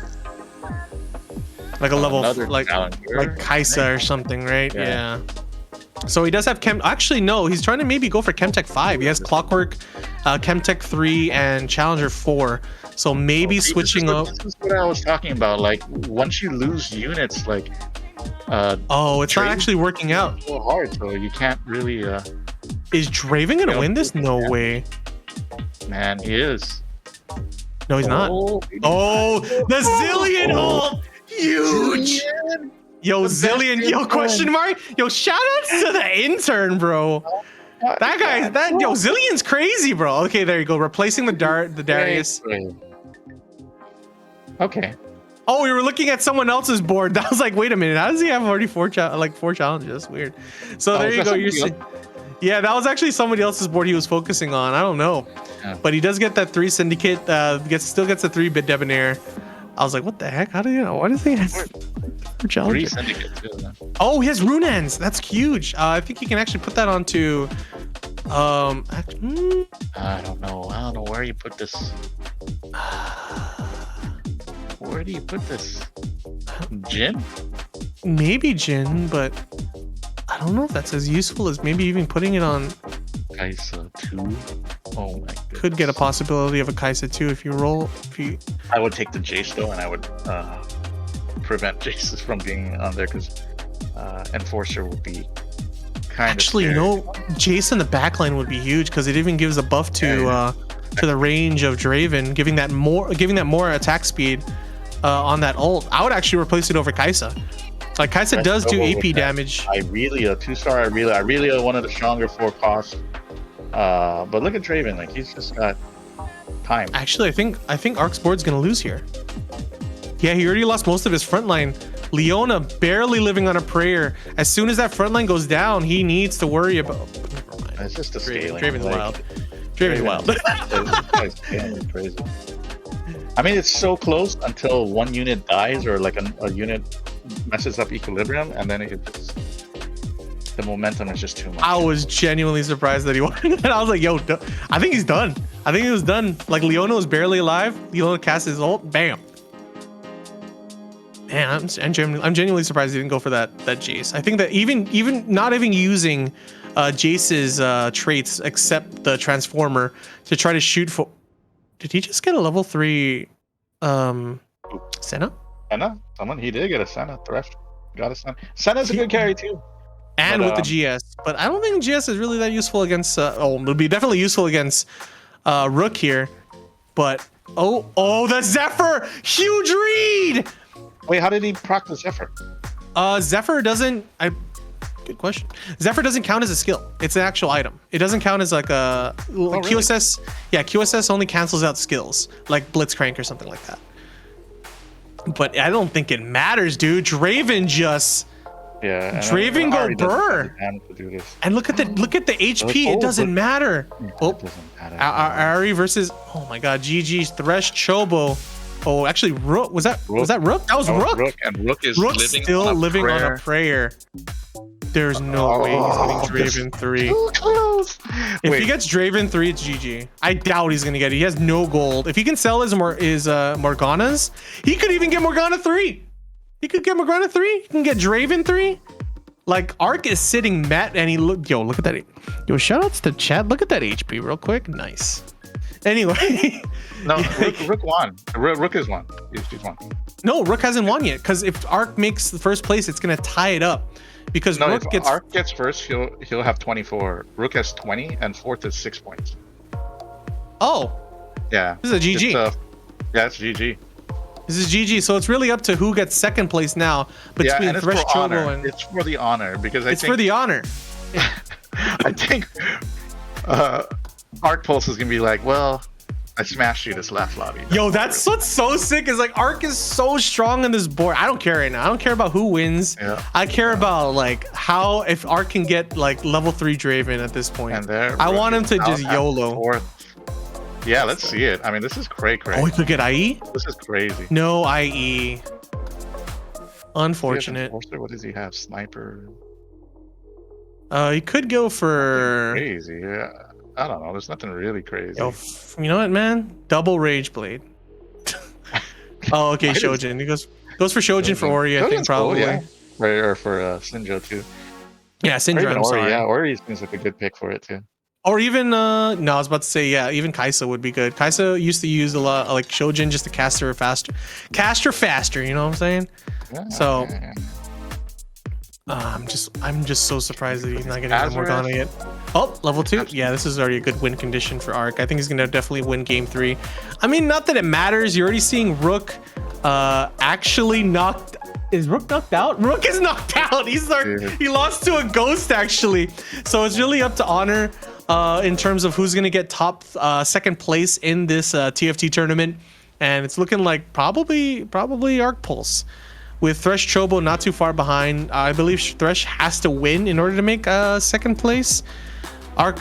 a level another like challenger. Kaisa or something, right? Yeah. Yeah. So he does have Actually, no, he's trying to maybe go for Chemtech 5. He has Clockwork, Chemtech 3, and Challenger 4. So maybe See, switching up. This is what I was talking about. Like, once you lose units, like, Oh, it's not Draven- actually working out. so hard, so you can't really, Is Draven gonna Yeah. win this? No way. man, he is. No, he's not. Oh, the Zillion ult! Huge! Yo, Zillion, yo, question mark? Yo, shout outs to the intern, bro. That guy, yo, Zillion's crazy, bro. Okay, there you go. Replacing the Darius. Okay. Oh, we were looking at someone else's board. That was like, wait a minute. How does he have already four challenges? That's weird. So there is you that go. You're somebody yeah, that was actually somebody else's board he was focusing on. I don't know, Yeah. but he does get that 3 syndicate. Still gets a 3-bit Debonair. I was like, what the heck? How do you know? Why does he have 4 Three challenges? syndicates. Yeah. Oh, he has Runeans. That's huge. I think he can actually put that onto. I don't know. I don't know where you put this. Where do you put this? Jin? Maybe Jin, but I don't know if that's as useful as maybe even putting it on. Kaisa 2. Oh my god. Could get a possibility of a Kaisa 2 if you roll. If you I would take the Jace though, and I would prevent Jace from being on there because Enforcer would be kind actually, of. you know, Jace in the backline would be huge because it even gives a buff to the range of Draven, giving that more attack speed on that ult. I would actually replace it over Kaisa. Like Kaisa does do AP damage. Irelia, 2-star Irelia, one of the stronger 4 costs. But look at Draven, like he's just got time. Actually, I think Ark's board's gonna lose here. Yeah, he already lost most of his front line. Leona barely living on a prayer. As soon as that front line goes down, he needs to worry about. Never mind. It's just a scaling. Draven's like, wild. Draven's wild. It's crazy. I mean, it's so close until one unit dies or like a unit messes up equilibrium, and then the momentum is just too much. I was genuinely surprised that he won. And I was like, yo, I think he's done. I think he was done. Like Leona was barely alive. Leona cast his ult. Bam. Man, I'm genuinely surprised he didn't go for that Jace. I think that even not even using Jace's traits except the transformer to try to shoot for. Did he just get a level 3 Senna. Senna? Someone he did get a Senna. Thresh got a Senna. Senna's a good carry too. And But, with the GS, but I don't think GS is really that useful against. It'll be definitely useful against Rook here. But that's Zephyr, huge read. Wait, how did he proc the Zephyr? Zephyr doesn't. Good question. Zephyr doesn't count as a skill. It's an actual item. It doesn't count as like a really? QSS. Yeah, QSS only cancels out skills like Blitzcrank or something like that. But I don't think it matters, dude. Draven just. Yeah. Draven go burr. And look at the HP. It doesn't matter. It doesn't matter. Ari versus. Oh my God. GG's Thresh Chobo. Oh, actually, Rook. Was that Rook? That was Rook. And Rook is living on a prayer. There's no way he's getting Draven 3. Too close. If he gets Draven 3, it's GG. I doubt he's gonna get it. He has no gold. If he can sell his Morganas, he could even get Morgana 3. He could get Morgana 3. He can get Draven 3. Like, Arc is sitting Matt, and look at that. Yo, shoutouts to chat. Look at that HP real quick. Nice. Anyway. No, Rook won. Rook is won. He's won. No, Rook hasn't won yet, because if Arc makes the first place, it's gonna tie it up. Because no, Rook if Arc gets first, he'll have 24. Rook has 20, and fourth is 6 points. Oh. Yeah. This is a GG. Yeah, it's GG. This is GG, so it's really up to who gets second place now between Thresh Chobo and. It's for the honor because it's for the honor. I think Arc Pulse is gonna be like, well, I smashed you this last lobby. Yo, that's what's so sick is like Arc is so strong on this board. I don't care right now. I don't care about who wins. Yeah. I care about like how if Arc can get like level 3 Draven at this point. And there, I want him to just YOLO. Yeah, let's see it. I mean, this is crazy. Oh, he could get IE? This is crazy. No IE. Unfortunate. What does he have? Sniper. He could go for crazy. Yeah. I don't know. There's nothing really crazy. Yo, you know what, man? Double Rage Blade. Oh, okay, Shojin. He goes for Shojin for Ori, I think, probably. Cool, yeah. Or for Sinjo too. Yeah, Sinjo. I'm sorry. Yeah, Ori seems like a good pick for it too. Or even no, I was about to say, yeah, even Kaisa would be good. Kaisa used to use a lot like Shojin just to cast her faster, you know what I'm saying? Yeah, so yeah. I'm just so surprised that he's not getting Morgana yet. Oh, level 2. Yeah, this is already a good win condition for Arc. I think he's gonna definitely win game 3. I mean, not that it matters. You're already seeing Rook actually knocked. Is Rook knocked out? Rook is knocked out. He lost to a ghost actually. So it's really up to Honor in terms of who's gonna get top second place in this TFT tournament, and it's looking like probably Arc Pulse. With Thresh Chobo not too far behind, I believe Thresh has to win in order to make second place. Arc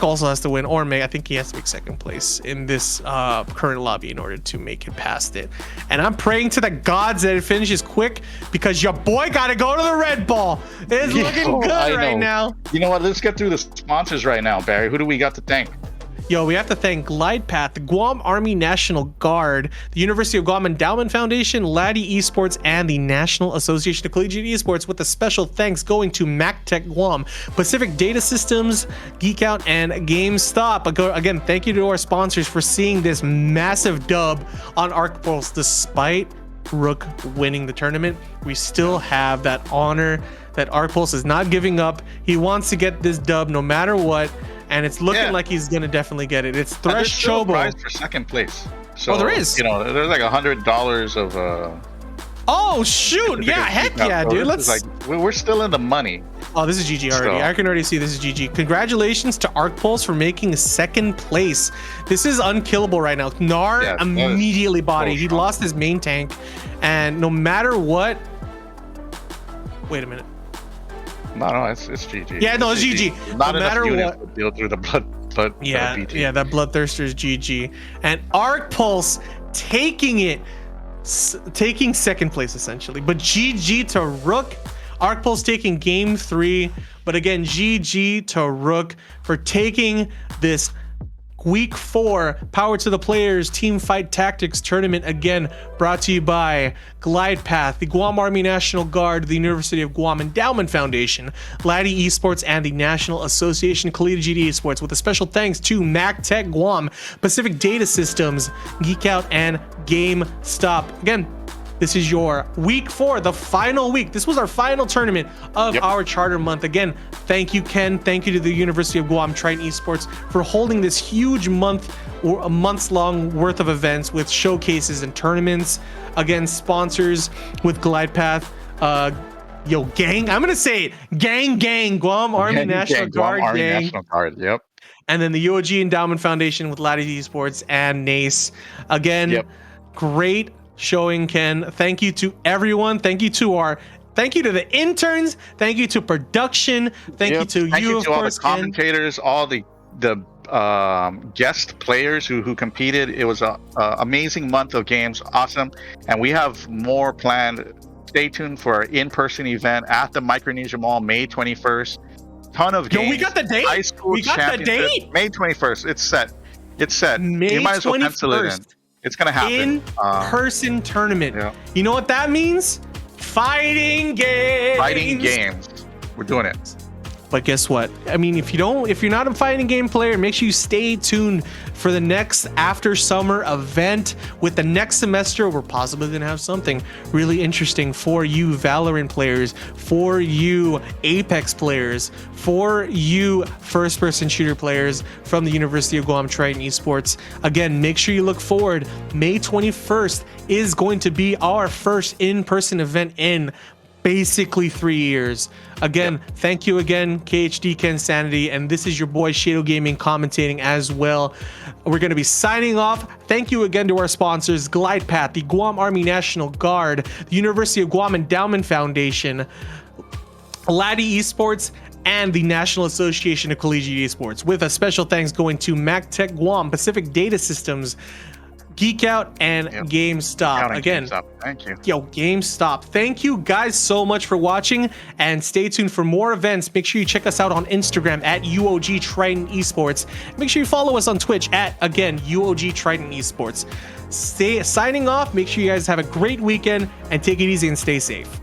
also has to win, or I think he has to make second place in this current lobby in order to make it past it. And I'm praying to the gods that it finishes quick because your boy got to go to the red ball. It's looking good right now. You know what? Let's get through the sponsors right now, Barry. Who do we got to thank? Yo, we have to thank Glide Path, the Guam Army National Guard, the University of Guam Endowment Foundation, Laddie Esports, and the National Association of Collegiate Esports, with a special thanks going to MacTech Guam, Pacific Data Systems, Geek Out, and GameStop. Again, thank you to our sponsors for seeing this massive dub on Arc Pulse. Despite Rook winning the tournament, we still have that honor that Arc Pulse is not giving up. He wants to get this dub no matter what. And it's looking like he's gonna definitely get it. It's Thresh Chobo. Prize for second place. So, there is. You know, there's like $100 of. Oh shoot! Yeah, heck yeah, dude. Let's. Like, we're still in the money. Oh, this is GG already. I can already see this is GG. Congratulations to Arc Pulse for making second place. This is unkillable right now. Gnar immediately bodied. He lost his main tank, and no matter what. Wait a minute. No, it's GG. Yeah, no, it's GG. Not no matter what. To deal through the blood. Yeah, that Bloodthirster is GG. And Arc Pulse taking second place essentially. But GG to Rook. Arc Pulse taking game 3. But again, GG to Rook for taking this Week 4, Power to the Players Team Fight Tactics Tournament, again brought to you by Glide Path, the Guam Army National Guard, the University of Guam Endowment Foundation, Laddie Esports, and the National Association of Collegiate Esports, with a special thanks to MacTech Guam, Pacific Data Systems, Geek Out, and GameStop. Again, this is your week 4, the final week. This was our final tournament of our charter month. Again, thank you, Ken. Thank you to the University of Guam Triton Esports for holding this huge month or a month's long worth of events with showcases and tournaments. Again, sponsors with Glide Path. Yo, gang. I'm going to say it. Gang. Guam Army National Guard. Guam Army gang. National Guard. Yep. And then the UOG Endowment Foundation with Laddie Esports and NACE. Again, great showing, Ken. Thank you to everyone. Thank you to the interns. Thank you to production. Thank you to you, of all course, the commentators, all the guest players who competed. It was a amazing month of games. Awesome. And we have more planned. Stay tuned for our in-person event at the Micronesia Mall, May 21st. Ton of games. Yo, we got the date. High school We got the date. May 21st. It's set. May you might as well pencil it in. 21st. It's gonna happen. In-person tournament. Yeah. You know what that means? Fighting games. Fighting games. We're doing it. But guess what? I mean, if you're not a fighting game player, make sure you stay tuned for the next after summer event. With the next semester, we're possibly gonna have something really interesting for you Valorant players, for you Apex players, for you first-person shooter players from the University of Guam Triton Esports. Again, make sure you look forward. May 21st is going to be our first in-person event in basically 3 years. Again, thank you again, KHD Ken Sanity, and this is your boy Shadow Gaming commentating as well. We're going to be signing off. Thank you again to our sponsors, Glide Path, the Guam Army National Guard, the University of Guam Endowment Foundation, Laddie Esports, and the National Association of Collegiate Esports, with a special thanks going to MacTech Guam, Pacific Data Systems, Geek Out, and GameStop. Again, GameStop. Thank you. Yo, GameStop. Thank you guys so much for watching, and stay tuned for more events. Make sure you check us out on Instagram at UOG Triton Esports. Make sure you follow us on Twitch at, again, UOG Triton Esports. Signing off. Make sure you guys have a great weekend and take it easy and stay safe.